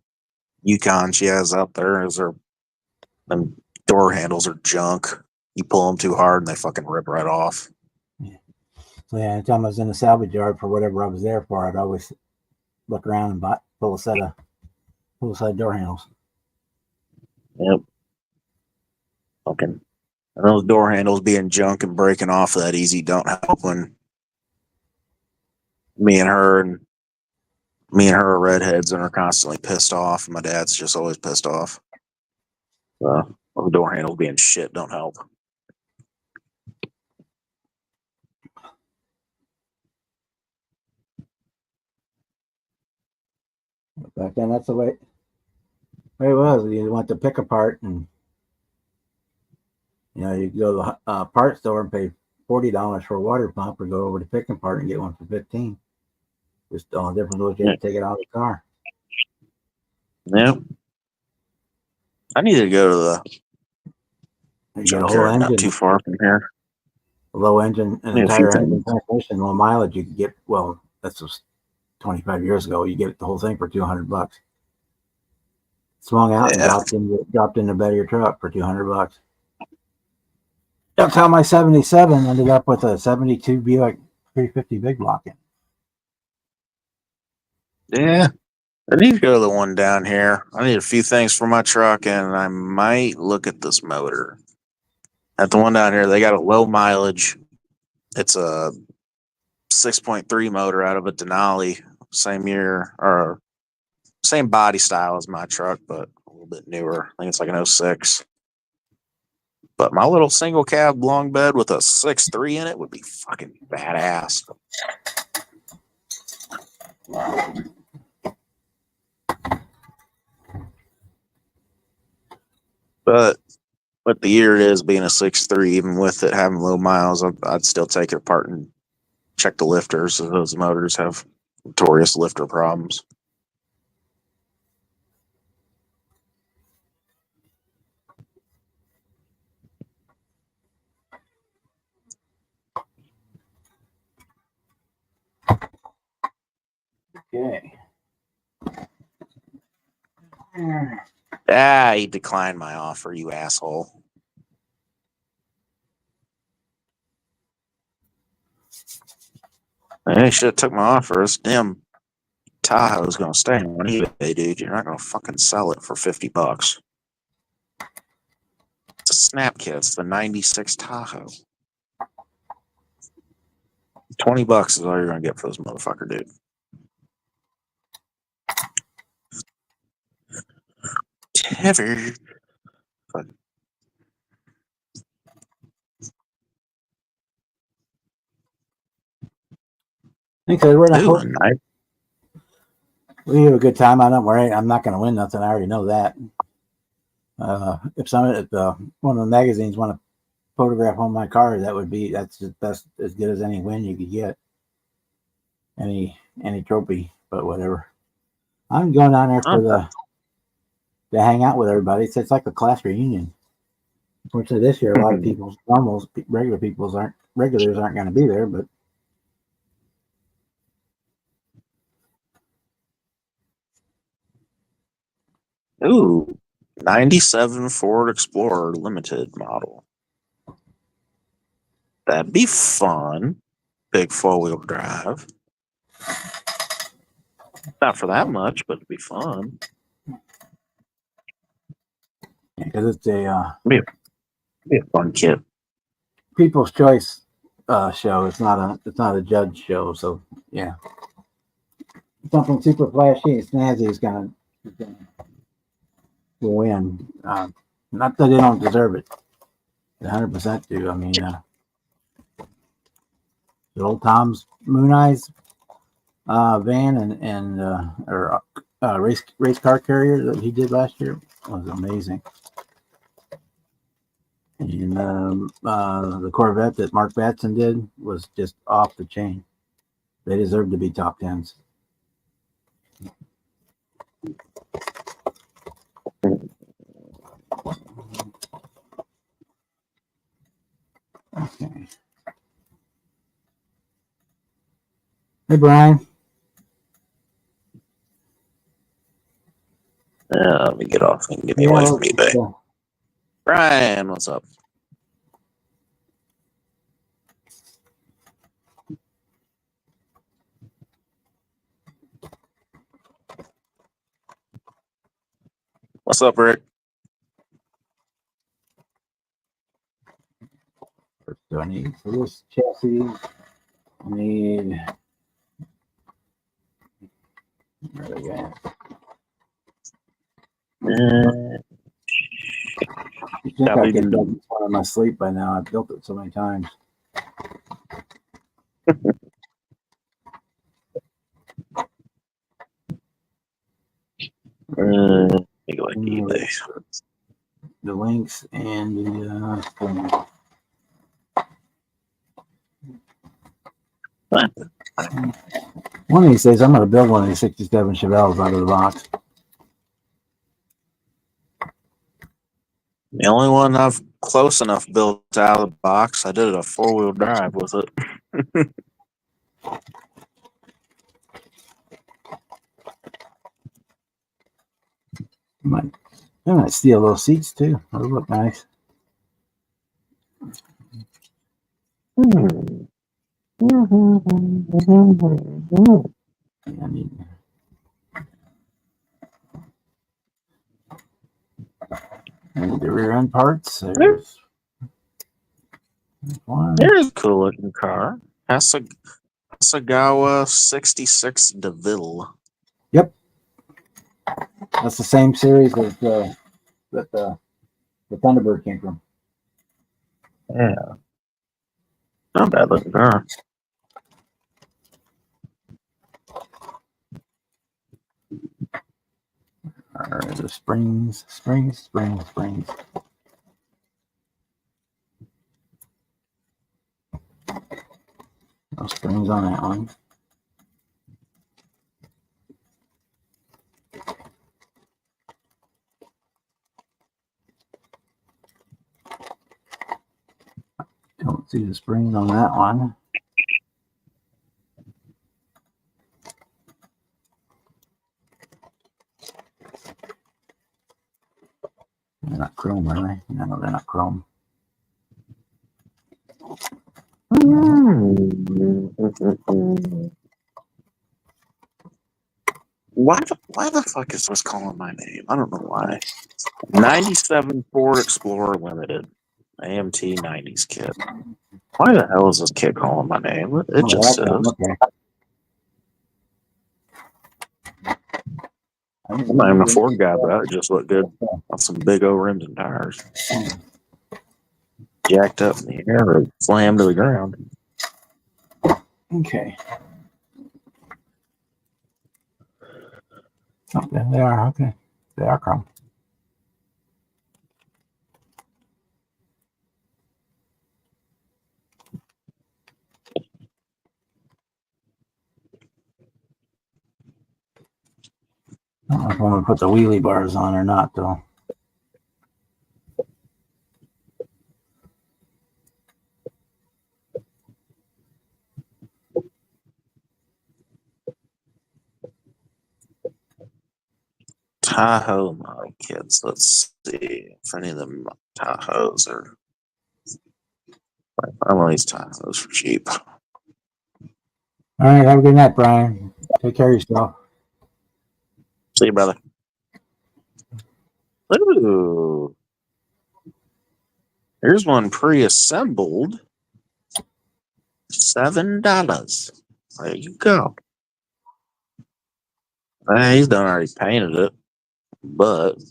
Yukon she has out there is them door handles are junk. You pull them too hard and they fucking rip right off. Yeah. So yeah, anytime I was in the salvage yard for whatever I was there for, I'd always look around and pull a set of door handles. Yep. Fucking. And those door handles being junk and breaking off that easy don't help when me and her are redheads and are constantly pissed off. My dad's just always pissed off. The door handles being shit don't help. Back then, that's the way it was. You went to pick apart, and you go to the parts store and pay $40 for a water pump, or go over to pick apart and get one for $15. Just the only difference was you had to take it out of the car. Yep. I need to go to You get a whole Junkyard not engine, too far from here. a low engine, an Yeah, a few entire engine, things. transmission, low mileage. You could get, well, that's just 25 years ago. You get the whole thing for $200. Swung out and Yeah. dropped in the bed of your truck for $200. That's how my 77 ended up with a 72 Buick 350 big block in. Yeah. I need to go to the one down here. I need a few things for my truck, and I might look at this motor. At the one down here, they got a low mileage. It's a 6.3 motor out of a Denali, same year or same body style as my truck, but a little bit newer. I think it's like an 06. But my little single cab long bed with a 6.3 in it would be fucking badass. But with the year it is being a 6.3, even with it having low miles, I'd still take it apart and check the lifters. So those motors have notorious lifter problems. Okay. Ah, he declined my offer, you asshole. Hey, should have took my offer. This damn Tahoe's gonna stay on eBay, dude. You're not gonna fucking sell it for $50. It's a snap kit. It's the '96 Tahoe. $20 is all you're gonna get for this motherfucker, dude. Never. Okay, we're not. Ooh, nice. We have a good time. I don't worry. I'm not going to win nothing. I already know that. If one of the magazines want to photograph on my car, that's the best, as good as any win you could get. Any trophy, but whatever. I'm going down there to hang out with everybody. It's like a class reunion. Unfortunately, this year a lot of people, regulars aren't going to be there, but. Ooh, 97 Ford Explorer Limited model. That'd be fun. Big four-wheel drive. Not for that much, but it'd be fun. Because it's Be a fun kit. People's Choice show. It's not a judge show, so yeah. Something super flashy and snazzy is gonna win. Not that they don't deserve it. They 100% do. I mean, the old Tom's Moon Eyes van or race car carrier that he did last year was amazing. And the Corvette that Mark Batson did was just off the chain. They deserve to be top tens. Okay. Hey, Brian. Let me get off and get me away from eBay. Cool. Brian, what's up? What's up, Rick? So I need for this chassis, I need where are they at? You think I could build this one in my sleep by now? I've built it so many times. Let me go like eBay. The links and the one of these days I'm going to build one of these 67 Chevelles out of the box. The only one I've close enough built out of the box, I did a 4-wheel drive with it. I might steal those seats too. Those look nice. Yeah, I need the rear end parts. There's one. Here's a cool looking car. Hasagawa 66 DeVille. Yep. That's the same series as that the Thunderbird came from. Yeah. Not bad looking car. All right, the springs. No springs on that one. Don't see the springs on that one. They're not chrome, are they? No, they're not chrome. Why the fuck is this calling my name? I don't know why. 97 Ford Explorer Limited. AMT 90s kit. Why the hell is this kid calling my name? It just says. Okay. I'm not even a Ford guy, but it just looked good on some big old rims and tires. Jacked up in the air or slammed to the ground. Okay. Oh, there they are. Okay. They are chrome. I don't know if I'm going to put the wheelie bars on or not, though. Tahoe model kits. Let's see if any of them Tahoes are. I want these Tahoes for cheap. All right. Have a good night, Brian. Take care of yourself. See you, brother. Ooh. Here's one pre-assembled. $7. There you go. He's done already painted it, but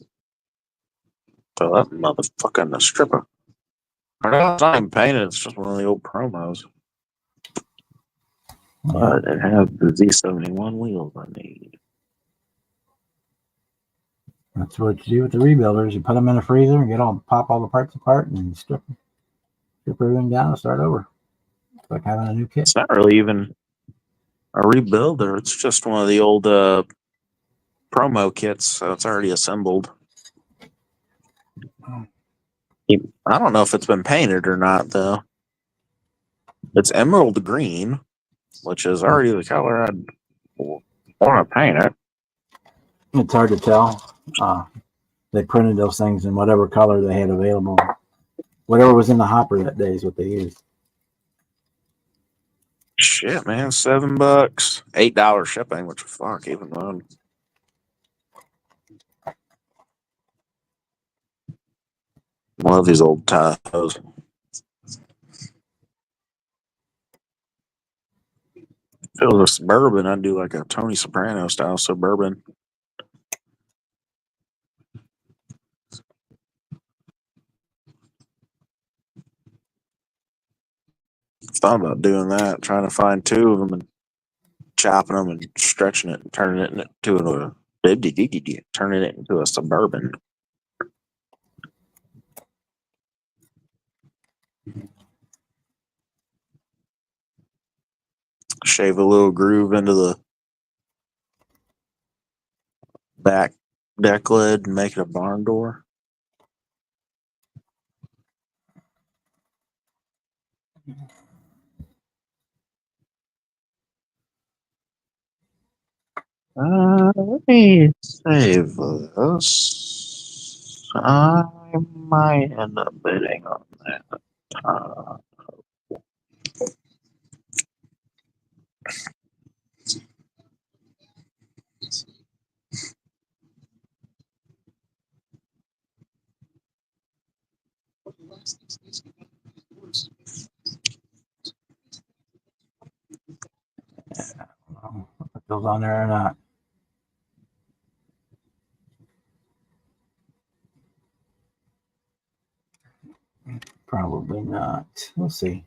throw that motherfucker in the stripper. Or no, it's not even painted, it's just one of the old promos. But it has the Z71 wheels I need. That's what you do with the rebuilders. You put them in the freezer and pop all the parts apart and strip everything down and start over. It's like having a new kit. It's not really even a rebuilder. It's just one of the old promo kits, so it's already assembled. I don't know if it's been painted or not, though. It's emerald green, which is already the color I'd want to paint it. It's hard to tell. They printed those things in whatever color they had available. Whatever was in the hopper that day is what they used. Shit, man, $7, $8 shipping, which fuck, even though. Love these old Tahoes. If it was a Suburban, I'd do like a Tony Soprano style Suburban. Thought about doing that, trying to find two of them and chopping them and stretching it and turning it into a Suburban. Shave a little groove into the back deck lid and make it a barn door. Let me save this. I might end up bidding on that. If it goes on there or not. Probably not. We'll see.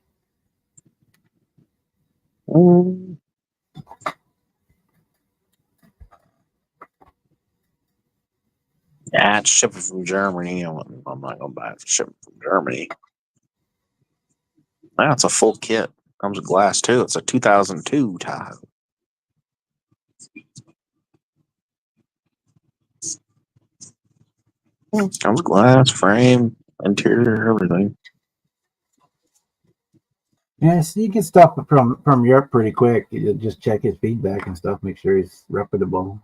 Yeah, it's shipping from Germany. I'm not gonna buy it shipping from Germany. Wow, it's a full kit. Comes with glass too. It's a 2002 Tahoe. Comes with glass, frame, interior, everything. Yes, you get stuff from Europe pretty quick. You just check his feedback and stuff. Make sure he's reputable.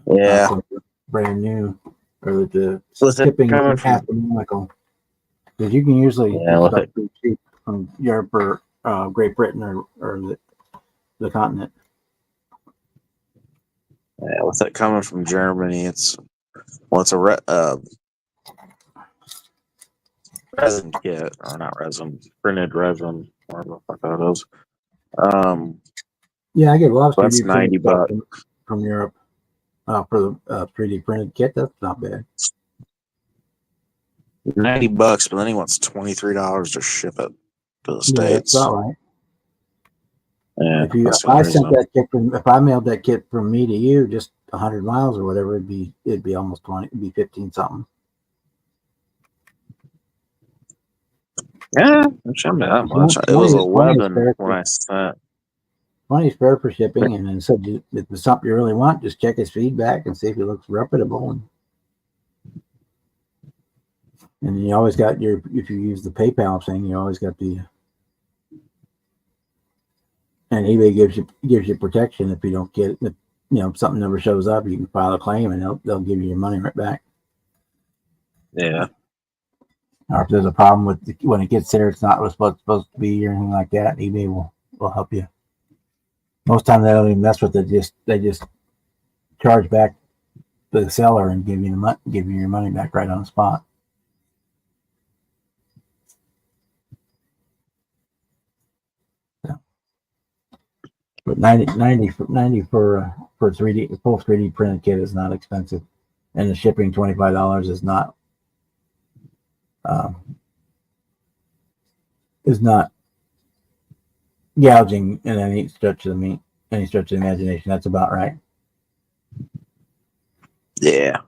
Yeah. Brand new, or that the Was it shipping coming is from? astronomical. Because you can usually Yeah, get with stuff it. pretty cheap from Europe or Great Britain or the continent. Yeah, with it coming from Germany, it's a resin kit, or not resin, printed resin, whatever the fuck that is. Yeah, I get a lot of That's 3D printed $90. stuff from Europe for the 3D printed kit. That's not bad. $90, but then he wants $23 to ship it to the Yeah, that's States. all right. Yeah, If that's the I only sent reason. that kit if I mailed that kit from me to you, just 100 miles or whatever, it'd be almost 20. It'd be 15 something. Yeah, it shouldn't be that much. It was 11 when I sent. 20 is fair for shipping, and then said if it's something you really want, just check his feedback and see if he looks reputable. And you always got if you use the PayPal thing, you always got and eBay gives you protection if you don't get it. If, something never shows up, you can file a claim and they'll give you your money right back. Yeah. Or if there's a problem with when it gets there, it's not what's supposed to be or anything like that, eBay will help you. Most time they don't even mess with it. They just charge back the seller and give you your money back right on the spot. So, but 90 for 3D full 3D printed kit is not expensive, and the shipping $25 is not gouging in any stretch of the imagination. That's about right. Yeah.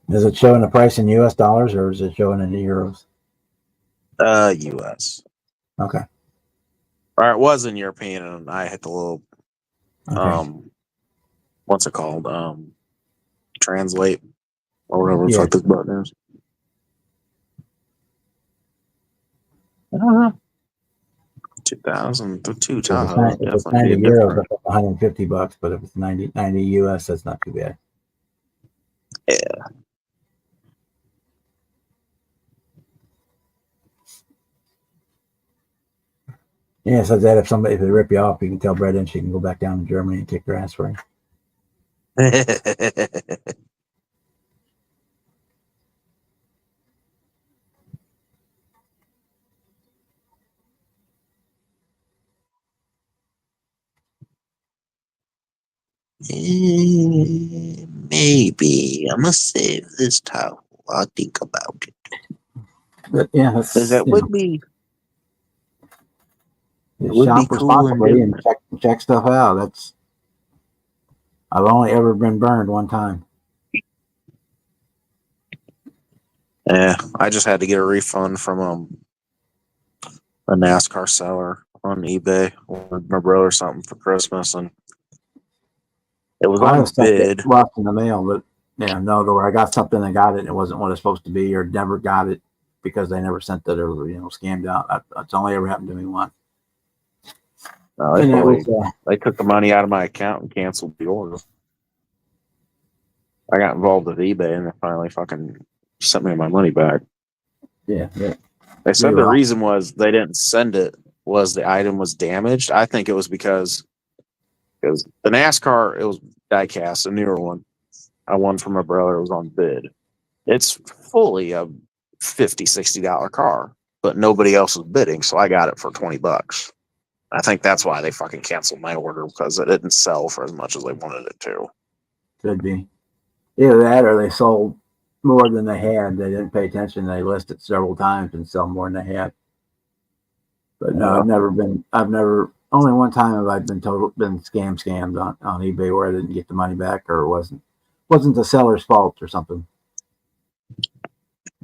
Is it showing the price in US dollars or is it showing in euros? US. Okay. Or it was in European, and I hit the little Okay. what's it called? Translate or whatever the Yeah. fuck this button is. I don't know. 2002 Tahoe. If it's Definitely 90 be euros, different. that's $150. But if it's 90 US, that's not too bad. Yeah. Yeah, so that if they rip you off, you can tell Brenda and she can go back down to Germany and kick their ass for you. Maybe I'm gonna save this towel. I'll think about it. But yeah, that's, That would be shop cool and responsibly and different. check stuff out. I've only ever been burned one time. Yeah, I just had to get a refund from a NASCAR seller on eBay or my brother something for Christmas, and it was I on have stuff that bid. lost in the mail, but where I got something and got it, and it wasn't what it's supposed to be, or never got it. because they never sent it or scammed out. That's only ever happened to me once. No, And that was they took the money out of my account and canceled the order. I got involved with eBay and they finally fucking sent me my money back. yeah. They said We the were reason was they didn't send it was the item was damaged. I think it was because the NASCAR, it was diecast, a newer one. I won from my brother. It was on bid. It's fully a $50, $60 car, but nobody else was bidding, so I got it for $20. I think that's why they fucking canceled my order, because it didn't sell for as much as they wanted it to. Could be either that or they sold more than they had. They didn't pay attention. They listed several times and sell more than they had. But no, only one time have I been scammed on eBay where I didn't get the money back or it wasn't the seller's fault or something.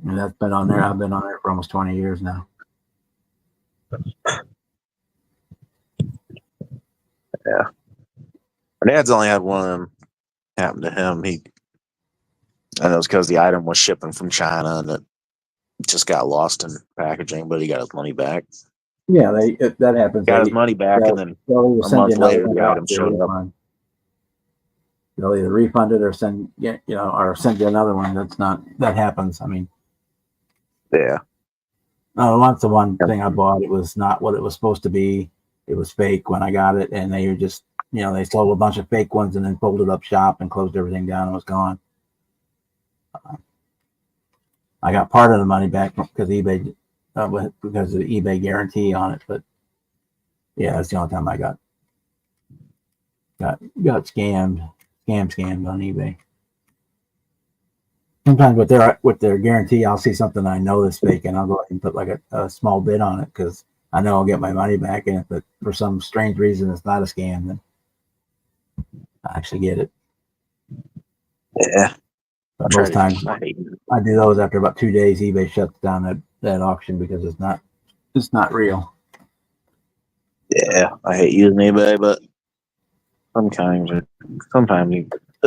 And that's been on there. I've been on there for almost 20 years now. Yeah. My dad's only had one of them happen to him. And it was because the item was shipping from China and it just got lost in packaging, but he got his money back. Yeah, that happens. Got his money back, and then a month later, the item showed up. They'll either refund it or send you another one. That happens. I mean, yeah. Once the one thing I bought, it was not what it was supposed to be. It was fake when I got it, and they were just they sold a bunch of fake ones and then folded up shop and closed everything down and was gone. I got part of the money back because eBay. Because of the eBay guarantee on it, but yeah, that's the only time I got scammed on eBay. Sometimes with their guarantee, I'll see something I know is fake, and I'll go ahead and put like a small bid on it because I know I'll get my money back. And if for some strange reason it's not a scam, then I actually get it. Yeah. But most times I do those after about 2 days. eBay shuts down that auction because it's not real. Yeah, I hate using eBay, but sometimes you.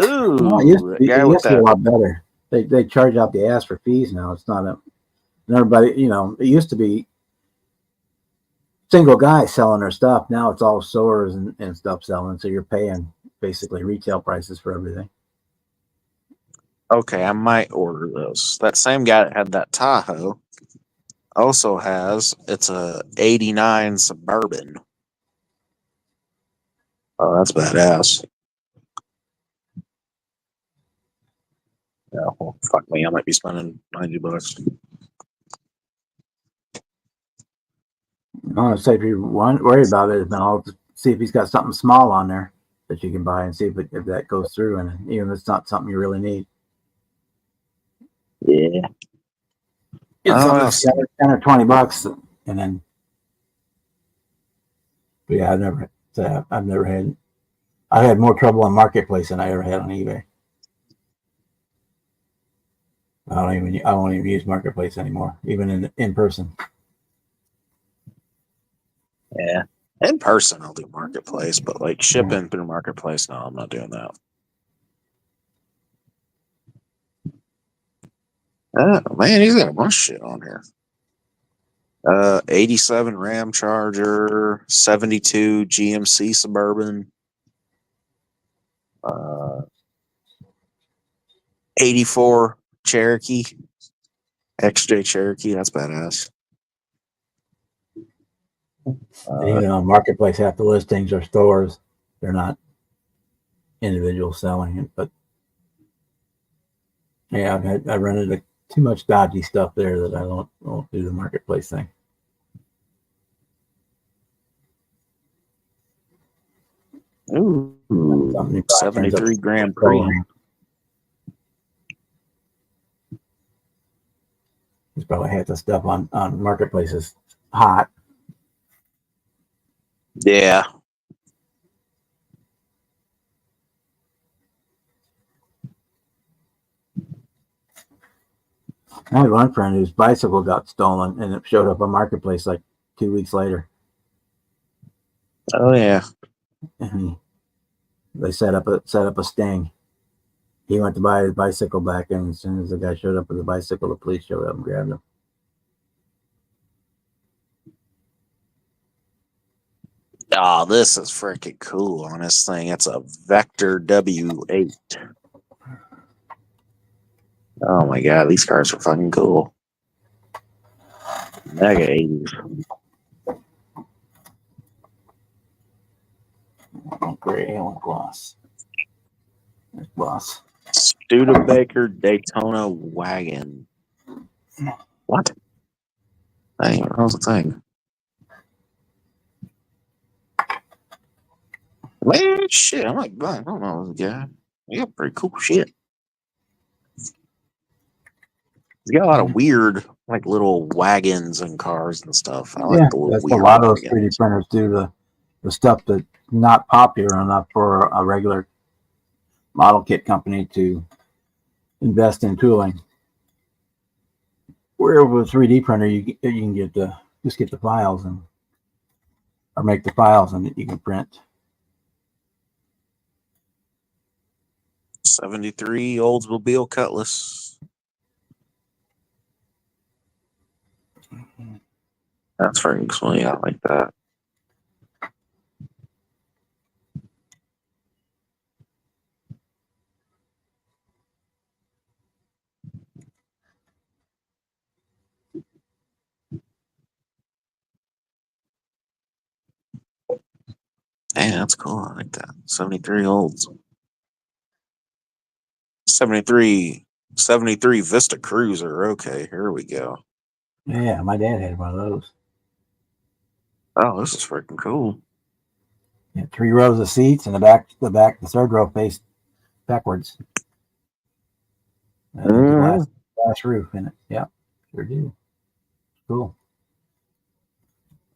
Ooh, Well, it used to be a lot better. They charge out the ass for fees now. It's not and everybody, it used to be single guys selling their stuff. Now it's all stores and stuff selling. So you're paying basically retail prices for everything. Okay, I might order those. That same guy that had that Tahoe also it's a 89 Suburban. Oh, that's badass. Yeah, well, fuck me. I might be spending $90. I want to say if you worry about it, then I'll see if he's got something small on there that you can buy and see if that goes through. And even if it's not something you really need. Yeah. It's $10 or $20, and then. But yeah, I've never had. I had more trouble on Marketplace than I ever had on eBay. I won't even use Marketplace anymore, even in person. Yeah. In person, I'll do Marketplace, but like shipping through Marketplace, no, I'm not doing that. Oh, man, he's got a bunch of shit on here. 87 Ram Charger, 72 GMC Suburban, 84 Cherokee, XJ Cherokee. That's badass. Even on Marketplace, half the listings are stores. They're not individuals selling it. But yeah, I've run into too much dodgy stuff there that I won't do the Marketplace thing. Ooh, 73 Grand Prix. He's probably had the stuff on Marketplaces hot. Yeah. I had one friend whose bicycle got stolen and it showed up on Marketplace like 2 weeks later. Oh yeah. And they set up a sting. He went to buy his bicycle back, and as soon as the guy showed up with the bicycle, the police showed up and grabbed him. Oh, this is freaking cool on this thing. It's a Vector W8. Oh my god, these cars are fucking cool. Mega 80s. Gray, I want gloss. Gloss. Studebaker Daytona wagon. What? That ain't what was the thing. Man, shit, I'm like, I don't know this guy. He got pretty cool shit. He's got a lot of weird, like little wagons and cars and stuff. I like Yeah, the little that's what a weird lot of those wagons. 3D printers do. The stuff that's not popular enough for a regular model kit company to invest in tooling. Where with a 3D printer, you can get just get the files or make the files and you can print. 73 Oldsmobile Cutlass. That's very sweet. I like that. Hey, that's cool. I like that. 73 Olds. 73 Vista Cruiser. Okay, here we go. Yeah, my dad had one of those. Oh, this is freaking cool. Yeah, 3 rows of seats, and the third row faced backwards. And the glass roof in it. Yeah, sure do. Cool.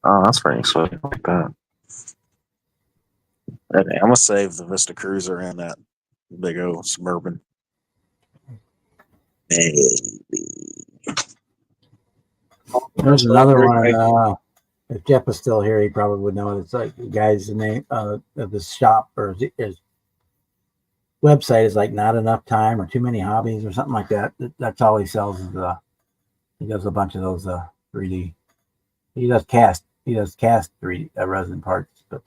Oh, that's pretty sweet. I like that. Okay, I'm gonna save the Vista Cruiser and that big old Suburban. There's another one. If Jeff was still here, he probably would know it. It's like the guy's name of the shop or his website is like Not Enough Time or Too Many Hobbies or something like that. That's all he sells is he does a bunch of those 3D. He does cast 3D resin parts, but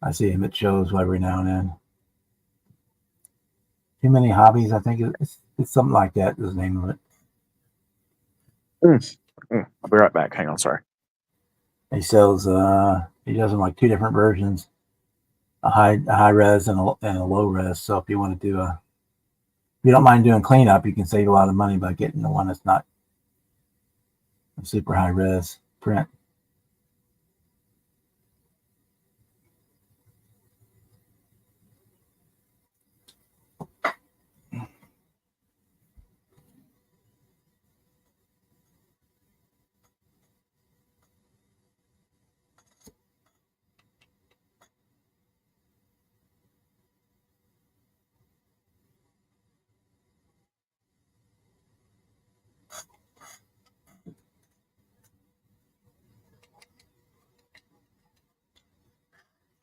I see him at shows every now and then. Too Many Hobbies, I think it's something like that is the name of it. I'll be right back. Hang on, sorry. He sells he does them like 2 different versions, a high res and a low res. So if you want to if you don't mind doing cleanup, you can save a lot of money by getting the one that's not a super high res print.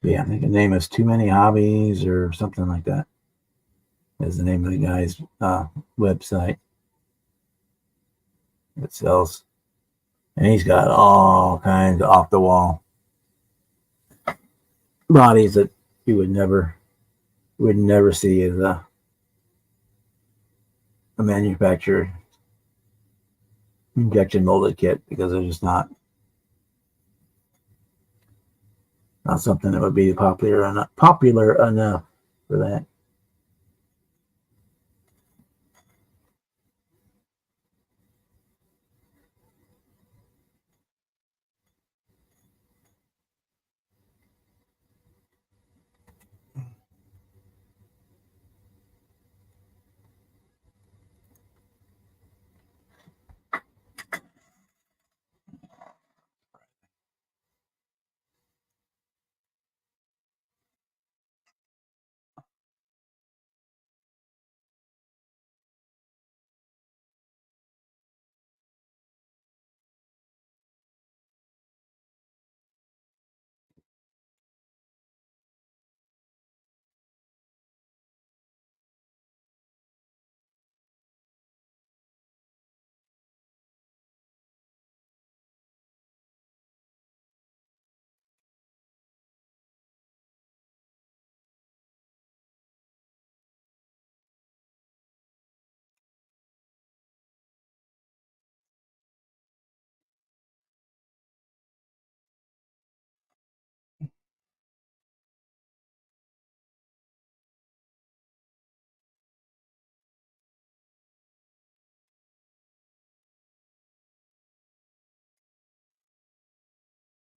Yeah, I think the name is Too Many Hobbies or something like that. Is the name of the guy's website. It sells, and he's got all kinds of off the wall bodies that you would never see as a manufactured injection molded kit because they're just not something that would be popular enough for that.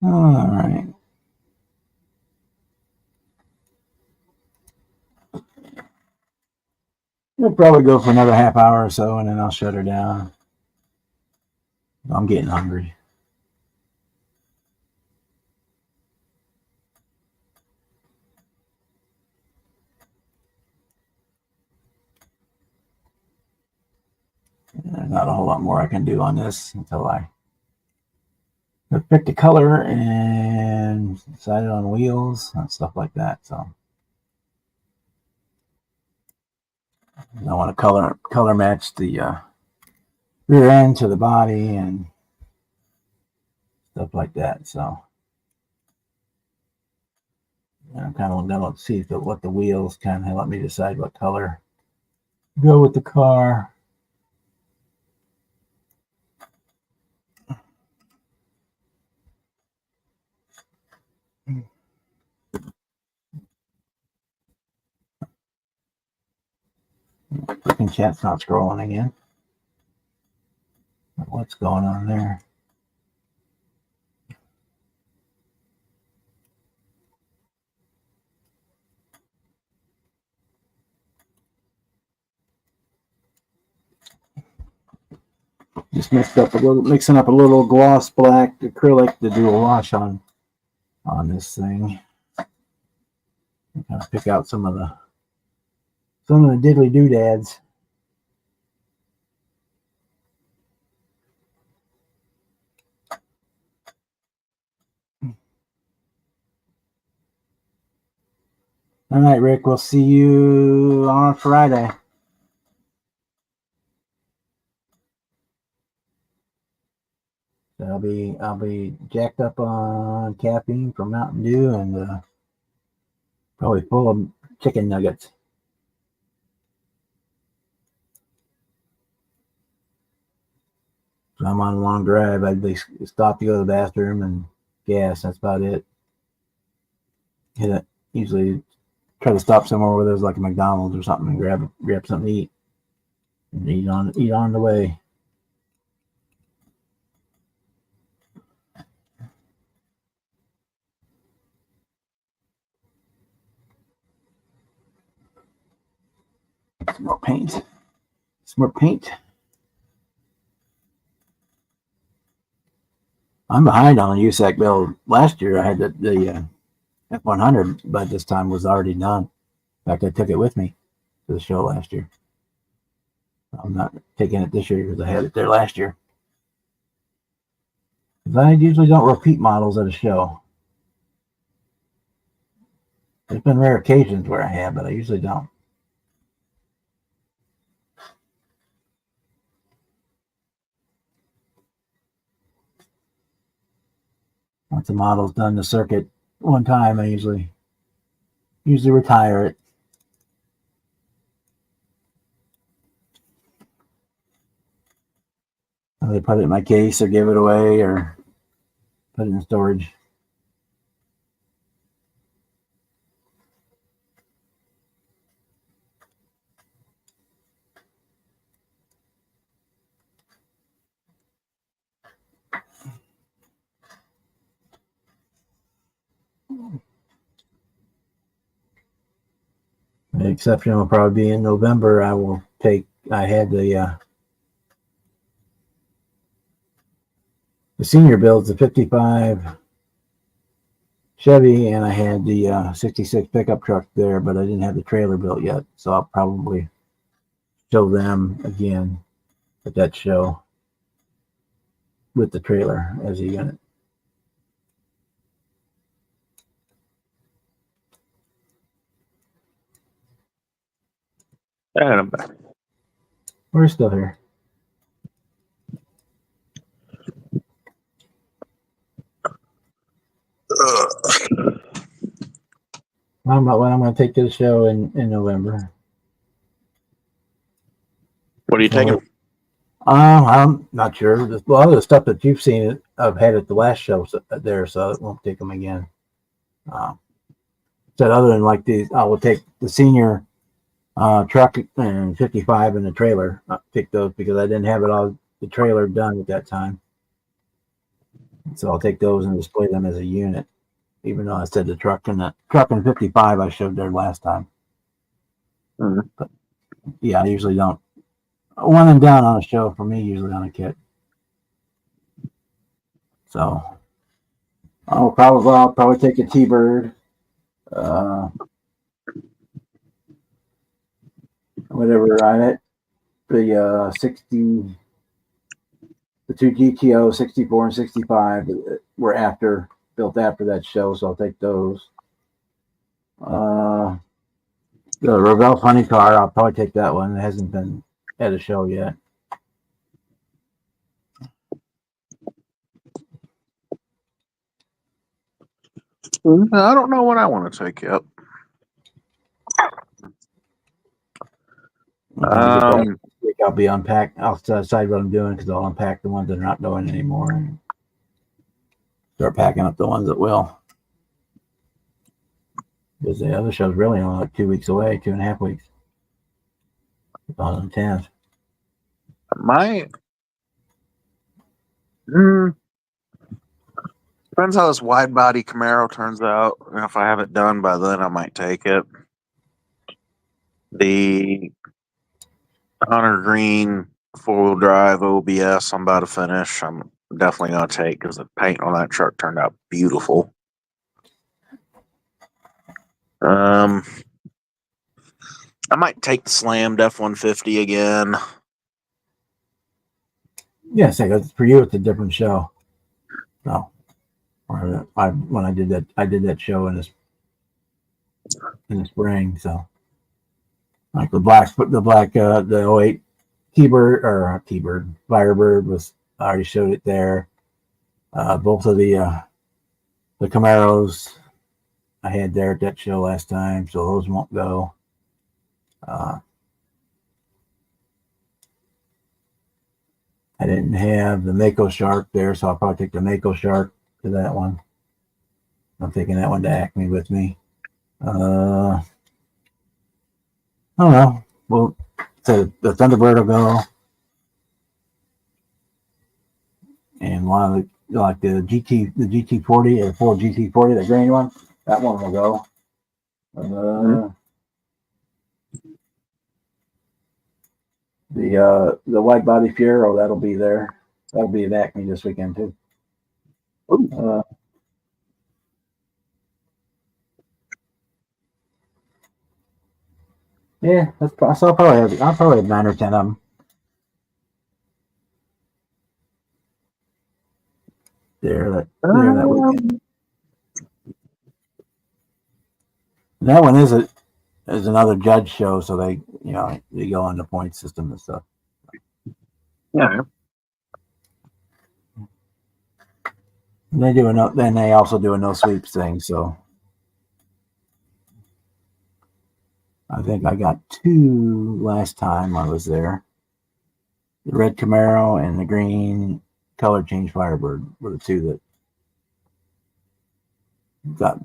All right. We'll probably go for another half hour or so, and then I'll shut her down. I'm getting hungry. There's not a whole lot more I can do on this until I pick the color and decide on wheels and stuff like that. So I want to color match the rear end to the body and stuff like that. So I'm kind of going to see what the wheels kind of let me decide what color go with the car. Freaking chat's not scrolling again. What's going on there? Just mixing up a little gloss black acrylic to do a wash on this thing. Kind of pick out some of the diddly doodads. All right, Rick, we'll see you on Friday. So I'll be jacked up on caffeine from Mountain Dew and probably full of chicken nuggets. So I'm on a long drive. I'd be stop to go to the bathroom and gas. That's about it. Hit it. Usually try to stop somewhere where there's like a McDonald's or something and grab something to eat and eat on the way. Some more paint. I'm behind on the USAC build. Last year I had the F100, but this time was already done. In fact, I took it with me to the show last year. I'm not taking it this year because I had it there last year. I usually don't repeat models at a show. There's been rare occasions where I have, but I usually don't. Once a model's done the circuit one time, I usually retire it. Either put it in my case or give it away or put it in storage. The exception will probably be in November. I had the senior builds, the 55 Chevy, and I had the 66 pickup truck there, but I didn't have the trailer built yet. So I'll probably show them again at that show with the trailer as a unit. And I'm back. We're still here. I'm going to take to the show in November. What are you taking? I'm not sure. A lot of the stuff that you've seen, I've had at the last show there, so I won't take them again. So other than like these, I will take the senior truck and 55 and the trailer. I'll pick those because I didn't have it all the trailer done at that time. So I'll take those and display them as a unit, even though I said the truck and 55 I showed there last time. Mhm. But yeah, I usually don't. One and down on a show for me, usually on a kit. So I'll probably take a T-Bird, whatever on it. The 60, the two GTO 64 and 65 were built after that show, so I'll take those. The Revell funny car, I'll probably take that one. It hasn't been at a show yet. I don't know what I want to take yet. I'll be unpacked. I'll decide what I'm doing because I'll unpack the ones that are not doing anymore and start packing up the ones that will. Because the other show's really only like 2 weeks away, 2.5 weeks. 2010. Depends how this wide body Camaro turns out. If I have it done by then, I might take it. The Hunter Green 4-wheel drive OBS I'm about to finish. I'm definitely going to take because the paint on that truck turned out beautiful. I might take the Slammed F-150 again. Yes, for you, it's a different show. No. When I did that show in the spring. So, like the 08 T-Bird Firebird was, I already showed it there. Both of the Camaros I had there at that show last time, so those won't go. I didn't have the Mako Shark there, so I'll probably take the Mako Shark to that one. I'm taking that one to Acme with me. I don't know. Well, so the Thunderbird will go, and one of the GT40 or Ford GT40, the green one, that one will go. The wide body Fiero, that'll be there. That'll be at Acme this weekend too. Yeah, so I'll probably have 9 or 10 of them. There that weekend. And that one is another judge show, so they go on the point system and stuff. Yeah. And then they also do a no sweeps thing. So I think I got 2 last time I was there. The red Camaro and the green color change Firebird were the 2 that got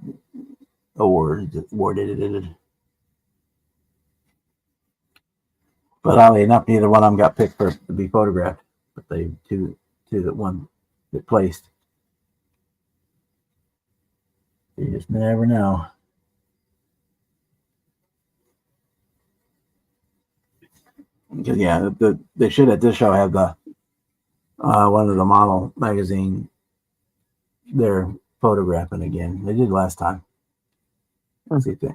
awarded. But oddly enough, neither one of them got picked to be photographed. But they two that placed. You just never know. Because yeah, they should at this show have the one of the model magazine they're photographing again. They did last time. Let's see if they.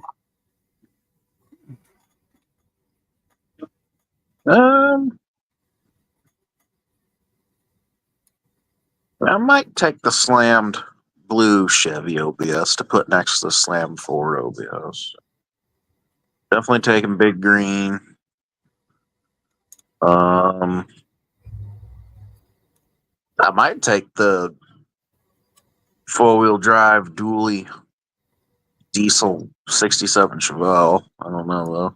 I might take the Slammed blue Chevy OBS to put next to the Slammed Ford OBS. Definitely taking big green. I might take the 4-wheel drive dually diesel 67 Chevelle. I don't know though.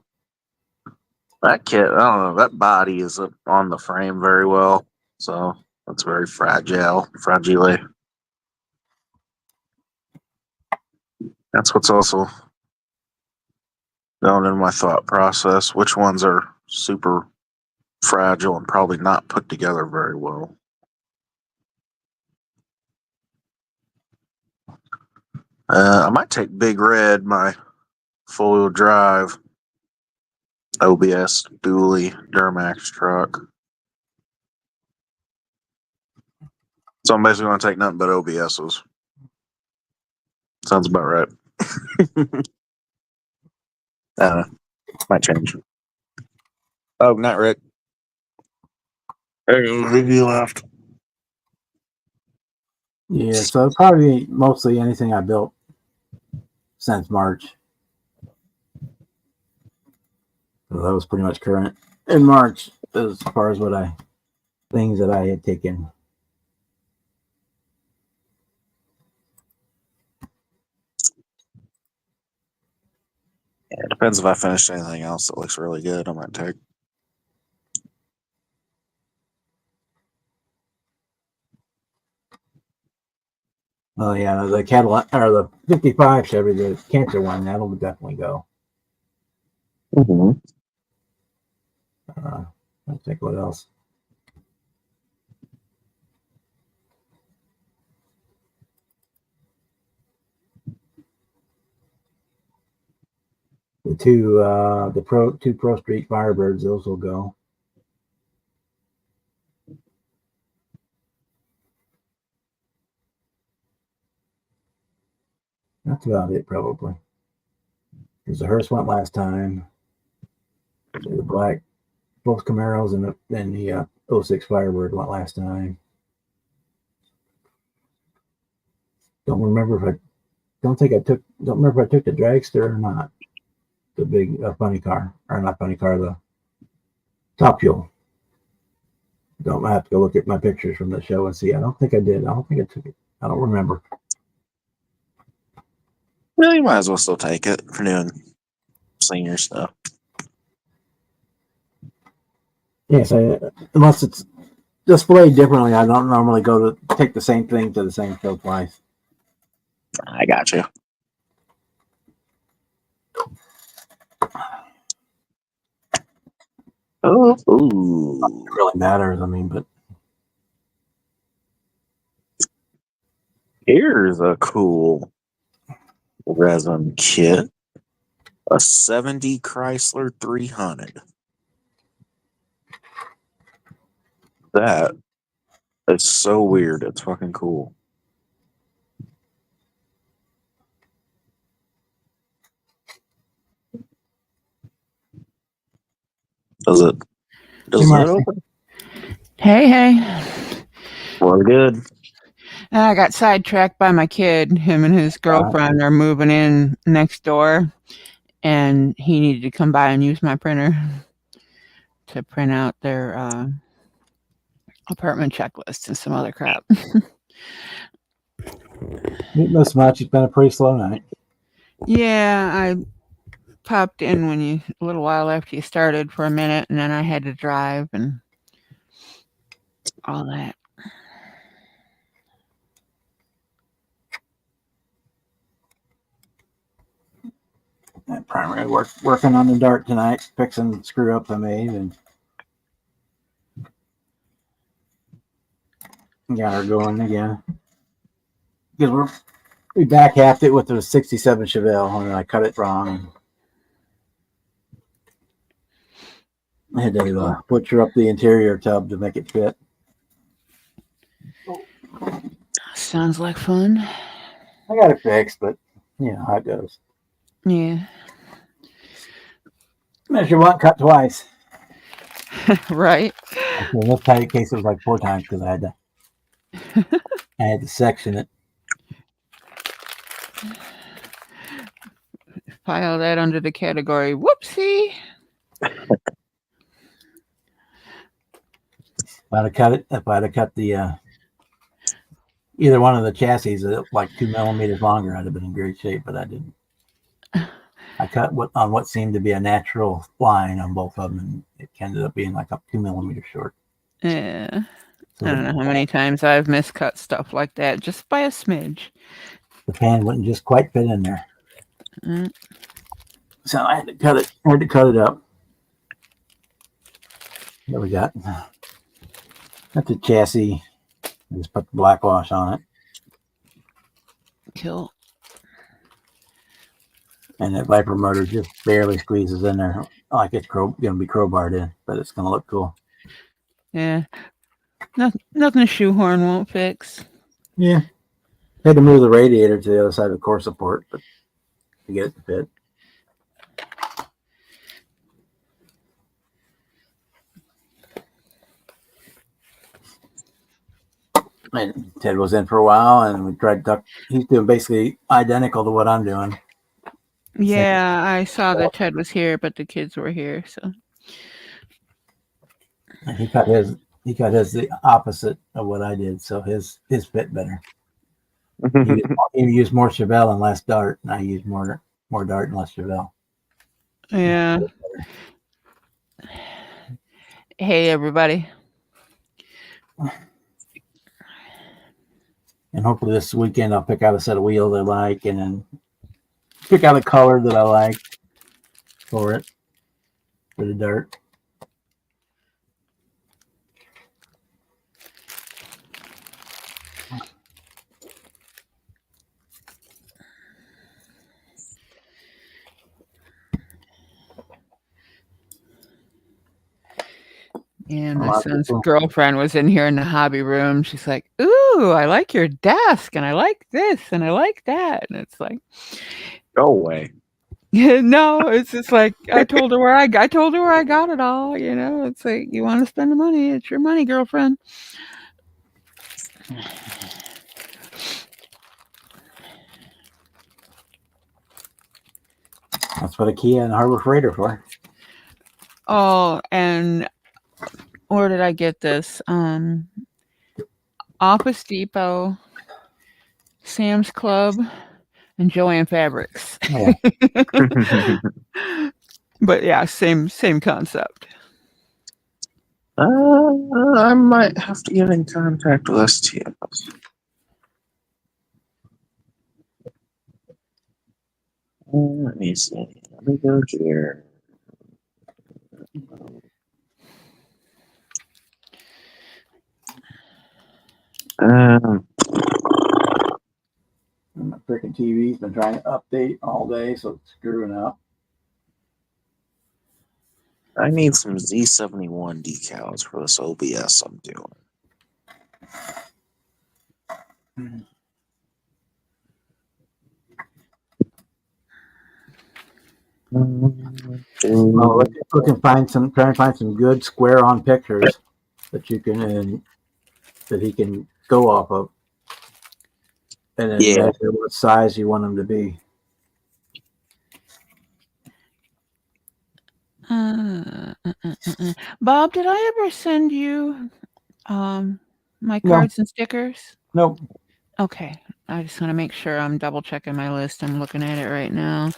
That kit, I don't know. That body is up on the frame very well, so that's very fragile. That's what's also going in my thought process. Which ones are super fragile and probably not put together very well? I might take Big Red, my four-wheel drive OBS dually Duramax truck. So I'm basically going to take nothing but OBSs. Sounds about right. Might change. Oh, not Rick. There goes Ricky left. Yeah, so it'd probably mostly anything I built since March. So that was pretty much current in March as far as things that I had taken. Yeah, it depends if I finished anything else that looks really good. I might take. Oh yeah, the Cadillac or the 55 Chevy, the Cancer one, that'll definitely go. Mm-hmm. Let's think what else. The two Pro Street Firebirds, those will go. That's about it, probably. Because the hearse went last time. The black, both Camaros and the 06 Firebird went last time. Don't remember if I took the dragster or not. The big funny car, or not funny car, the Top Fuel. I have to go look at my pictures from the show and see. I don't think I did. I don't think I took it. I don't remember. Well, you might as well still take it for doing senior stuff. Yes, unless it's displayed differently, I don't normally go to take the same thing to the same show twice. I got you. Oh, ooh. It really matters. I mean, but Here's a cool resin kit. A 70 Chrysler 300. That is so weird. It's fucking cool. Does it open? Hey. Well, good. I got sidetracked by my kid. Him and his girlfriend are moving in next door, and he needed to come by and use my printer to print out their apartment checklist and some other crap. not miss much. It's been a pretty slow night. Yeah, I popped in a little while after you started for a minute, and then I had to drive and all that. That primary working on the dart tonight, fixing screw ups I made, and got her going again. Because we back halved it with the 67 Chevelle, and I cut it wrong. I had to butcher up the interior tub to make it fit. Sounds like fun. I got it fixed, but you know how it goes. Yeah. Measure one, cut twice. Right. In this tight case, it was like 4 times because I had to section it. File that under the category whoopsie. If I'd have cut the either one of the chassis like 2 millimeters longer, I'd have been in great shape, but I didn't. I cut on what seemed to be a natural line on both of them, and it ended up being like up 2 millimeters short. Yeah. So I don't know how many times I've miscut stuff like that just by a smidge. The pan wouldn't just quite fit in there. Mm. So I had to cut it. I had to cut it up. There we got. That's the chassis. I just put the black wash on it. Cool. And that Viper motor just barely squeezes in there, like it's going to be crowbarred in, but it's going to look cool. Yeah. Nothing a shoehorn won't fix. Yeah. Had to move the radiator to the other side of the core support, but to get it to fit. And Ted was in for a while, and we tried to. He's doing basically identical to what I'm doing. Yeah, I saw that Ted was here, but the kids were here, so. And he cut his the opposite of what I did, so his fit better. He used more Chevelle and less Dart, and I used more Dart and less Chevelle. Yeah. Hey, everybody. And hopefully this weekend I'll pick out a set of wheels I like, and then pick out a color that I like for the Dart. And my son's girlfriend was in here in the hobby room. She's like, "Ooh, I like your desk, and I like this, and I like that." And it's like, Go away. no, it's just like I told her where I got it all. You know, it's like you want to spend the money, it's your money, girlfriend. That's what a Kia and Harbor Freight are for. Oh, and where did I get this? Office Depot, Sam's Club, and Joann Fabrics. Yeah. But yeah, same concept. I might have to get in contact with STS. Let me see. Let me go here. My freaking TV's been trying to update all day, so it's screwing up. I need some Z71 decals for this OBS I'm doing. Well, let's look and try and find some good square on pictures that you can that he can go off of, and then measure what size you want them to be. Bob, did I ever send you my cards and stickers? Nope. Okay. I just want to make sure I'm double checking my list. I'm looking at it right now.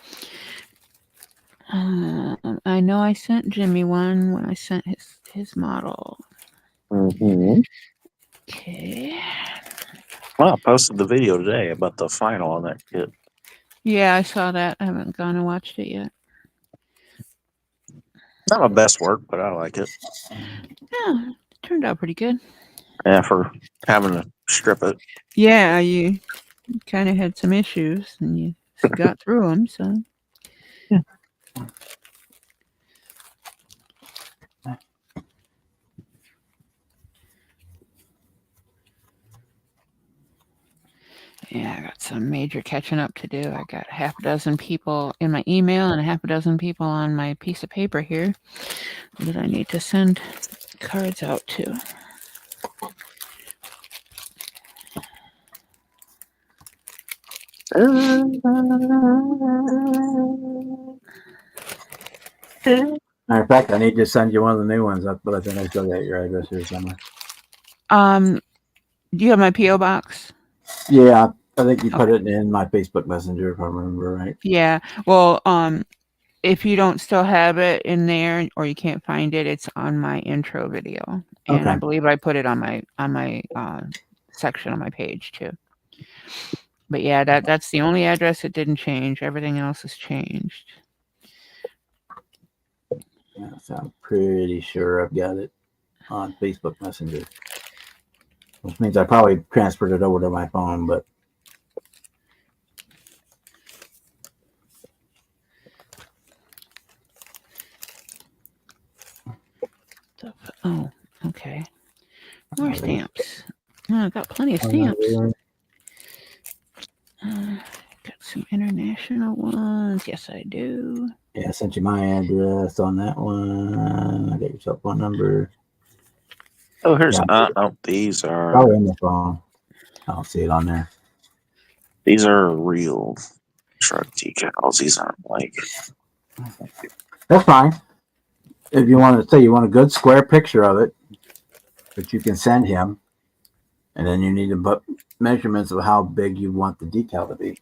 I know I sent Jimmy one when I sent his model. Mm-hmm. Okay. Well, I posted the video today about the final on that kit. Yeah, I saw that. I haven't gone and watched it yet. Not my best work, but I like it. Yeah, it turned out pretty good. Yeah, for having to strip it. Yeah, you kind of had some issues, and you got through them, so. Yeah. Yeah, I got some major catching up to do. I got half a dozen people in my email and half a dozen people on my piece of paper here that I need to send cards out to. Matter of fact, I need to send you one of the new ones, but I think I still got your address here somewhere. Do you have my P.O. box? Yeah, I think you put it in my Facebook Messenger, if I remember right. Yeah. Well, if you don't still have it in there or you can't find it, it's on my intro video, and I believe I put it on my section on my page too. But yeah, that's the only address that didn't change. Everything else has changed. Yeah, so I'm pretty sure I've got it on Facebook Messenger, which means I probably transferred it over to my phone, but More stamps. Oh, I got plenty of stamps. Got some international ones. Yes, I do. Yeah, I sent you my address on that one. I got your cell phone number. Oh, here's Yeah. these are Probably in the phone. I don't see it on there. these are real truck decals. These aren't like That's fine. If you want to say you want a good square picture of it, which you can send him, and then you need to put measurements of how big you want the decal to be.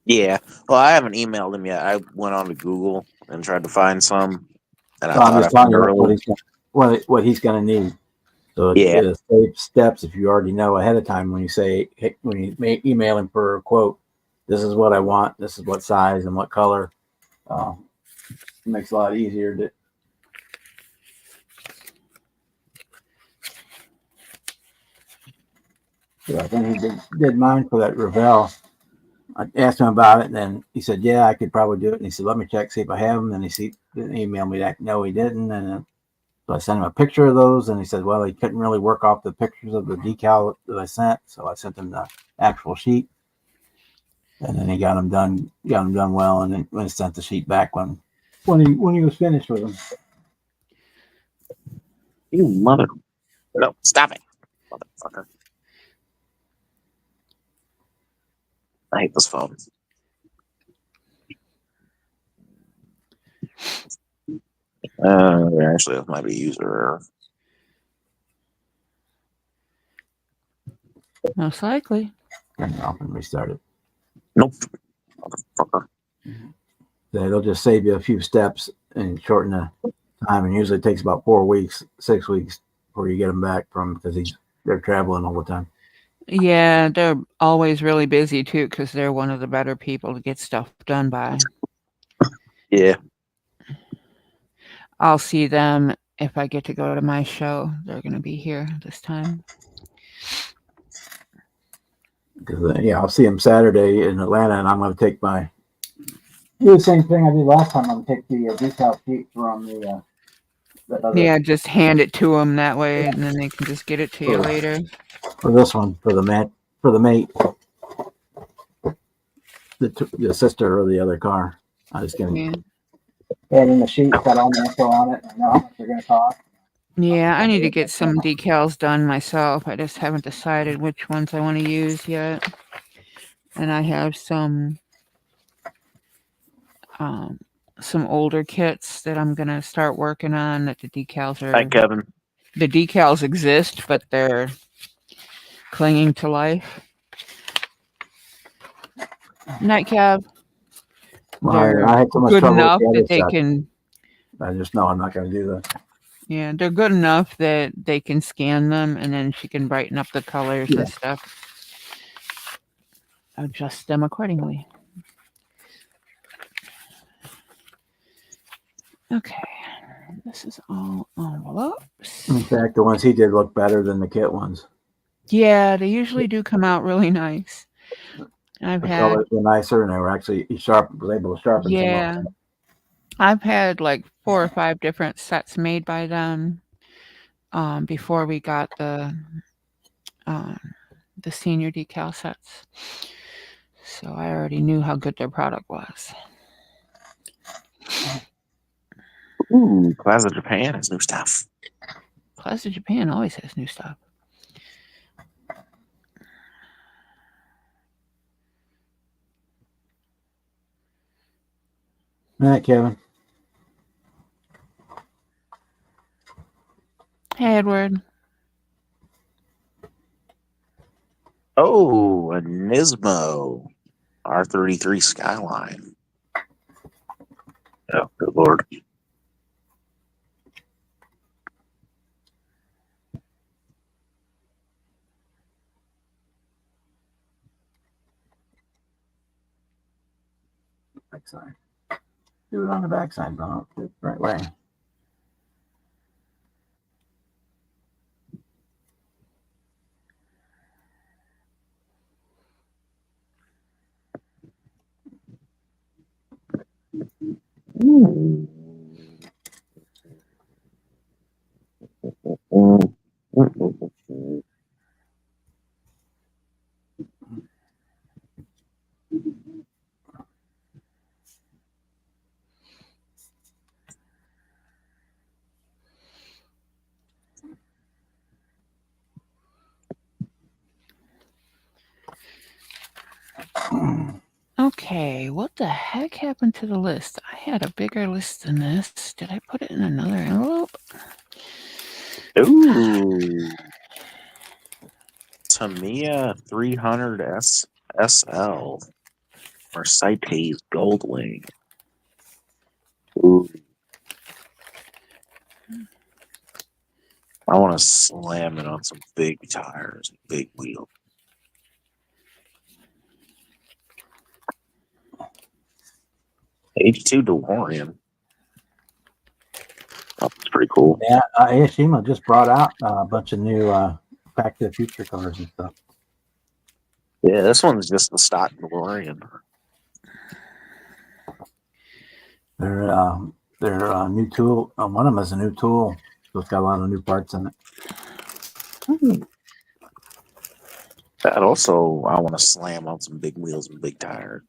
yeah. Well, I haven't emailed him yet. I went on to Google and tried to find some, and I So I'm thought I just telling found you early. what he's going to need. So Yeah. it's safe steps if you already know ahead of time when you say, hey, when you email him for a quote, this is what I want, this is what size and what color. It makes it a lot easier to. Yeah, I think he did mine for that Revell. I asked him about it, and then he said, "Yeah, I could probably do it." And he said, "Let me check, see if I have them." And he didn't email me that. No, he didn't. And so I sent him a picture of those, and he said, "Well, he couldn't really work off the pictures of the decal that I sent, so I sent him the actual sheet." And then he got them done well, and then sent the sheet back when he was finished with them. You mother! No, stop it, motherfucker! I hate this phone. Actually, it might be user error. Most likely. And I'll restart it. Nope, motherfucker. They'll just save you a few steps and shorten the time. And usually it takes about 4 weeks, 6 weeks before you get them back from because they're traveling all the time. Yeah, they're always really busy too because they're one of the better people to get stuff done by. Yeah. I'll see them if I get to go to my show. They're going to be here this time. Because I'll see them Saturday in Atlanta, and I'm going to do the same thing I did last time. I'm going to take the decal sheet from the other. Yeah, just hand it to them that way, and then they can just get it to you later. For this one, for the mate, the sister or the other car. I was going to add in the sheet, got all the info on it. I know how much they're going to cost. Yeah, I need to get some decals done myself. I just haven't decided which ones I want to use yet. And I have some older kits that I'm going to start working on that the decals are... Hi, Kevin. The decals exist, but they're clinging to life. Night Cab. They're I had so much good trouble enough with the that other they stuff. can... I just know I'm not going to do that. Yeah, they're good enough that they can scan them, and then she can brighten up the colors and stuff. Adjust them accordingly. Okay, this is all envelopes. In fact, the ones he did look better than the kit ones. Yeah, they usually do come out really nice. The colors were nicer, and they were actually was able to sharpen some of them. I've had like 4 or 5 different sets made by them before we got the senior decal sets. So I already knew how good their product was. Ooh, Plaza Japan has new stuff. Plaza Japan always has new stuff. All right, Kevin. Hey, Edward. Oh, a Nismo R33 Skyline. Oh, good lord. Backside. Do it on the backside, bro. Do it the right way. Okay, what the heck happened to the list? I had a bigger list than this. Did I put it in another envelope? Ooh. Tamiya 300 SL. Mercedes Goldwing. Ooh. I want to slam it on some big tires, big wheels. H2 DeLorean. That's pretty cool. Yeah, ACME just brought out a bunch of new Back to the Future cars and stuff. Yeah, this one's just the stock DeLorean. Their new tool. One of them is a new tool, so it's got a lot of new parts in it. That also, I want to slam on some big wheels and big tires.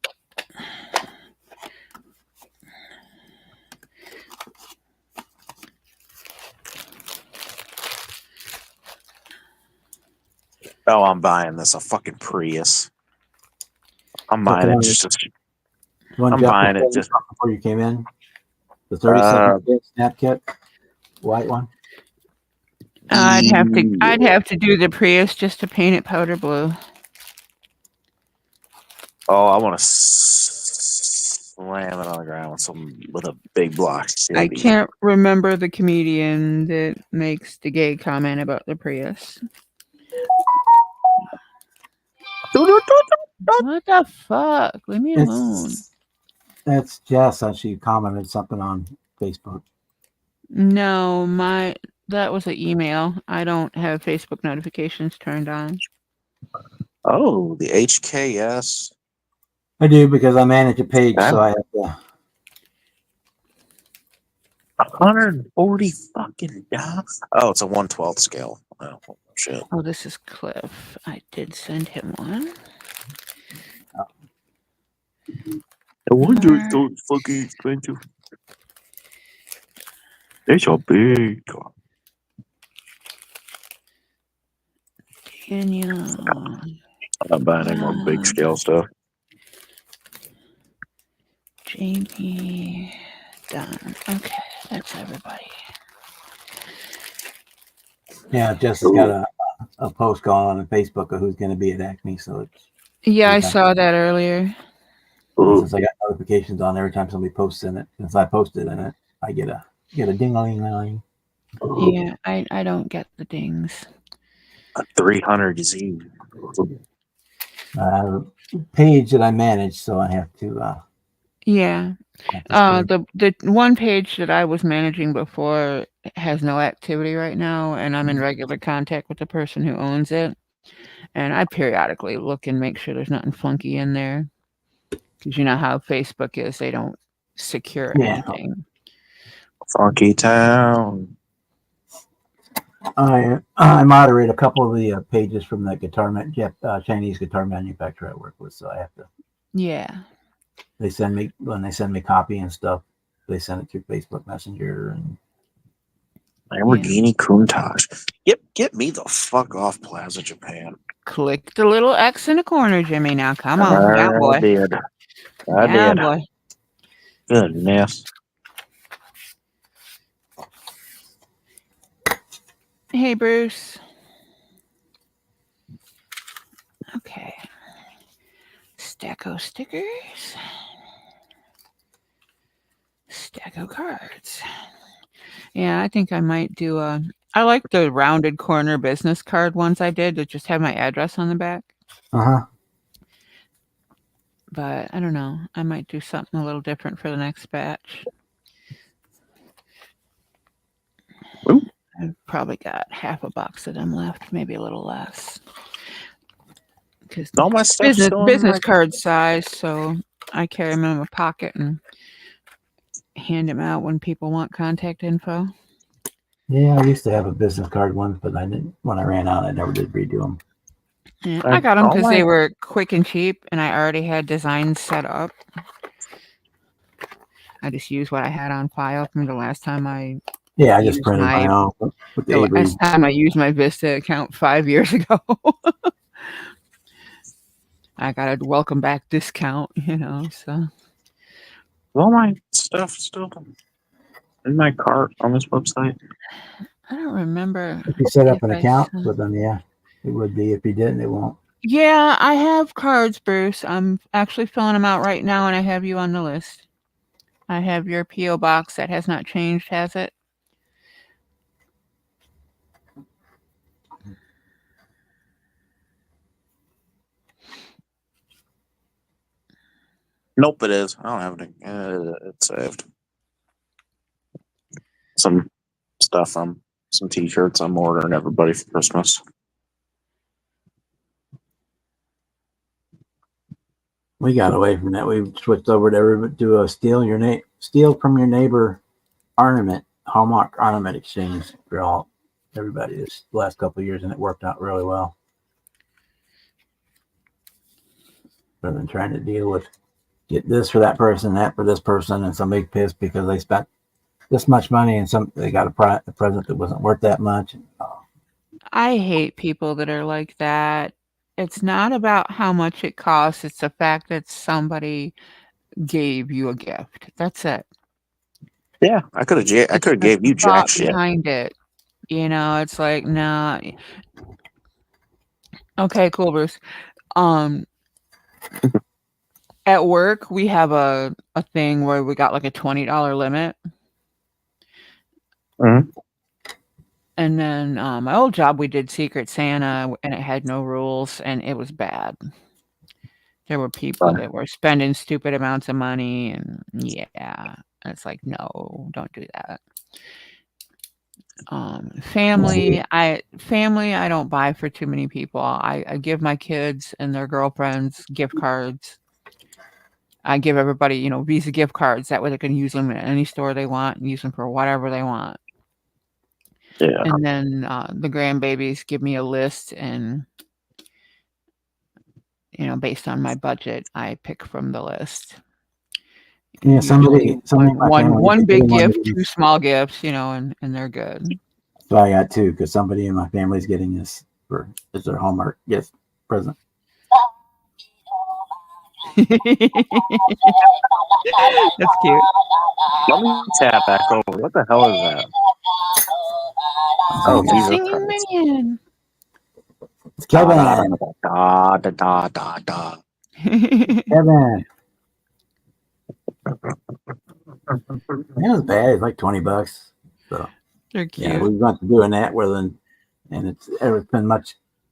Oh, I'm buying this, a fucking Prius. I'm buying it just I'm buying it just before you came in. The 37 snap kit, white one. I'd have to do the Prius just to paint it powder blue. Oh, I want to slam it on the ground with a big block. I can't remember the comedian that makes the gay comment about the Prius. What the fuck? Leave me alone. That's Jess. She commented something on Facebook. No, that was an email. I don't have Facebook notifications turned on. Oh, the HKS. I do because I manage a page, so I have to. 140 fucking dollars. Oh, it's a 1/12 scale. Oh shit. Oh, this is Cliff. I did send him one. I wonder if those fucking expensive. It's a big car. Daniel. I'm not buying any more big scale stuff. Jamie. Done. Okay, that's everybody. Yeah, Jess has got a post going on Facebook of who's going to be at ACME, so it's. Yeah, I saw that earlier. Since I got notifications on every time somebody posts in it, since I posted in it, I get a ding-a-ling-a-ling. Yeah, I don't get the dings. A 300Z. Page that I manage, so I have to. Yeah. The one page that I was managing before has no activity right now, and I'm in regular contact with the person who owns it. And I periodically look and make sure there's nothing funky in there. Because you know how Facebook is, they don't secure anything. Funky town. I moderate a couple of the pages from the Chinese guitar manufacturer I work with, so I have to. Yeah. They send me copy and stuff. They send it through Facebook Messenger and Lamborghini Countach. Get me the fuck off Plaza Japan. Click the little X in the corner, Jimmy. Now come on, down boy. I did. Down boy. Goodness. Hey, Bruce. Okay. Stacko stickers. Stacko cards. Yeah, I think I might do I like the rounded corner business card ones I did that just have my address on the back. Uh-huh. But I don't know. I might do something a little different for the next batch. Ooh. I've probably got half a box of them left, maybe a little less. Because all my stuff's business card size, so I carry them in my pocket and hand them out when people want contact info. Yeah, I used to have a business card one, but I didn't. When I ran out, I never did redo them. Yeah, I got them because they were quick and cheap, and I already had designs set up. I just used what I had on file from the last time I. Yeah, I just printed my own. With the last time I used my Vista account 5 years ago. I got a welcome back discount, you know. So All my stuff still in my cart on this website. I don't remember If you set if up an I account sent- with them, yeah, it would be. If you didn't, it won't. Yeah, I have cards, Bruce. I'm actually filling them out right now, and I have you on the list. I have your PO box that has not changed, has it? Nope, it is. I don't have any. It's saved. Some stuff from some T-shirts I'm ordering everybody for Christmas. We got away from that. We switched over to a steal from your neighbor ornament, Hallmark ornament exchange for everybody this last couple of years, and it worked out really well. Rather than trying to deal with get this for that person, that for this person, and somebody pissed because they spent this much money and they got a present that wasn't worth that much. I hate people that are like that. It's not about how much it costs, it's the fact that somebody gave you a gift. That's it. Yeah, I could have The gave you jack thought shit. behind it. You know, it's like, nah. Okay, cool, Bruce. At work, we have a thing where we got like a $20 limit. Mhm. And then my old job, we did Secret Santa, and it had no rules, and it was bad. There were people Right. that were spending stupid amounts of money, and yeah, it's like, no, don't do that. Family, I don't buy for too many people. I give my kids and their girlfriends gift cards. I give everybody, you know, Visa gift cards. That way they can use them at any store they want and use them for whatever they want. Yeah. And then the grandbabies give me a list, and you know, based on my budget, I pick from the list. Yeah, Usually somebody in my family one big wanted gift, two small gifts, you know, and they're good. So I got two because somebody in my family is getting this as their Hallmark gift present. That's cute. Let me tap back over. What the hell is that? Oh, It's a Jesus singing Christ. minion. It's Da, Kevin. da, da, da, da, da. Kevin. It was bad. It's like $20. So They're cute. yeah, we've gone to doing that and it's been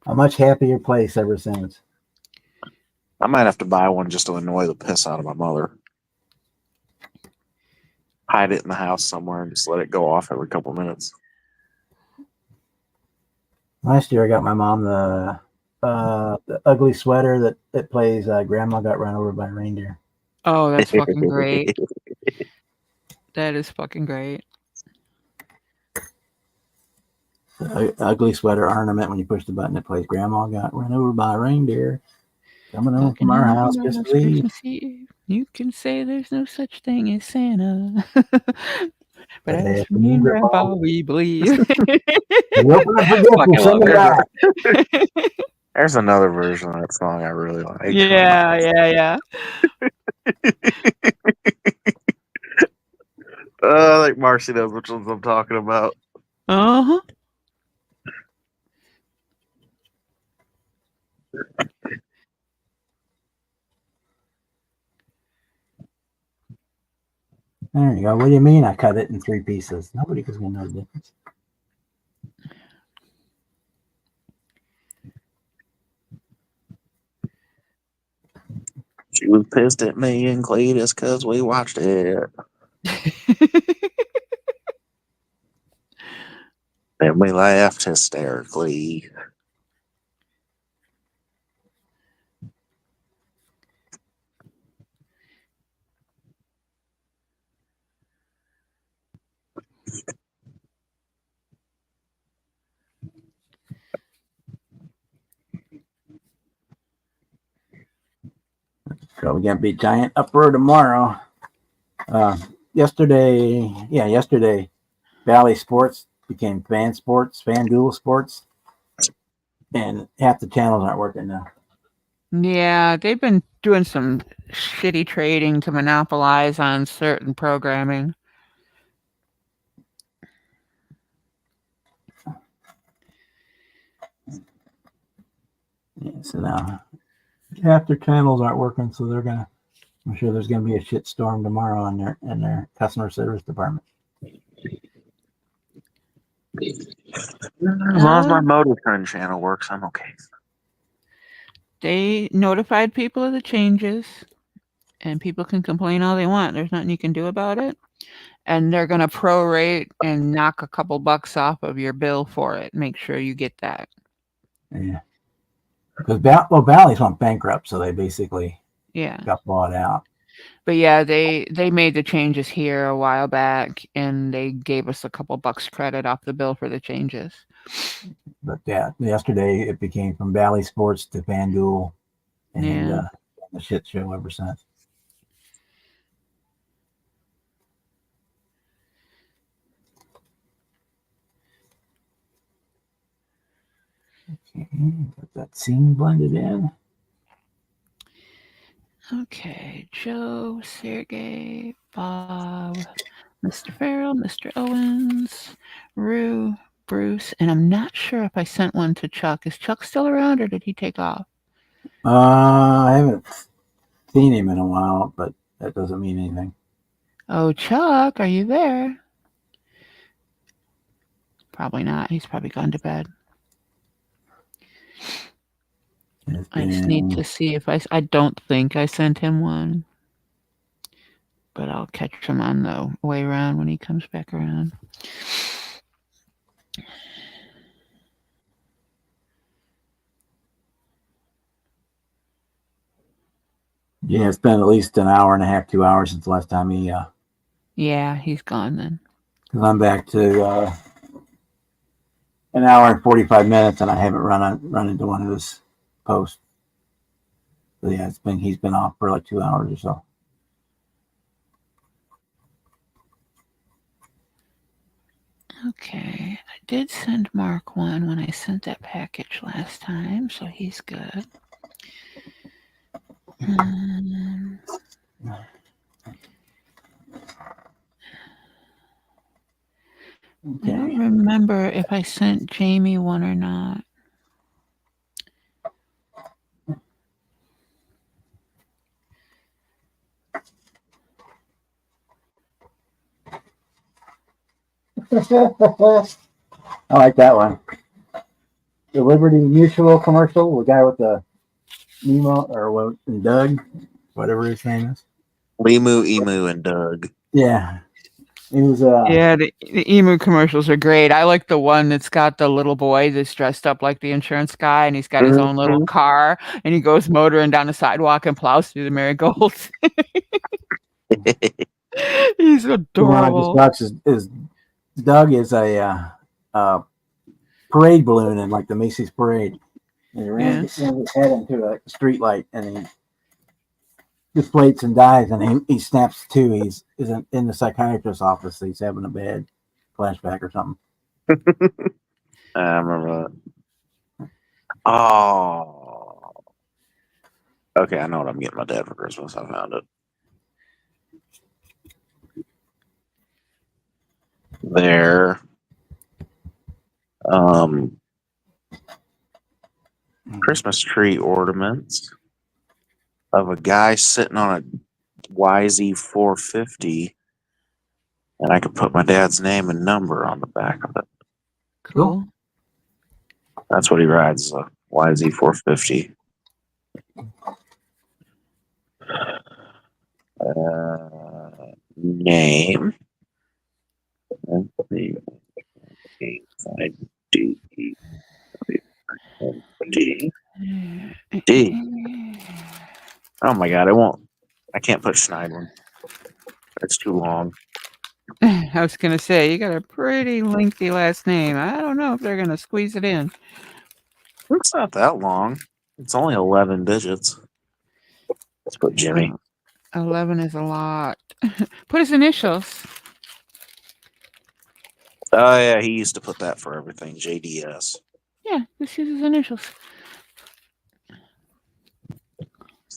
a much happier place ever since. I might have to buy one just to annoy the piss out of my mother. Hide it in the house somewhere and just let it go off every couple minutes. Last year I got my mom the ugly sweater that plays Grandma Got Run Over by a Reindeer. Oh, that's fucking great. That is fucking great. The ugly sweater ornament, when you push the button, it plays Grandma Got Run Over by a Reindeer. Coming home from our house Christmas Eve. You can say there's no such thing as Santa. But as Hey, for me and Grandpa, we believe. You open up a gift and send it back. There's another version of that song I really like. Yeah. I think Marcy knows which ones I'm talking about. Uh-huh. There you go. What do you mean I cut it in 3 pieces? Nobody was going to know the difference. She was pissed at me and Cletus because we watched it. And we laughed hysterically. So we got to be giant uproar tomorrow. Yesterday, Valley Sports became FanDuel Sports, and half the channels aren't working now. Yeah, they've been doing some shitty trading to monopolize on certain programming. Yeah, so now half their channels aren't working, so I'm sure there's gonna be a shit storm tomorrow in their customer service department. As long as my Motor Trend channel works, I'm okay. They notified people of the changes, and people can complain all they want. There's nothing you can do about it. And they're going to prorate and knock a couple bucks off of your bill for it. Make sure you get that. Yeah. Because Bally's went bankrupt, so they basically got bought out. But yeah, they made the changes here a while back, and they gave us a couple bucks credit off the bill for the changes. But yeah, yesterday it became from Bally Sports to FanDuel, and the shit show ever since. Okay, got that scene blended in. Okay, Joe, Sergey, Bob, Mr. Farrell, Mr. Owens, Rue, Bruce, and I'm not sure if I sent one to Chuck. Is Chuck still around, or did he take off? I haven't seen him in a while, but that doesn't mean anything. Oh, Chuck, are you there? Probably not. He's probably gone to bed. I just need to see if I don't think I sent him one. But I'll catch him on the way around when he comes back around. Yeah, it's been at least an hour and a half, 2 hours since the last time he. Yeah, he's gone then. Because I'm back to an hour and 45 minutes, and I haven't run into one of his posts. So yeah, he's been off for like 2 hours or so. Okay, I did send Mark one when I sent that package last time, so he's good. I don't remember if I sent Jamie one or not. I like that one. The Liberty Mutual commercial, the guy with the Nemo or Doug, whatever his name is. Limu, Emu, and Doug. Yeah. He was Yeah, the Emu commercials are great. I like the one that's got the little boy that's dressed up like the insurance guy, and he's got his own little car, and he goes motoring down the sidewalk and plows through the marigolds. He's adorable. The one I just watched is Doug is a parade balloon in like the Macy's parade. And he ran his head into a street light, and he deflates and dies, and he snaps to. He's in the psychiatrist's office. He's having a bad flashback or something. I remember that. Oh. Okay, I know what I'm getting my dad for Christmas. I found it. Their Christmas tree ornaments of a guy sitting on a YZ450, and I could put my dad's name and number on the back of it. Cool. That's what he rides, a YZ450. Name. D. Oh my god, I can't put Schneidlin. It's too long. I was going to say, you got a pretty lengthy last name. I don't know if they're going to squeeze it in. It's not that long. It's only 11 digits. Let's put Jimmy. 11 is a lot. Put his initials. Oh yeah, he used to put that for everything. JDS. Yeah, just use his initials.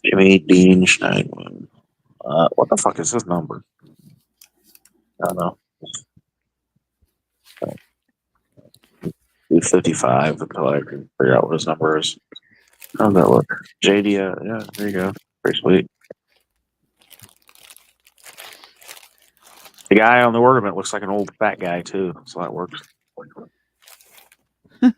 Jimmy Dean Schneider. What the fuck is his number? I don't know. 255 until I can figure out what his number is. How's that look? JD, yeah, there you go. Pretty sweet. The guy on the ornament looks like an old fat guy too, so that works. Okay,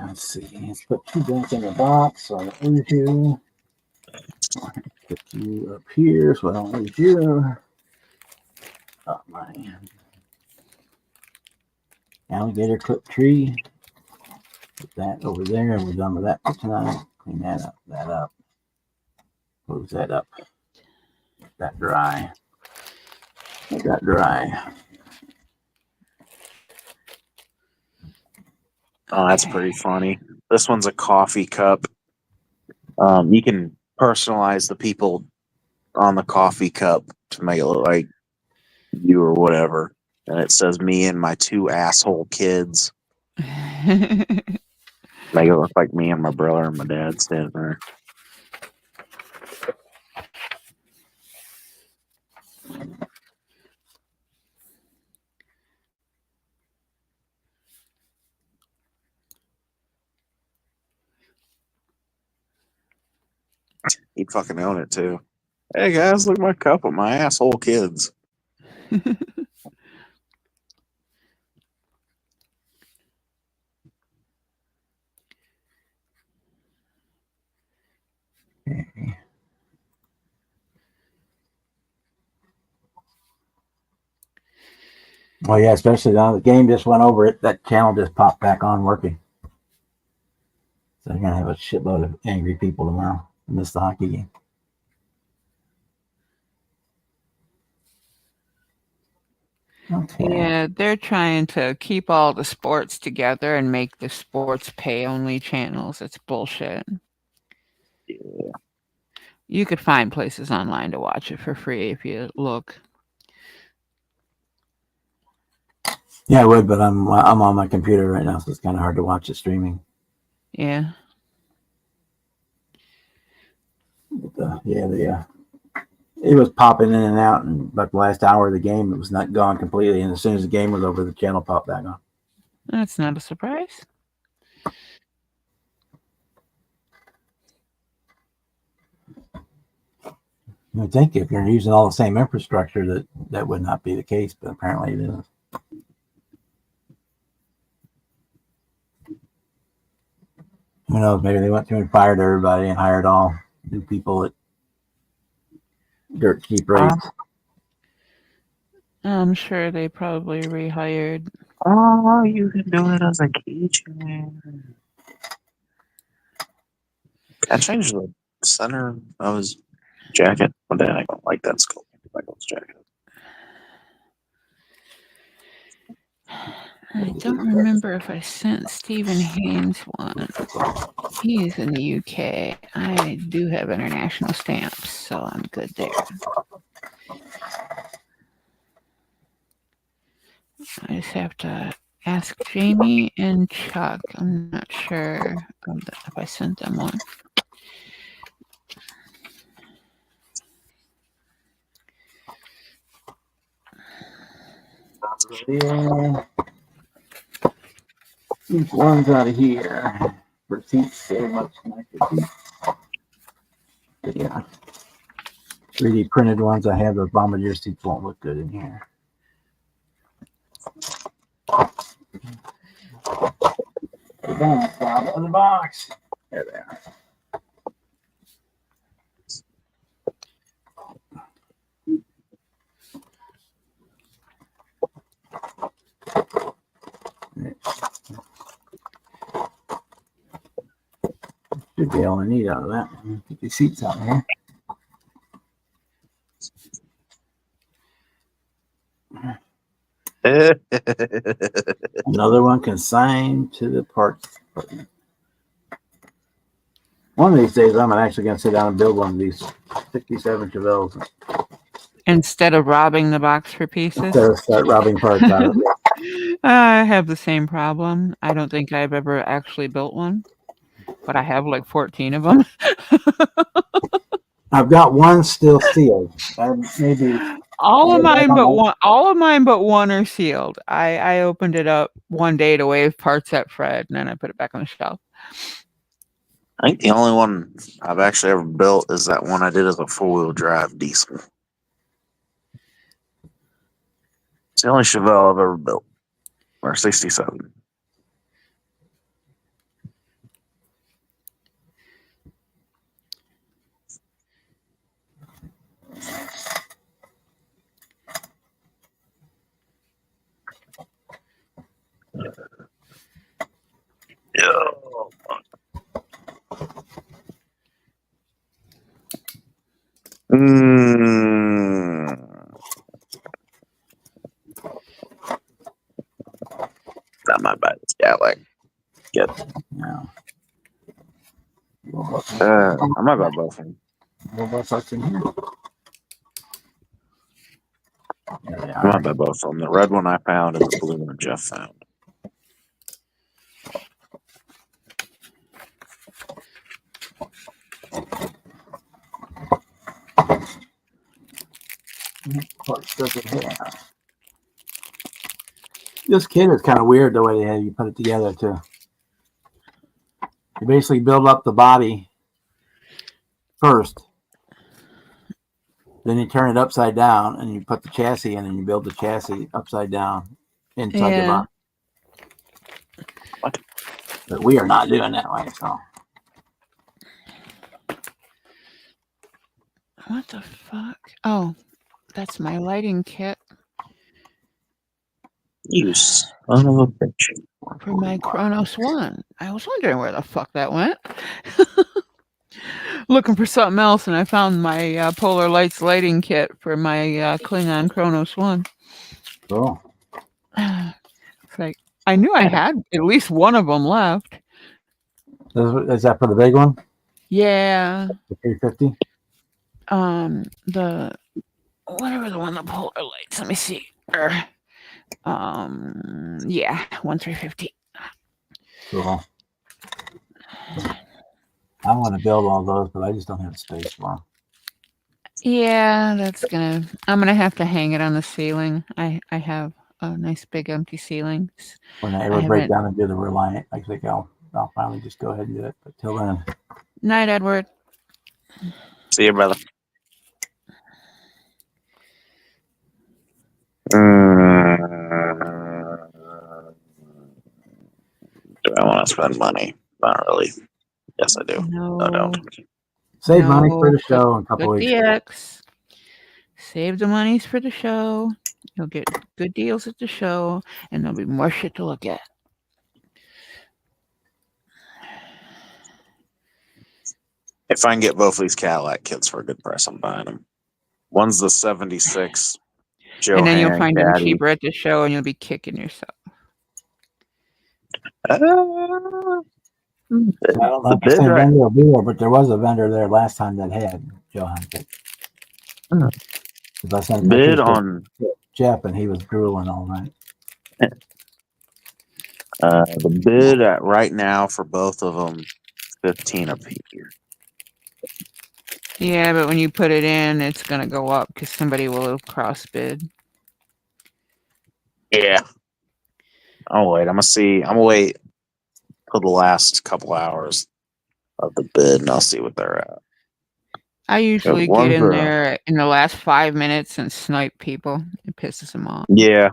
let's see. Let's put you back in the box so I don't lose you. Put you up here so I don't lose you. Oh, my alligator clip tree. Put that over there. We're done with that for tonight. Clean that up. That up. Close that up. Let that dry. Let that dry. Oh, that's pretty funny. This one's a coffee cup. You can personalize the people on the coffee cup to make it look like you or whatever. And it says me and my 2 asshole kids. Make it look like me and my brother and my dad standing there. He'd fucking own it too. Hey guys, look at my cup with my asshole kids. Okay. Oh yeah, especially now the game just went over it. That channel just popped back on working. So they're gonna have a shitload of angry people tomorrow. Miss the hockey game. Okay. Yeah, they're trying to keep all the sports together and make the sports pay-only channels. It's bullshit. Yeah. You could find places online to watch it for free if you look. Yeah, I would, but I'm on my computer right now, so it's kind of hard to watch it streaming. Yeah. But, it was popping in and out, and like the last hour of the game, it was not gone completely. And as soon as the game was over, the channel popped back on. That's not a surprise. You would think if you're using all the same infrastructure that would not be the case, but apparently it is. Who knows? Maybe they went through and fired everybody and hired all new people at dirt cheap rates. I'm sure they probably rehired. Oh, you can do it as a keychain. I changed the center of his jacket. One day I don't like that skull. Michael's jacket. I don't remember if I sent Stephen Haynes one. He's in the UK. I do have international stamps, so I'm good there. I just have to ask Jamie and Chuck. I'm not sure if I sent them one. Yeah. These ones out of here. Receipts so much like receipts. Yeah. 3D printed ones I have, those bombardier seats won't look good in here. The bottom of the box. There they are. Should be all I need out of that. Get these seats out here. Another one consigned to the parts department. One of these days, I'm actually going to sit down and build one of these 67 Chevelles. Instead of robbing the box for pieces? Instead of start robbing parts out of it. I have the same problem. I don't think I've ever actually built one. but I have like 14 of them. I've got one still sealed. Maybe All of I mine don't but know. one. All of mine but one are sealed. I opened it up one day to wave parts at Fred, and then I put it back on the shelf. I think the only one I've actually ever built is that one I did as a 4-wheel drive diesel. It's the only Chevelle I've ever built. Or 67. Yeah. Not my bad. Yeah, like, get. Yeah. I might buy both of them. What's in here? There they I might are. buy both of them. The red one I found and the blue one Jeff found. What does it have? This kit is kind of weird the way they have you put it together too. You basically build up the body first, then you turn it upside down, and you put the chassis in, and you build the chassis upside down inside the Yeah. body. But we are not doing that way. So What the fuck? Oh, that's my lighting kit You son of a bitch. for my Kronos One. I was wondering where the fuck that went. Looking for something else, and I found my Polar Lights lighting kit for my Klingon Kronos One. cool. It's like I knew I had at least one of them left. Is that for the big one? Yeah. The 350? The whatever the one, the Polar Lights. Let me see. Yeah, 1350. Cool. I want to build all those, but I just don't have space for them. Yeah, I'm gonna have to hang it on the ceiling. I have a nice big empty ceiling. When I ever break down and do the Reliant, I think I'll finally just go ahead and do it. But till then, Night, Edward. See you, brother. Do I want to spend money? Not really. Yes, I do. No, I don't. save money for the show in a couple good weeks. DX. Save the monies for the show. You'll get good deals at the show, and there'll be more shit to look at. If I can get both of these Cadillac kits for a good price, I'm buying them. One's the 76 Johan And then you'll find them Caddy. cheaper at the show, and you'll be kicking yourself. I don't know if the same vendor will be there, but there was a vendor there last time that had Johan kit. I sent Bid pictures on to Jeff, and he was drooling all night. the bid at right now for both of them, 15 a piece. Yeah, but when you put it in, it's gonna go up because somebody will cross bid. Yeah. I'm gonna wait for the last couple hours of the bid, and I'll see what they're at. I usually get in there in the last 5 minutes and snipe people. It pisses them off. Yeah.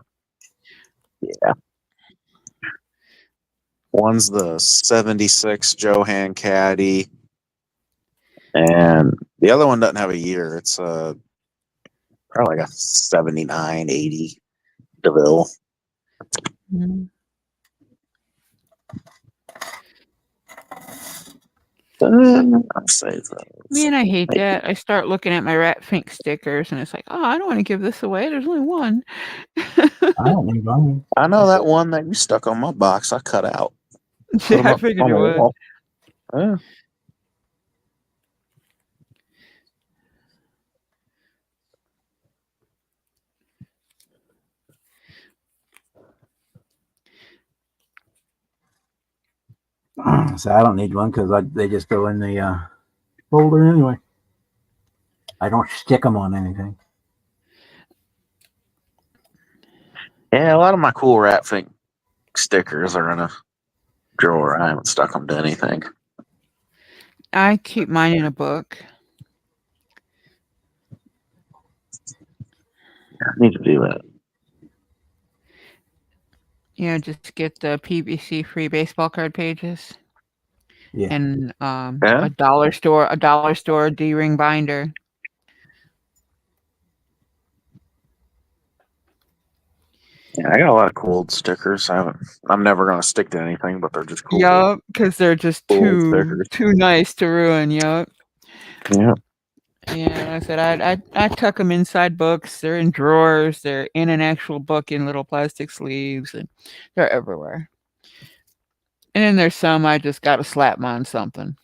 Yeah. One's the 76 Johan Caddy, and the other one doesn't have a year. It's probably like a 79, 80 DeVille. Mm-hmm. I'll save those. Man, I hate that. I start looking at my Rat Fink stickers, and it's like, oh, I don't want to give this away. There's only one. I don't need money. I know that one that you stuck on my box. I cut out. Yeah, I figured you would. Yeah. So I don't need one because they just go in the folder anyway. I don't stick them on anything. Yeah, a lot of my cool rat fink stickers are in a drawer. I haven't stuck them to anything. I keep mine in a book. I need to do that. Just get the PVC free baseball card pages. Yeah. And Yeah? a dollar store D-ring binder. Yeah, I got a lot of cool old stickers. I'm never gonna stick to anything, but they're just cool. Yup, because they're just Cool too stickers. nice to ruin. Yup. Yeah. Yeah, like I said, I tuck them inside books. They're in drawers. They're in an actual book in little plastic sleeves, and they're everywhere. And then there's some I just got to slap them on something.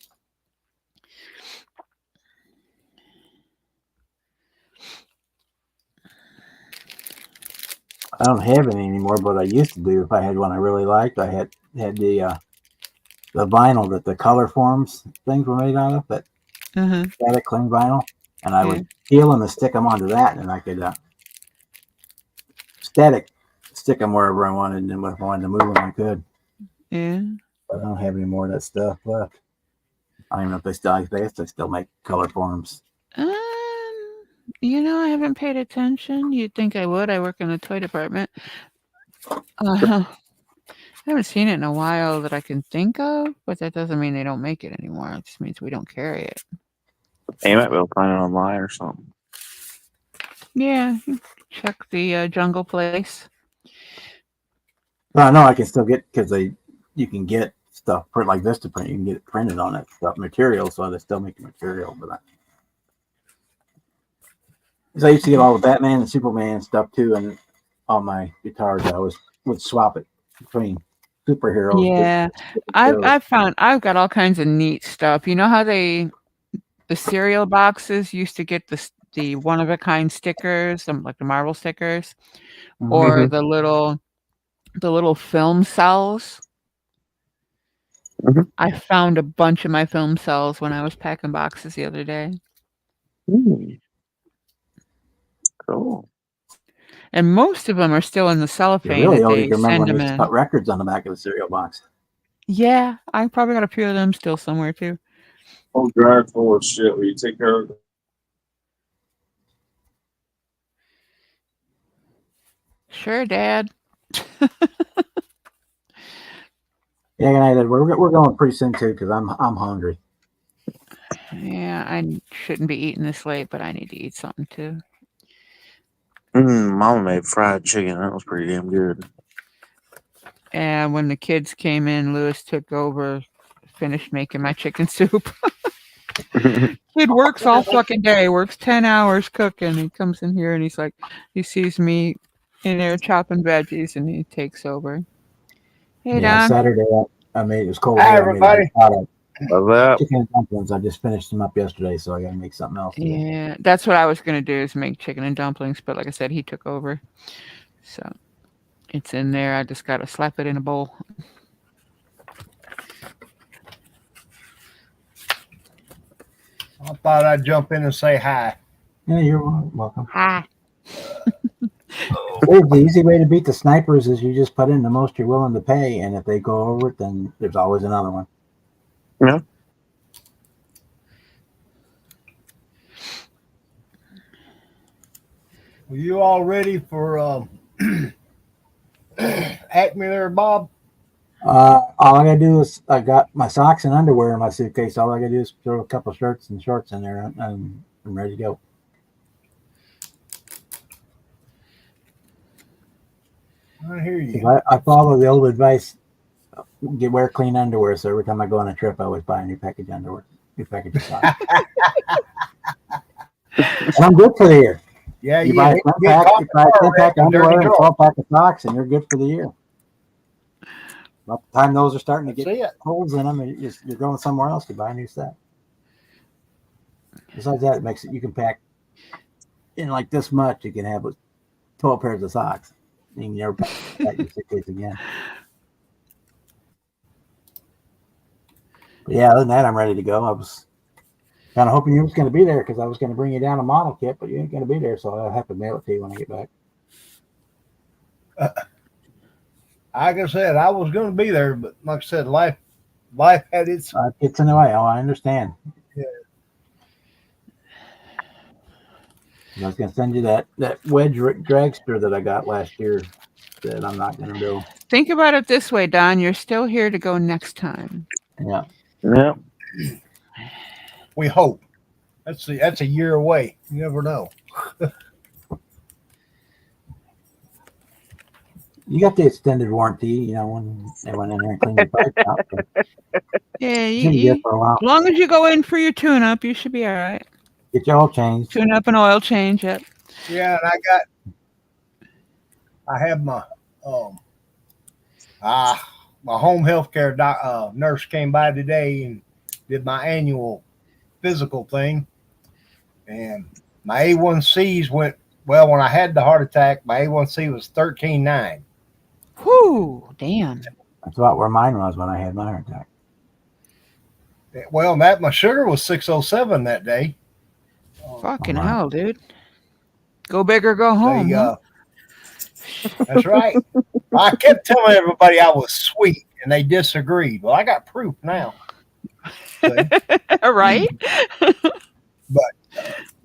I don't have any anymore, but I used to do. If I had one I really liked, I had the vinyl that the color forms things were made out of, that static cling vinyl, and I would peel them and stick them onto that, and I could static stick them wherever I wanted, and then if I wanted to move them, I could. Yeah. But I don't have any more of that stuff left. I don't even know if they still make color forms. I haven't paid attention. You'd think I would. I work in the toy department. I haven't seen it in a while that I can think of, but that doesn't mean they don't make it anymore. It just means we don't carry it. You might be able to find it online or something. Yeah, check the Jungle Place. Well, I know I can still get, because you can get stuff print like this to print. You can get it printed on that stuff material, so they still make material. But I used to get all the Batman and Superman stuff too, and on my guitars I would swap it between superheroes. Yeah, I've got all kinds of neat stuff. You know how the cereal boxes used to get the one of a kind stickers, like the Marvel stickers, or the little film cells. I found a bunch of my film cells when I was packing boxes the other day. Cool. And most of them are still in the cellophane. Really that old. they You can remember send when them they used to in. put records on the back of the cereal box. Yeah, I probably got a few of them still somewhere too. Whole dryer full of shit. Will you take care of it? Sure, Dad. Yeah, we're going pretty soon too, because I'm hungry. Yeah, I shouldn't be eating this late, but I need to eat something too. Mama made fried chicken. That was pretty damn good. And when the kids came in, Lewis took over, finished making my chicken soup. Kid works all fucking day, works 10 hours cooking. He comes in here and he's like, he sees me in there chopping veggies and he takes over. Hey, Yeah, Don. Saturday I made, it was cold. Hi, everybody. Love that. Chicken and dumplings. I just finished them up yesterday, so I got to make something else today. Yeah, that's what I was going to do, is make chicken and dumplings. But like I said, he took over. So it's in there. I just got to slap it in a bowl. I thought I'd jump in and say hi. Yeah, you're welcome. Hi. The easy way to beat the snipers is you just put in the most you're willing to pay, and if they go over it, then there's always another one. Yeah. Were you all ready for Acme there, Bob? All I gotta do is, I got my socks and underwear in my suitcase. All I gotta do is throw a couple shirts and shorts in there, and I'm ready to go. I hear you. I follow the old advice: wear clean underwear. So every time I go on a trip, I always buy a new package of underwear, new package of socks. And I'm good for the year. Yeah, You you buy a get 10-pack underwear and a girl. 12-pack of socks, and you're good for the year. By the time those are starting to That's get it. holes in them, and you're going somewhere else to buy a new set. Besides that, it makes it, you can pack in like this much. You can have 12 pairs of socks. You can never pack your suitcase again. But yeah, other than that, I'm ready to go. I was kind of hoping you was going to be there because I was going to bring you down a model kit, but you ain't going to be there, so I'll have to mail it to you when I get back. Like I said, I was going to be there, but like I said, life had its. It's in the way. Oh, I understand. Yeah. I was going to send you that wedge dragster that I got last year that I'm not going to do. Think about it this way, Don. You're still here to go next time. Yeah. Yeah. We hope. That's a year away. You never know. You got the extended warranty, you know, when they went in there and cleaned the pipe out. So Yeah, you should be good for a while. as long as you go in for your tune-up, you should be all right. Get your oil changed. Tune-up and oil change, yep. Yeah, and I have my my home health care nurse came by today and did my annual physical thing, and my A1Cs went well. When I had the heart attack, my A1C was 13.9. Whew, damn. That's about where mine was when I had my heart attack. Well, my sugar was 607 that day. Fucking hell, dude. Go big or go home. Huh? That's right. I kept telling everybody I was sweet, and they disagreed. Well, I got proof now. Right? But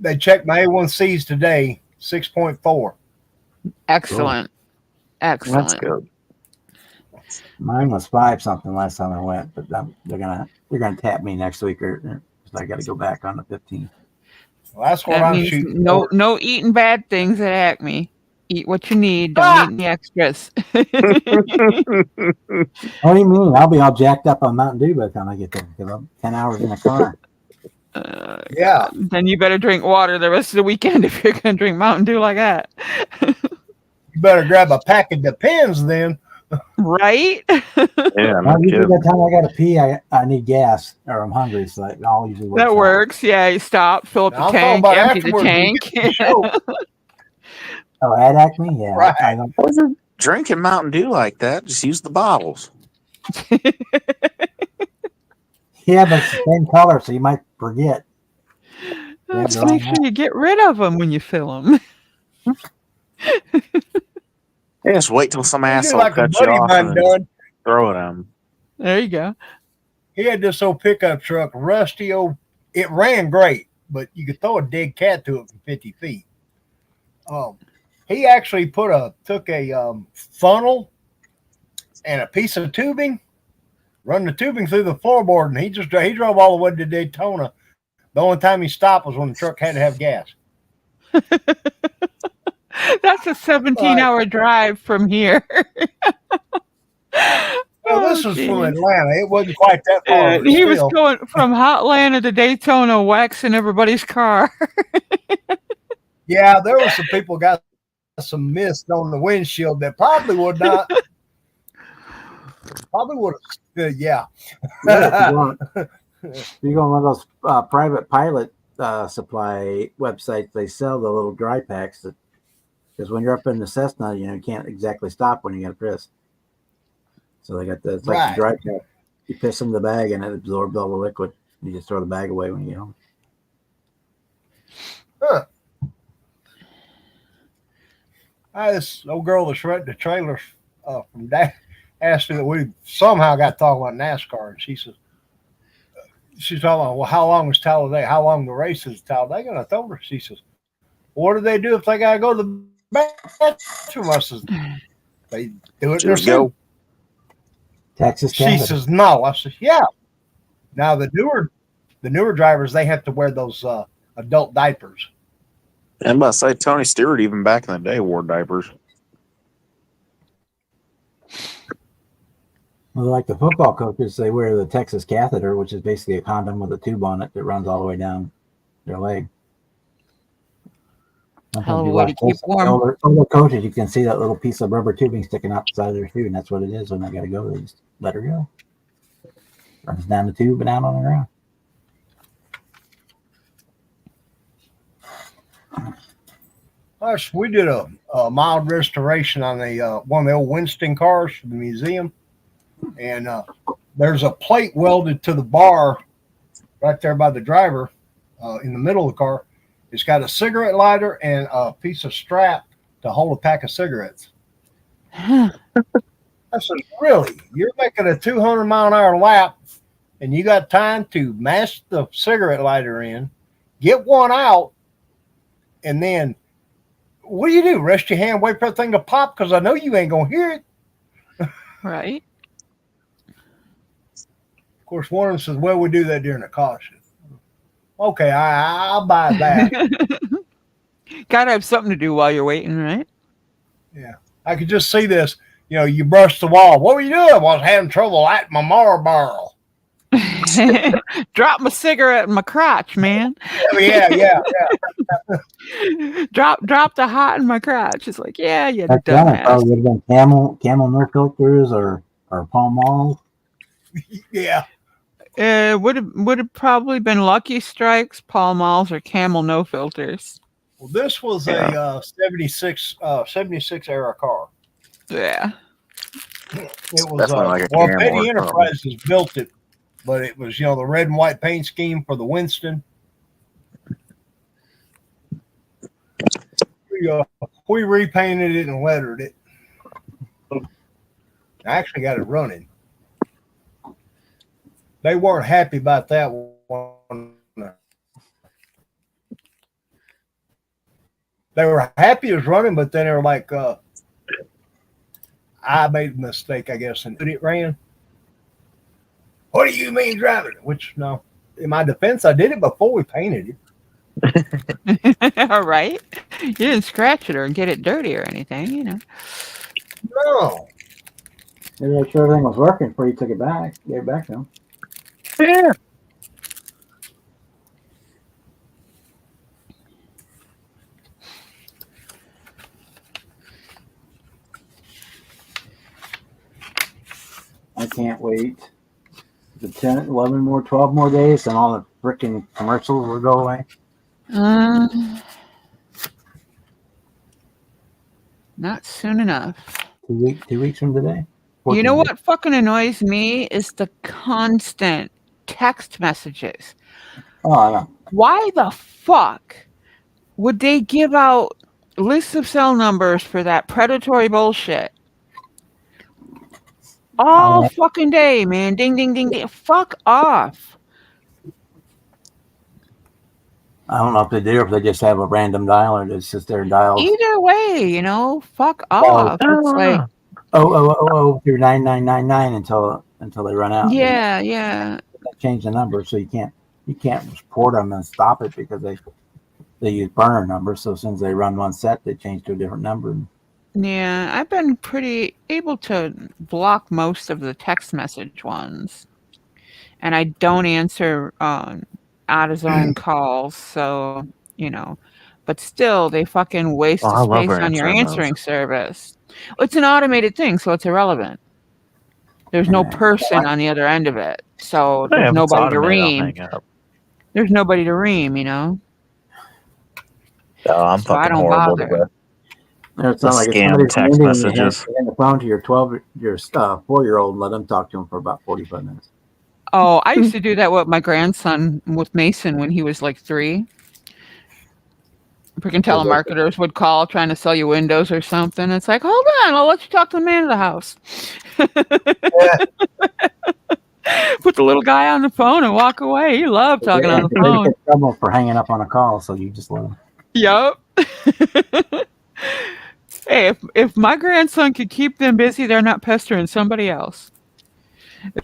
they checked my A1Cs today, 6.4. Excellent. Cool. Excellent. That's good. Mine was 5 something last time I went, but they're gonna tap me next week, or I got to go back on the 15th. Well, that's what That I'm means shooting. no eating bad things at Acme. Eat what you need. Don't eat any extras. What do you mean? I'll be all jacked up on Mountain Dew by the time I get there because I'm 10 hours in a car. Yeah. Then you better drink water the rest of the weekend if you're going to drink Mountain Dew like that. You better grab a pack of Depends then. Right? Yeah, no Usually kidding. by the time I got to pee, I need gas or I'm hungry, so I'll usually work That works. Yeah, you stop, fill up Now, the I'm talking tank, about empty the afterwards when you tank. get to the show. Oh, at Acme? Yeah. Right. I don't, Wasn't drinking Mountain Dew like that. Just use the bottles. yeah, but it's the same color, so you might forget. Yeah, Just make sure you get rid of them when you fill them. Yeah, just wait till some You do asshole like a cuts you buddy of off mine and then done. throw it at him. There you go. He had this old pickup truck, rusty old. It ran great, but you could throw a dead cat to it from 50 feet. He actually took a funnel and a piece of tubing, run the tubing through the floorboard, and he drove all the way to Daytona. The only time he stopped was when the truck had to have gas. That's a 17-hour drive from here. Well, this was from Atlanta. It wasn't quite that far. But He was still. going from Hotlanta to Daytona, waxing everybody's car. Yeah, there were some people got some mist on the windshield that probably would not. Probably would have. Yeah. If you go on one of those private pilot supply websites, they sell the little dry packs because when you're up in the Cessna, you can't exactly stop when you got to piss. So they got it's like the dry pack. You piss in the bag and it absorbs all the liquid. You just throw the bag away when you get home. Huh. This old girl that's renting the trailer from Dad asked me that we somehow got talking about NASCAR, and she's talking about, well, how long is Talladega? How long the race is Talladega? And I told her, she says, what do they do if they got to go to the bathroom? I says, they do it Just themselves. go. Texas, She Canada. says, no. I says, yeah. Now the newer drivers, they have to wear those adult diapers. I'm about to say Tony Stewart, even back in the day, wore diapers. Well, like the football coaches, they wear the Texas catheter, which is basically a condom with a tube on it that runs all the way down their leg. Hell of a way to keep warm. Older coaches, you can see that little piece of rubber tubing sticking out the side of their shoe, and that's what it is when they got to go. They just let her go. Runs down the tube and out on the ground. We did a mild restoration on one of the old Winston cars from the museum, and there's a plate welded to the bar right there by the driver in the middle of the car. It's got a cigarette lighter and a piece of strap to hold a pack of cigarettes. I said, really? You're making a 200-mile-an-hour lap and you got time to mash the cigarette lighter in, get one out, and then what do? Rest your hand, wait for that thing to pop? Because I know you ain't going to hear it. Right. Of course, one of them says, well, we do that during the caution. Okay, I'll buy that. Gotta have something to do while you're waiting, right? Yeah. I could just see this. You know, you brushed the wall. What were you doing? I was having trouble lighting my Marlboro. Drop my cigarette in my crotch, man. Yeah. Drop the hot in my crotch. It's like, yeah, you Back then, it dumbass. probably would have been Camel no filters or Pall Mall. Yeah. Would have probably been Lucky Strikes, Pall Malls, or Camel no filters. Well, this was a 76 era car. Yeah. It was Definitely like a well, Camel Petty or Enterprises built it, but it was, you know, the red and white paint scheme for the Winston. We repainted it and lettered it. I actually got it running. They weren't happy about that one. They were happy it was running, but then they were like, I made a mistake, I guess, and it ran. What do you mean driving it? Which, no, in my defense, I did it before we painted it. All right. You didn't scratch it or get it dirty or anything, you know. No. Maybe make sure everything was working before you took it back. Gave it back to them. Yeah. I can't wait. The 10, 11 more, 12 more days, and all the freaking commercials will go away. Not soon enough. 2 weeks from today. You know 14 what fucking annoys me is the constant text messages. Oh, I know. Why the fuck would they give out lists of cell numbers for that predatory bullshit? All fucking day, man. Ding, ding, ding, ding. Fuck off. I don't know if they do or if they just have a random dialer that sits there and dials. Either way, you know, fuck off. It's like, through 9999 until they run out. yeah. They change the number, so you can't report them and stop it because they use burner numbers. So as soon as they run one set, they change to a different number. Yeah, I've been pretty able to block most of the text message ones. And I don't answer out of zone calls, so, you know. But still, they fucking waste Oh, I love space on your answering answering service. It's an automated thing, so it's irrelevant. There's no person on the other end of it, so Yeah, there's if it's nobody to automated, I'll ream. hang up. There's nobody to ream, you know. Oh, I'm So I fucking don't horrible bother. to that. It's not like if Scam somebody's text meeting, messages. you hand the phone to your 4-year-old and let them talk to him for about 45 minutes. Oh, I used to do that with my grandson, with Mason, when he was like 3. Freaking telemarketers would call trying to sell you windows or something. It's like, hold on, I'll let you talk to the man of the house. Put the little guy on the phone and walk away. He loved talking on the They phone. get trouble for hanging up on a call, so you just let them. Yup. Hey, if my grandson could keep them busy, they're not pestering somebody else.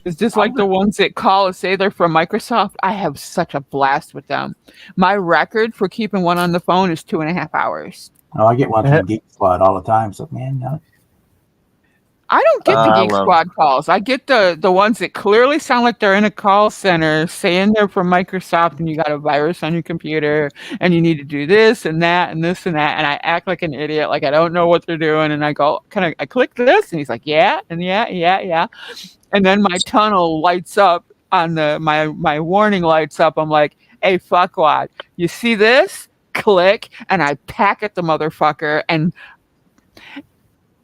It's just like the ones that call and say they're from Microsoft. I have such a blast with them. My record for keeping one on the phone is 2.5 hours. Oh, I get one from Geek Squad all the time. So, man, no. I don't get the I Geek love- Squad calls. I get the ones that clearly sound like they're in a call center saying they're from Microsoft and you got a virus on your computer and you need to do this and that and this and that. And I act like an idiot, like I don't know what they're doing. And I go, I click this? And he's like, yeah, and yeah. And then my tunnel lights up on my warning lights up. I'm like, hey, fuckwad, you see this? Click. And I packet the motherfucker and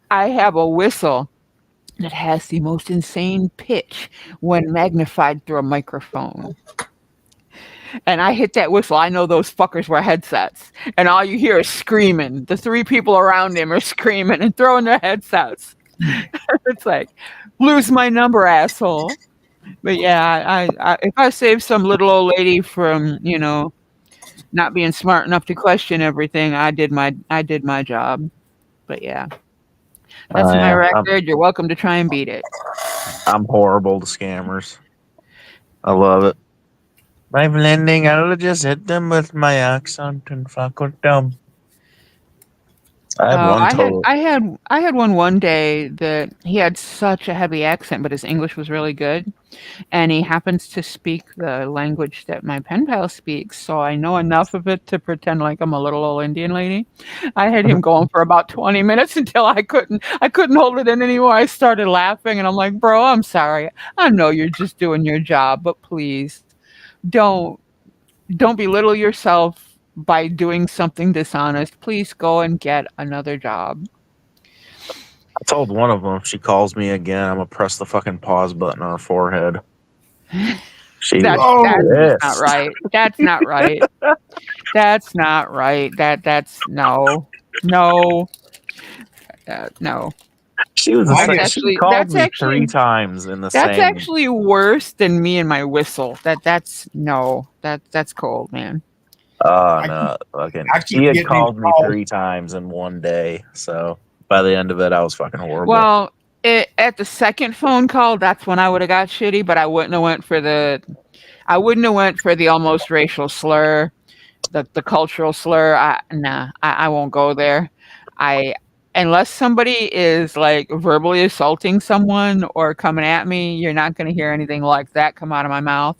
I have a whistle that has the most insane pitch when magnified through a microphone. And I hit that whistle. I know those fuckers wear headsets. And all you hear is screaming. The three people around him are screaming and throwing their headsets. It's like, lose my number, asshole. But yeah, I if I save some little old lady from, not being smart enough to question everything, I did my job. But yeah. That's my Yeah, record. You're welcome to try and beat it. I'm horrible to scammers. I love it. By blending, I'll just hit them with my accent and fuck with them. I had one total. I had one day that he had such a heavy accent, but his English was really good, and he happens to speak the language that my pen pal speaks, so I know enough of it to pretend like I'm a little old Indian lady. I had him going for about 20 minutes until I couldn't hold it in anymore. I started laughing, and I'm like, bro, I'm sorry. I know you're just doing your job, but please don't belittle yourself by doing something dishonest. Please go and get another job. I told one of them if she calls me again, I'm gonna press the fucking pause button on her forehead. That's not right. That's not right. That's not right. That's no. No. She was she called me 3 times in the same. That's actually worse than me and my whistle. That's cold, man. Oh no! Fucking. She had called me 3 times in one day, so by the end of it, I was fucking horrible. Well, at the second phone call, that's when I would have got shitty, but I wouldn't have went for the almost racial slur, the cultural slur. I won't go there. Unless somebody is like verbally assaulting someone or coming at me, you're not going to hear anything like that come out of my mouth.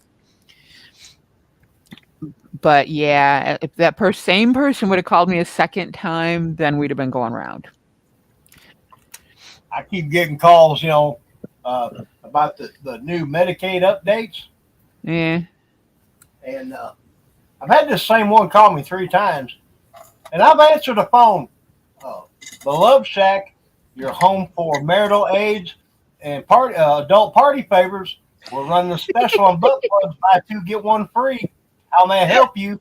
But yeah, if that same person would have called me a second time, then we'd have been going around. I keep getting calls, about the new Medicaid updates. Yeah. And I've had this same one call me 3 times, and I've answered the phone. The Love Shack, your home for marital aids and adult party favors, we're running a special on butt plugs. Buy 2 get 1 free. How may I help you?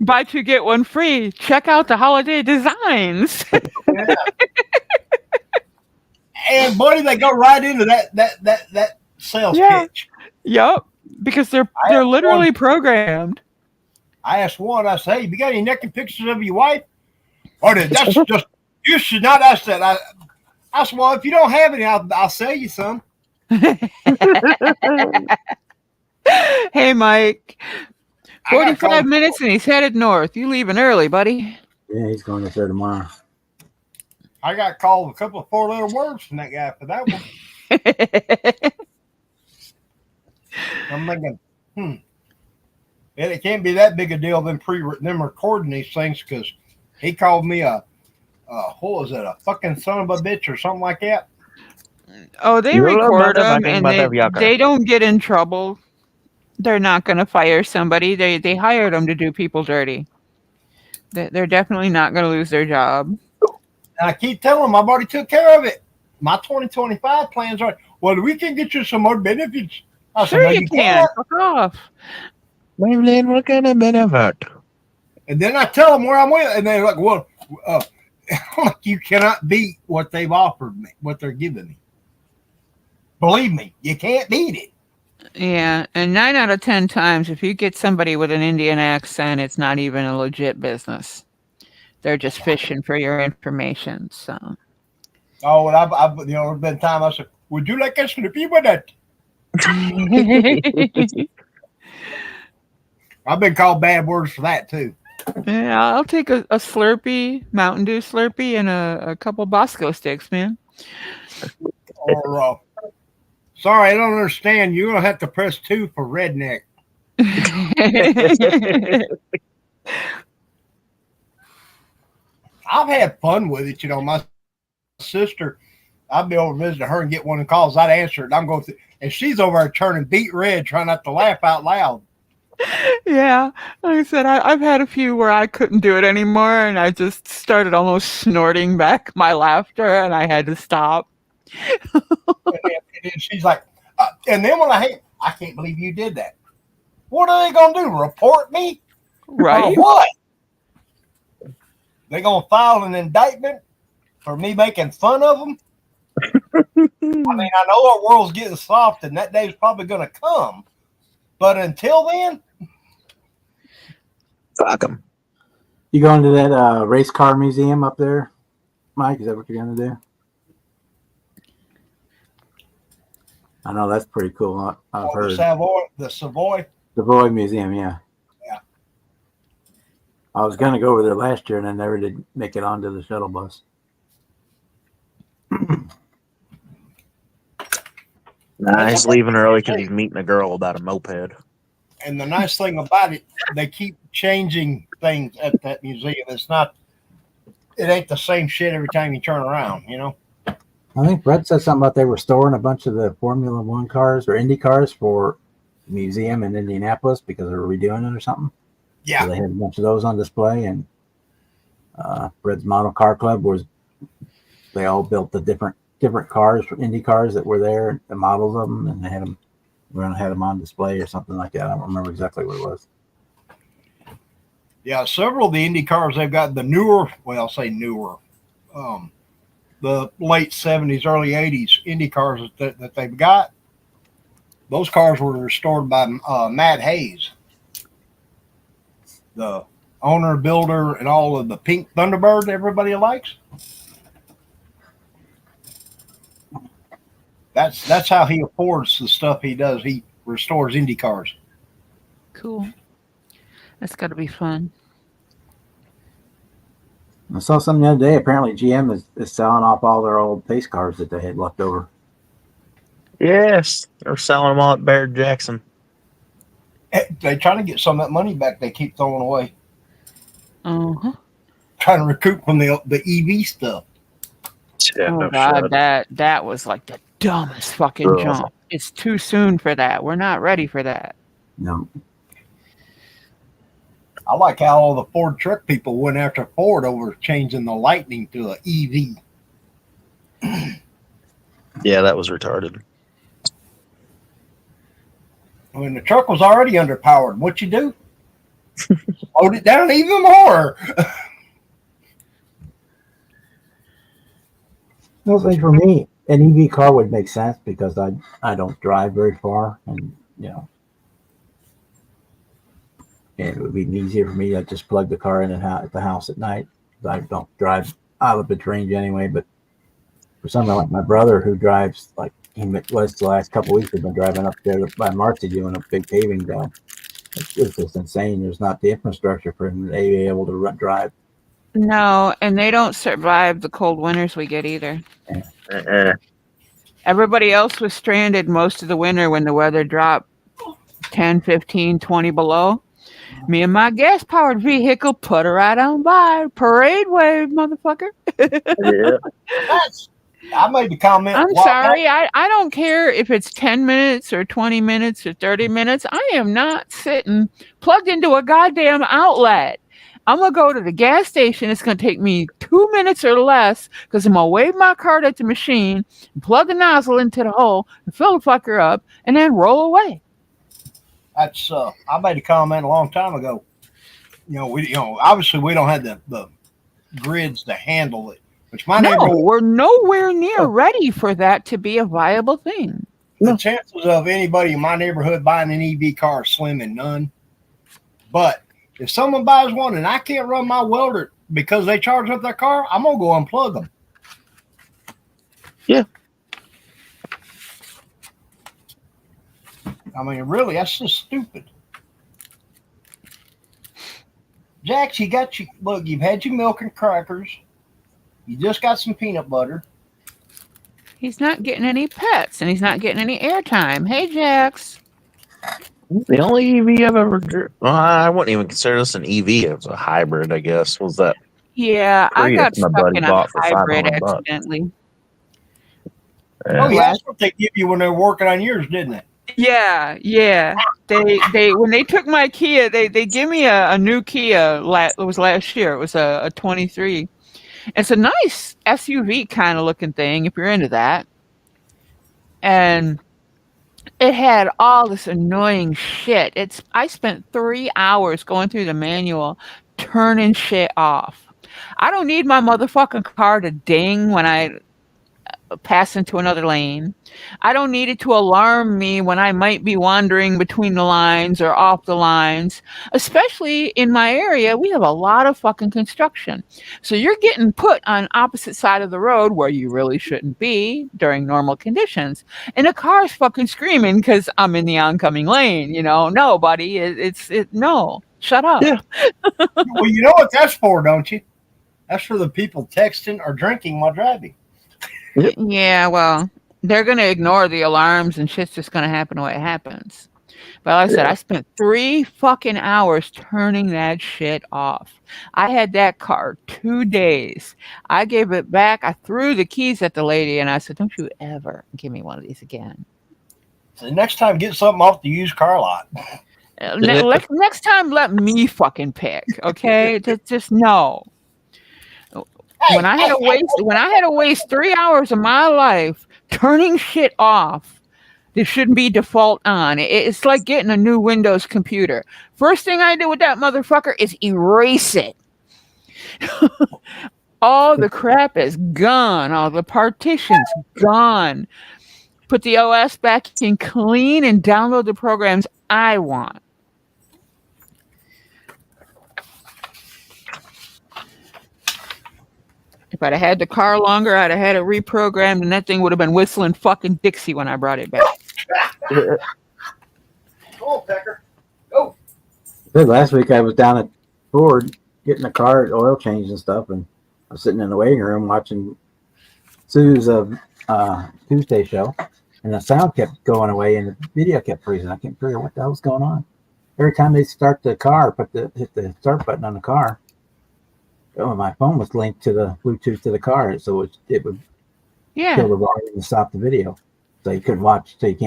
Buy 2 get 1 free. Check out the holiday designs. Yeah. And buddy, they go right into that sales pitch. Yep, because they're literally programmed. I asked one. I said, "Hey, you got any naked pictures of your wife?" Or that's just you should not ask that. I said, "Well, if you don't have any, I'll sell you some." Hey, Mike. 45 minutes and he's headed north. You leaving early, buddy? Yeah, he's going up there tomorrow. I got called a couple of 4-letter words from that guy for that one. I'm thinking, And it can't be that big a deal them recording these things, because he called me a what was it, a fucking son of a bitch or something like that. Oh, they record them and they don't get in trouble. They're not going to fire somebody. They hired them to do people dirty. They're definitely not going to lose their job. And I keep telling them I've already took care of it. My 2025 plans are, well, we can get you some more benefits. I sure, said, no, you can. Fuck off. Waveland, what kind of benefit? And then I tell them where I'm with, and they're like, well, you cannot beat what they've offered me, what they're giving me. Believe me, you can't beat it. Yeah, and 9 out of 10 times, if you get somebody with an Indian accent, it's not even a legit business. They're just fishing for your information. So. Oh, and I've there's been time I said, would you like us to be with that? I've been called bad words for that too. Yeah, I'll take a Slurpee, Mountain Dew Slurpee, and a couple Bosco sticks, man. Or sorry, I don't understand. You're gonna have to press 2 for redneck. I've had fun with it, my sister. I'd be over visiting her and get one of the calls. I'd answer it. And I'm going through, and she's over there turning beet red, trying not to laugh out loud. Yeah, like I said, I've had a few where I couldn't do it anymore, and I just started almost snorting back my laughter, and I had to stop. then she's like, and then when I can't believe you did that. What are they gonna do? Report me? Right? For what? They gonna file an indictment for me making fun of them? I mean, I know our world's getting soft, and that day's probably gonna come. But until then, Fuck 'em. You going to that race car museum up there, Mike? Is that what you're going to do? I know that's pretty cool. I've heard. The Savoy. Savoy Museum, yeah. Yeah. I was going to go over there last year, and I never did make it onto the shuttle bus. Nah, he's leaving early because he's meeting a girl about a moped. And the nice thing about it, they keep changing things at that museum. It ain't the same shit every time you turn around, you know? I think Brett said something about they were storing a bunch of the Formula One cars or Indy cars for the museum in Indianapolis because they were redoing it or something. Yeah. So they had a bunch of those on display, and Brett's Model Car Club they all built the different cars for Indy cars that were there, the models of them, and they had them. We're gonna have them on display or something like that. I don't remember exactly what it was. Yeah, several of the Indy cars they've got the newer. Well, I'll say newer. The late 70s, early 80s Indy cars that they've got. Those cars were restored by Matt Hayes, the owner, builder, and all of the pink Thunderbird everybody likes. That's how he affords the stuff he does. He restores Indy cars. Cool. That's got to be fun. I saw something the other day. Apparently, GM is selling off all their old pace cars that they had left over. Yes, they're selling them all at Barrett Jackson. They trying to get some of that money back they keep throwing away. Uh-huh. Trying to recoup from the EV stuff. Yeah, Oh no God, shit. that was like the dumbest fucking Ugh. jump. It's too soon for that. We're not ready for that. No, I like how all the Ford truck people went after Ford over changing the Lightning to an EV. Yeah, that was retarded. I mean, the truck was already underpowered. What you do? Load it down even more. no, for me, an EV car would make sense because I don't drive very far, and and it would be easier for me to just plug the car in at the house at night. I don't drive out of the range anyway. But for someone like my brother who drives, like he was the last couple of weeks, has been driving up there by Marcy doing a big paving job. It's just insane. There's not the infrastructure for him to be able to drive. No, and they don't survive the cold winters we get either. Uh-uh. Everybody else was stranded most of the winter when the weather dropped 10, 15, 20 below. Me and my gas-powered vehicle put her right on by. Parade wave, motherfucker. Yeah. I made the comment. I'm sorry. I don't care if it's 10 minutes or 20 minutes or 30 minutes. I am not sitting plugged into a goddamn outlet. I'm going to go to the gas station. It's going to take me 2 minutes or less because I'm going to wave my card at the machine and plug the nozzle into the hole and fill the fucker up and then roll away. That's I made a comment a long time ago. Obviously we don't have the grids to handle it. Which we're nowhere near ready for that to be a viable thing. The chances of anybody in my neighborhood buying an EV car are slim and none. But if someone buys one and I can't run my welder because they charge up their car, I'm gonna go unplug them. Yeah. I mean, really, that's just stupid. Jax, you've had your milk and crackers. You just got some peanut butter. He's not getting any pets and he's not getting any airtime. Hey, Jax. The only EV I've ever driven, I wouldn't even consider this an EV. It was a hybrid, I guess. Was that? Yeah, I got my stuck buddy in a bought for hybrid $500. accidentally. Yeah. Oh, yeah, that's what they give you when they're working on yours, didn't it? Yeah. They when they took my Kia, they give me a new Kia. It was last year. It was a 23. It's a nice SUV kind of looking thing if you're into that. and it had all this annoying shit. I spent 3 hours going through the manual, turning shit off. I don't need my motherfucking car to ding when I pass into another lane. I don't need it to alarm me when I might be wandering between the lines or off the lines. Especially in my area, we have a lot of fucking construction. So you're getting put on opposite side of the road where you really shouldn't be during normal conditions. And the car's fucking screaming because I'm in the oncoming lane. No, buddy, no, shut up. Yeah. Well, you know what that's for, don't you? That's for the people texting or drinking while driving. Yeah, well, they're going to ignore the alarms and shit's just going to happen the way it happens. But like I said, I spent 3 fucking hours turning that shit off. I had that car 2 days. I gave it back. I threw the keys at the lady and I said, don't you ever give me one of these again. So next time, get something off the used car lot. Next time, let me fucking pick, okay? Just no. When I had to waste 3 hours of my life turning shit off that shouldn't be default on. It's like getting a new Windows computer. First thing I do with that motherfucker is erase it. All the crap is gone. All the partitions gone. Put the OS back in clean and download the programs I want. If I'd have had the car longer, I'd have had it reprogrammed, and that thing would have been whistling fucking Dixie when I brought it back. Go on, Pecker. Go. Last week I was down at Ford getting the car oil changed and stuff, and I was sitting in the waiting room watching Sue's Tuesday show, and the sound kept going away and the video kept freezing. I couldn't figure out what the hell was going on. Every time they start the car, hit the start button on the car, my phone was linked to the Bluetooth to the car, so it would kill the volume and stop the video. So you can't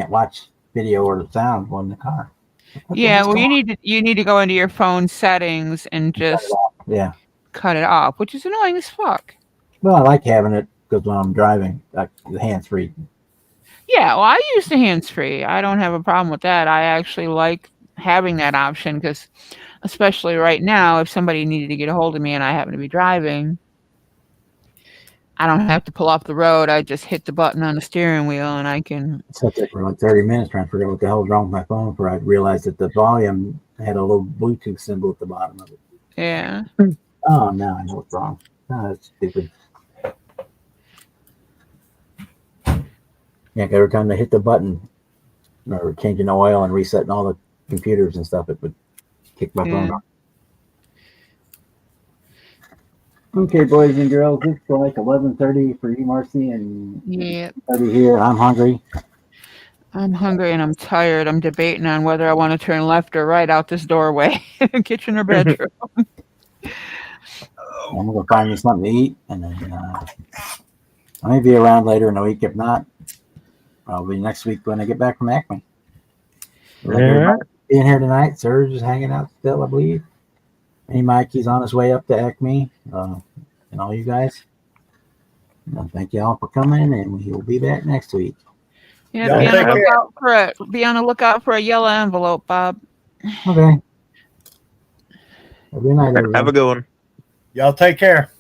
watch video or the sound on the car. Well, you need to go into your phone settings and just cut it off, which is annoying as fuck. Well, I like having it because when I'm driving, like the hands-free. Yeah, well, I use the hands-free. I don't have a problem with that. I actually like having that option because, especially right now, if somebody needed to get a hold of me and I happen to be driving, I don't have to pull off the road. I just hit the button on the steering wheel and I can. It sat there for like 30 minutes trying to figure out what the hell was wrong with my phone before I realized that the volume had a little Bluetooth symbol at the bottom of it. Yeah. Oh, now I know what's wrong. Oh, that's stupid. Yeah, every time they hit the button or changing the oil and resetting all the computers and stuff, it would kick my phone off. Okay, boys and girls, it's like 11:30 for you, Marcy, and 30 here. I'm hungry. I'm hungry and I'm tired. I'm debating on whether I want to turn left or right out this doorway, kitchen or bedroom. I'm gonna find me something to eat, and then I may be around later in the week. If not, probably next week when I get back from ACME. Being here tonight, Serge is hanging out still, I believe. Hey, Mike, he's on his way up to ACME, and all you guys. Thank you all for coming, and we will be back next week. Yeah, be on the lookout for a yellow envelope, Bob. Okay. Good night, everyone. Have a good one. Y'all take care.